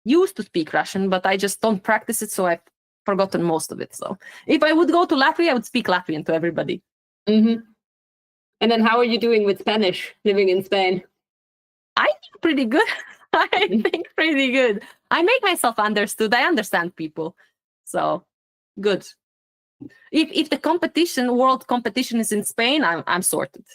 used to speak Russian, but I just don't practice it, so I've forgotten most of it. So if I would go to Latvia, I would speak Latvian to everybody. And then how are you doing with Spanish, living in Spain? I think pretty good. I think pretty good. I make myself understood. I understand people. So good. if the world competition is in Spain, I'm sorted.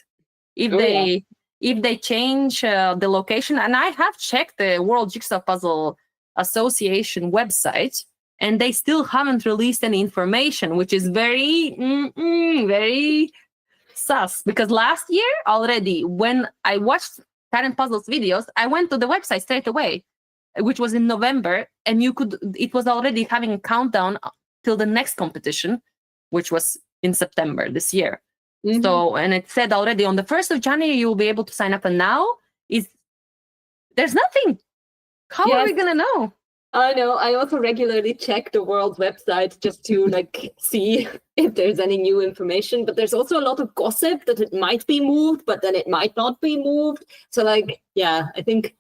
If Oh, they change the location, and I have checked the World Jigsaw Puzzle Association website, and they still haven't released any information, which is very very sus. Because last year already, when I watched Karen Puzzle's videos, I went to the website straight away, which was in November, and it was already having a countdown till the next competition, which was in September this year. Mhm. So, and it said already on the 1st of January, you will be able to sign up. And now there's nothing. How are we Yes. going to know? I know. I also regularly check the world website just to like see if there's any new information. But there's also a lot of gossip that it might be moved, but then it might not be moved. So like, yeah, I think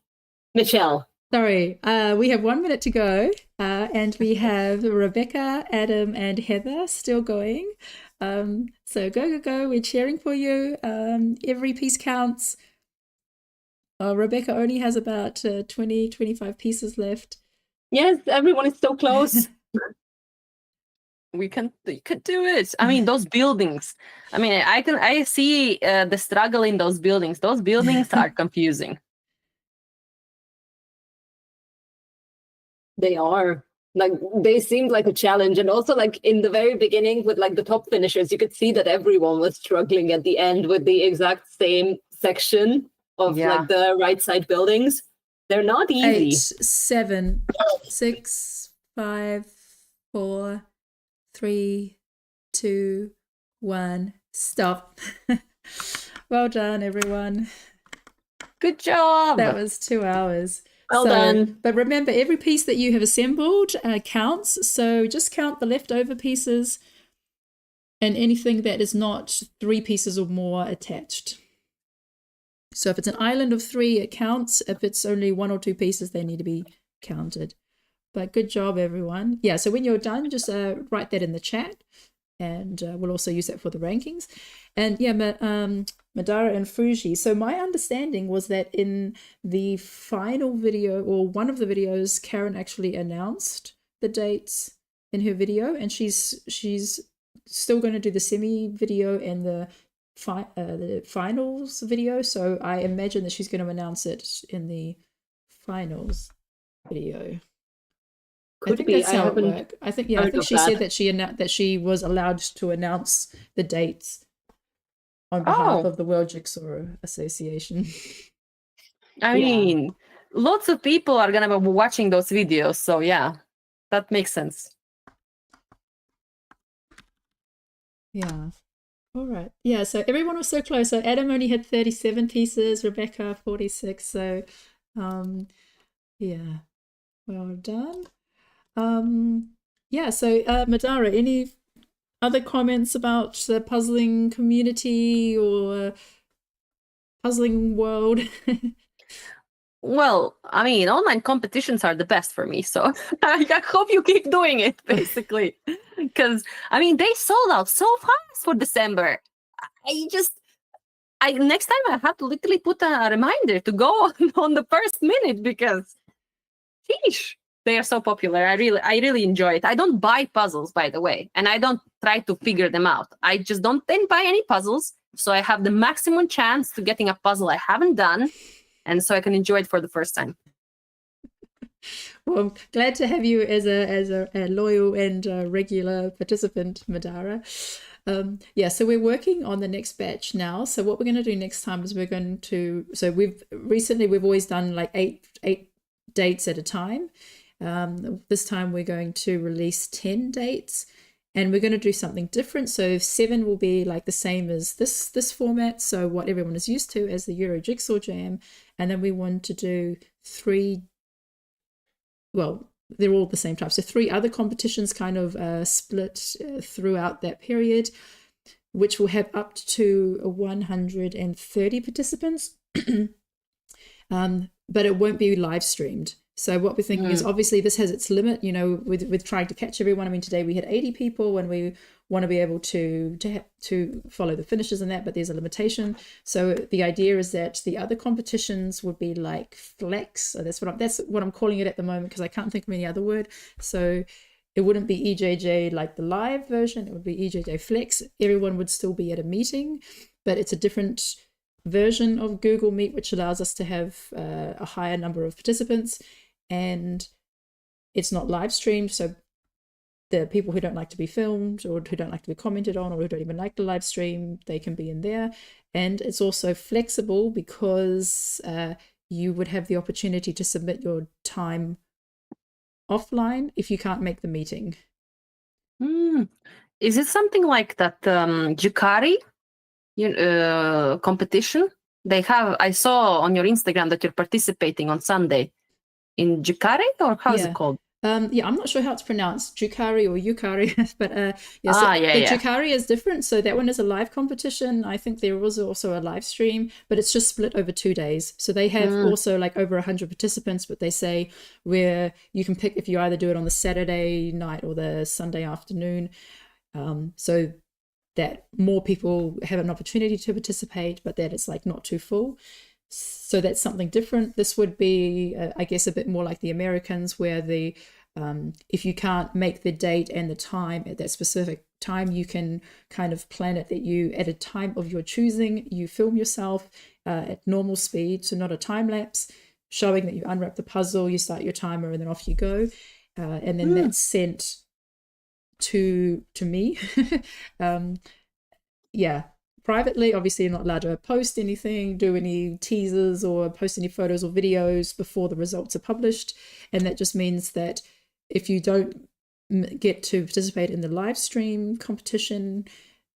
Michelle. Sorry, we have 1 minute to go, and we have Rebecca, Adam, and Heather still going. So go, we're cheering for you. Every piece counts. Rebecca only has about 20, 25 pieces left. Yes, everyone is so close. You can do it. I mean, those buildings. I mean, I see the struggle in those buildings. Those buildings are confusing. They are. Like, they seemed like a challenge. And also, like, in the very beginning with, like, the top finishers, you could see that everyone was struggling at the end with the exact same section of, Yeah. like, the right side buildings. They're not 8, easy. 7, 6, 5, 4, 3, 2, 1. Stop. Well done, everyone. Good job. That was 2 hours. Well done. But remember, every piece that you have assembled counts. So just count the leftover pieces and anything that is not 3 pieces or more attached. So if it's an island of 3, it counts. If it's only 1 or 2 pieces, they need to be counted. But good job, everyone. Yeah, so when you're done, just write that in the chat. And we'll also use that for the rankings. And yeah, Madara and Fuji. So my understanding was that in the final video, or one of the videos, Karen actually announced the dates in her video, and she's still going to do the semi video and the finals video. So I imagine that she's going to announce it in the finals video. Could I think be. that's I how it haven't worked. I think heard of she that. said that she was allowed to announce the dates on behalf Oh. of the World Jigsaw Association. I Yeah. mean, lots of people are going to be watching those videos. So yeah, that makes sense. Yeah. All right. Yeah, so everyone was so close. So Adam only had 37 pieces, Rebecca 46. So yeah. Well done. Yeah, so Madara, any other comments about the puzzling community or puzzling world? Well, I mean, online competitions are the best for me. So I hope you keep doing it, basically. Because, I mean, they sold out so fast for December. Next time I have to literally put a reminder to go on the first minute because, sheesh, they are so popular. I really enjoy it. I don't buy puzzles, by the way, and I don't try to figure them out. I just don't then buy any puzzles, so I have the maximum chance to getting a puzzle I haven't done, and so I can enjoy it for the first time. Well, I'm glad to have you as a loyal and regular participant, Madara. Yeah, so we're working on the next batch now. So what we're going to do next time is we've always done like eight dates at a time. This time we're going to release 10 dates, and we're going to do something different. So 7 will be like the same as this format, so what everyone is used to as the Euro Jigsaw Jam, and then we want to do 3, well, they're all the same type, so 3 other competitions kind of split throughout that period, which will have up to 130 participants. But it won't be live streamed. So what we're thinking is, obviously this has its limit, you know, with trying to catch everyone. I mean, today we had 80 people, and we want to be able to follow the finishes and that, but there's a limitation. So the idea is that the other competitions would be like flex. So that's what I'm calling it at the moment, because I can't think of any other word. So it wouldn't be EJJ like the live version. It would be EJJ Flex. Everyone would still be at a meeting, but it's a different version of Google Meet, which allows us to have a higher number of participants, and it's not live streamed. So the people who don't like to be filmed or who don't like to be commented on or who don't even like the live stream, they can be in there. And it's also flexible because you would have the opportunity to submit your time offline if you can't make the meeting. Is it something like that Jukari competition? They have, I saw on your Instagram that you're participating on Sunday in Jukari, or how's it called? Yeah, I'm not sure how it's pronounced, Jukari or Yukari, but the Jukari is different. So that one is a live competition. I think there was also a live stream, but it's just split over 2 days. So they have also like over 100 participants, but they say where you can pick if you either do it on the Saturday night or the Sunday afternoon, so that more people have an opportunity to participate, but that it's like not too full. So that's something different. This would be, I guess, a bit more like the Americans, where the if you can't make the date and the time at that specific time, you can kind of plan it that you, at a time of your choosing, you film yourself at normal speed, so not a time lapse, showing that you unwrap the puzzle, you start your timer, and then off you go. And then that's sent to me. Privately, obviously you're not allowed to post anything, do any teasers or post any photos or videos before the results are published. And that just means that if you don't get to participate in the live stream competition,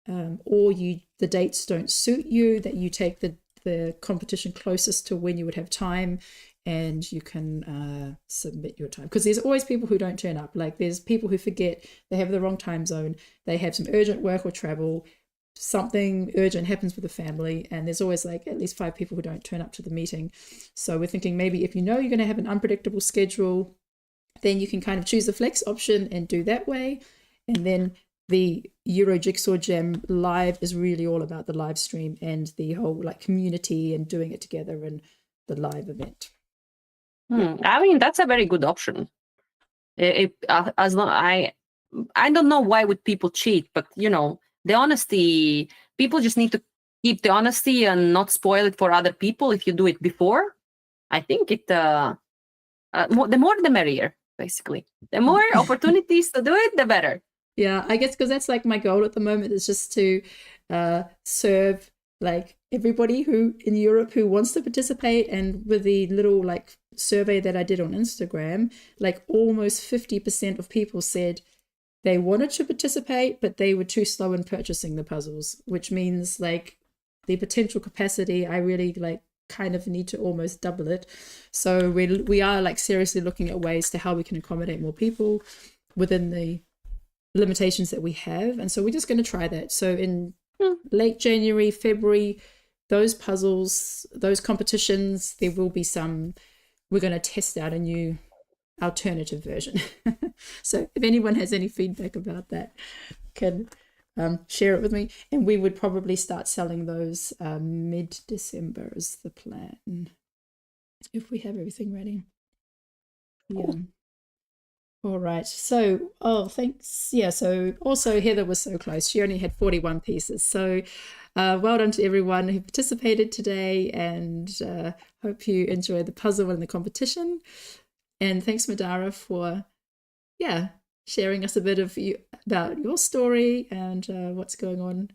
or the dates don't suit you, that you take the competition closest to when you would have time, and you can submit your time. Because there's always people who don't turn up. Like there's people who forget, they have the wrong time zone, they have some urgent work or travel, something urgent happens with the family, and there's always like at least 5 people who don't turn up to the meeting. So we're thinking maybe if you know you're going to have an unpredictable schedule, then you can kind of choose the flex option and do that way. And then the Euro Jigsaw Jam live is really all about the live stream and the whole like community and doing it together and the live event. I mean, that's a very good option. As long I don't know why would people cheat, but you know, the honesty, people just need to keep the honesty and not spoil it for other people. If you do it before, I think the more the merrier, basically. The more opportunities to do it, the better. Yeah, I guess because that's like my goal at the moment, is just to serve like everybody who in Europe who wants to participate. And with the little like survey that I did on Instagram, like almost 50% of people said they wanted to participate, but they were too slow in purchasing the puzzles, which means like the potential capacity, I really like kind of need to almost double it. So we are like seriously looking at ways to how we can accommodate more people within the limitations that we have. And so we're just going to try that. So in late January, February, those puzzles, those competitions, there will be some, we're going to test out a new alternative version. So if anyone has any feedback about that, can share it with me. And we would probably start selling those mid-December is the plan, if we have everything ready. Yeah. All right. So, thanks. Yeah. So also Heather was so close. She only had 41 pieces. So well done to everyone who participated today, and hope you enjoyed the puzzle and the competition. And thanks, Madara, for sharing us a bit of about your story and what's going on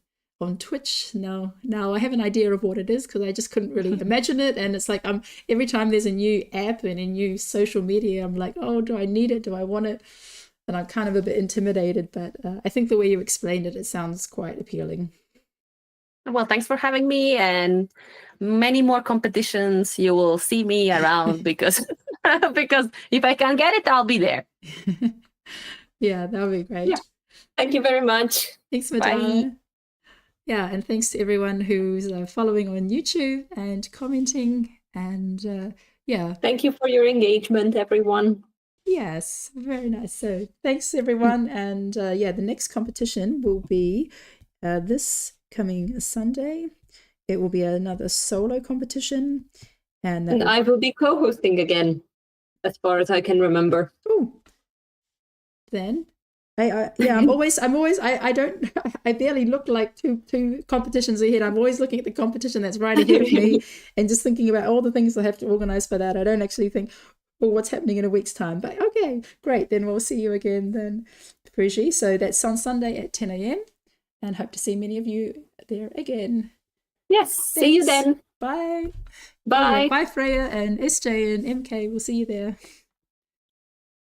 Twitch. Now I have an idea of what it is, because I just couldn't really imagine it. And it's like every time there's a new app and a new social media, I'm like, oh, do I need it? Do I want it? And I'm kind of a bit intimidated, but I think the way you explained it, it sounds quite appealing. Well, thanks for having me, and many more competitions. You will see me around because if I can get it, I'll be there. Yeah, that would be great. Yeah. Thank you very much. Thanks, Madara. Bye. Yeah, and thanks to everyone who's following on YouTube and commenting. And Thank you for your engagement, everyone. Yes, very nice. So thanks, everyone. And the next competition will be this coming Sunday. It will be another solo competition. And I will be co-hosting again, as far as I can remember. Oh, then I'm always I don't I barely look like two competitions ahead. I'm always looking at the competition that's right ahead of me and just thinking about all the things I have to organize for that. I don't actually think, well, what's happening in a week's time. But okay, great. Then we'll see you again then, Priji. So that's on Sunday at 10 a.m. and hope to see many of you there again. Yes, see you Thanks. then. Bye. Bye. Bye, Freya and SJ and MK. We'll see you there.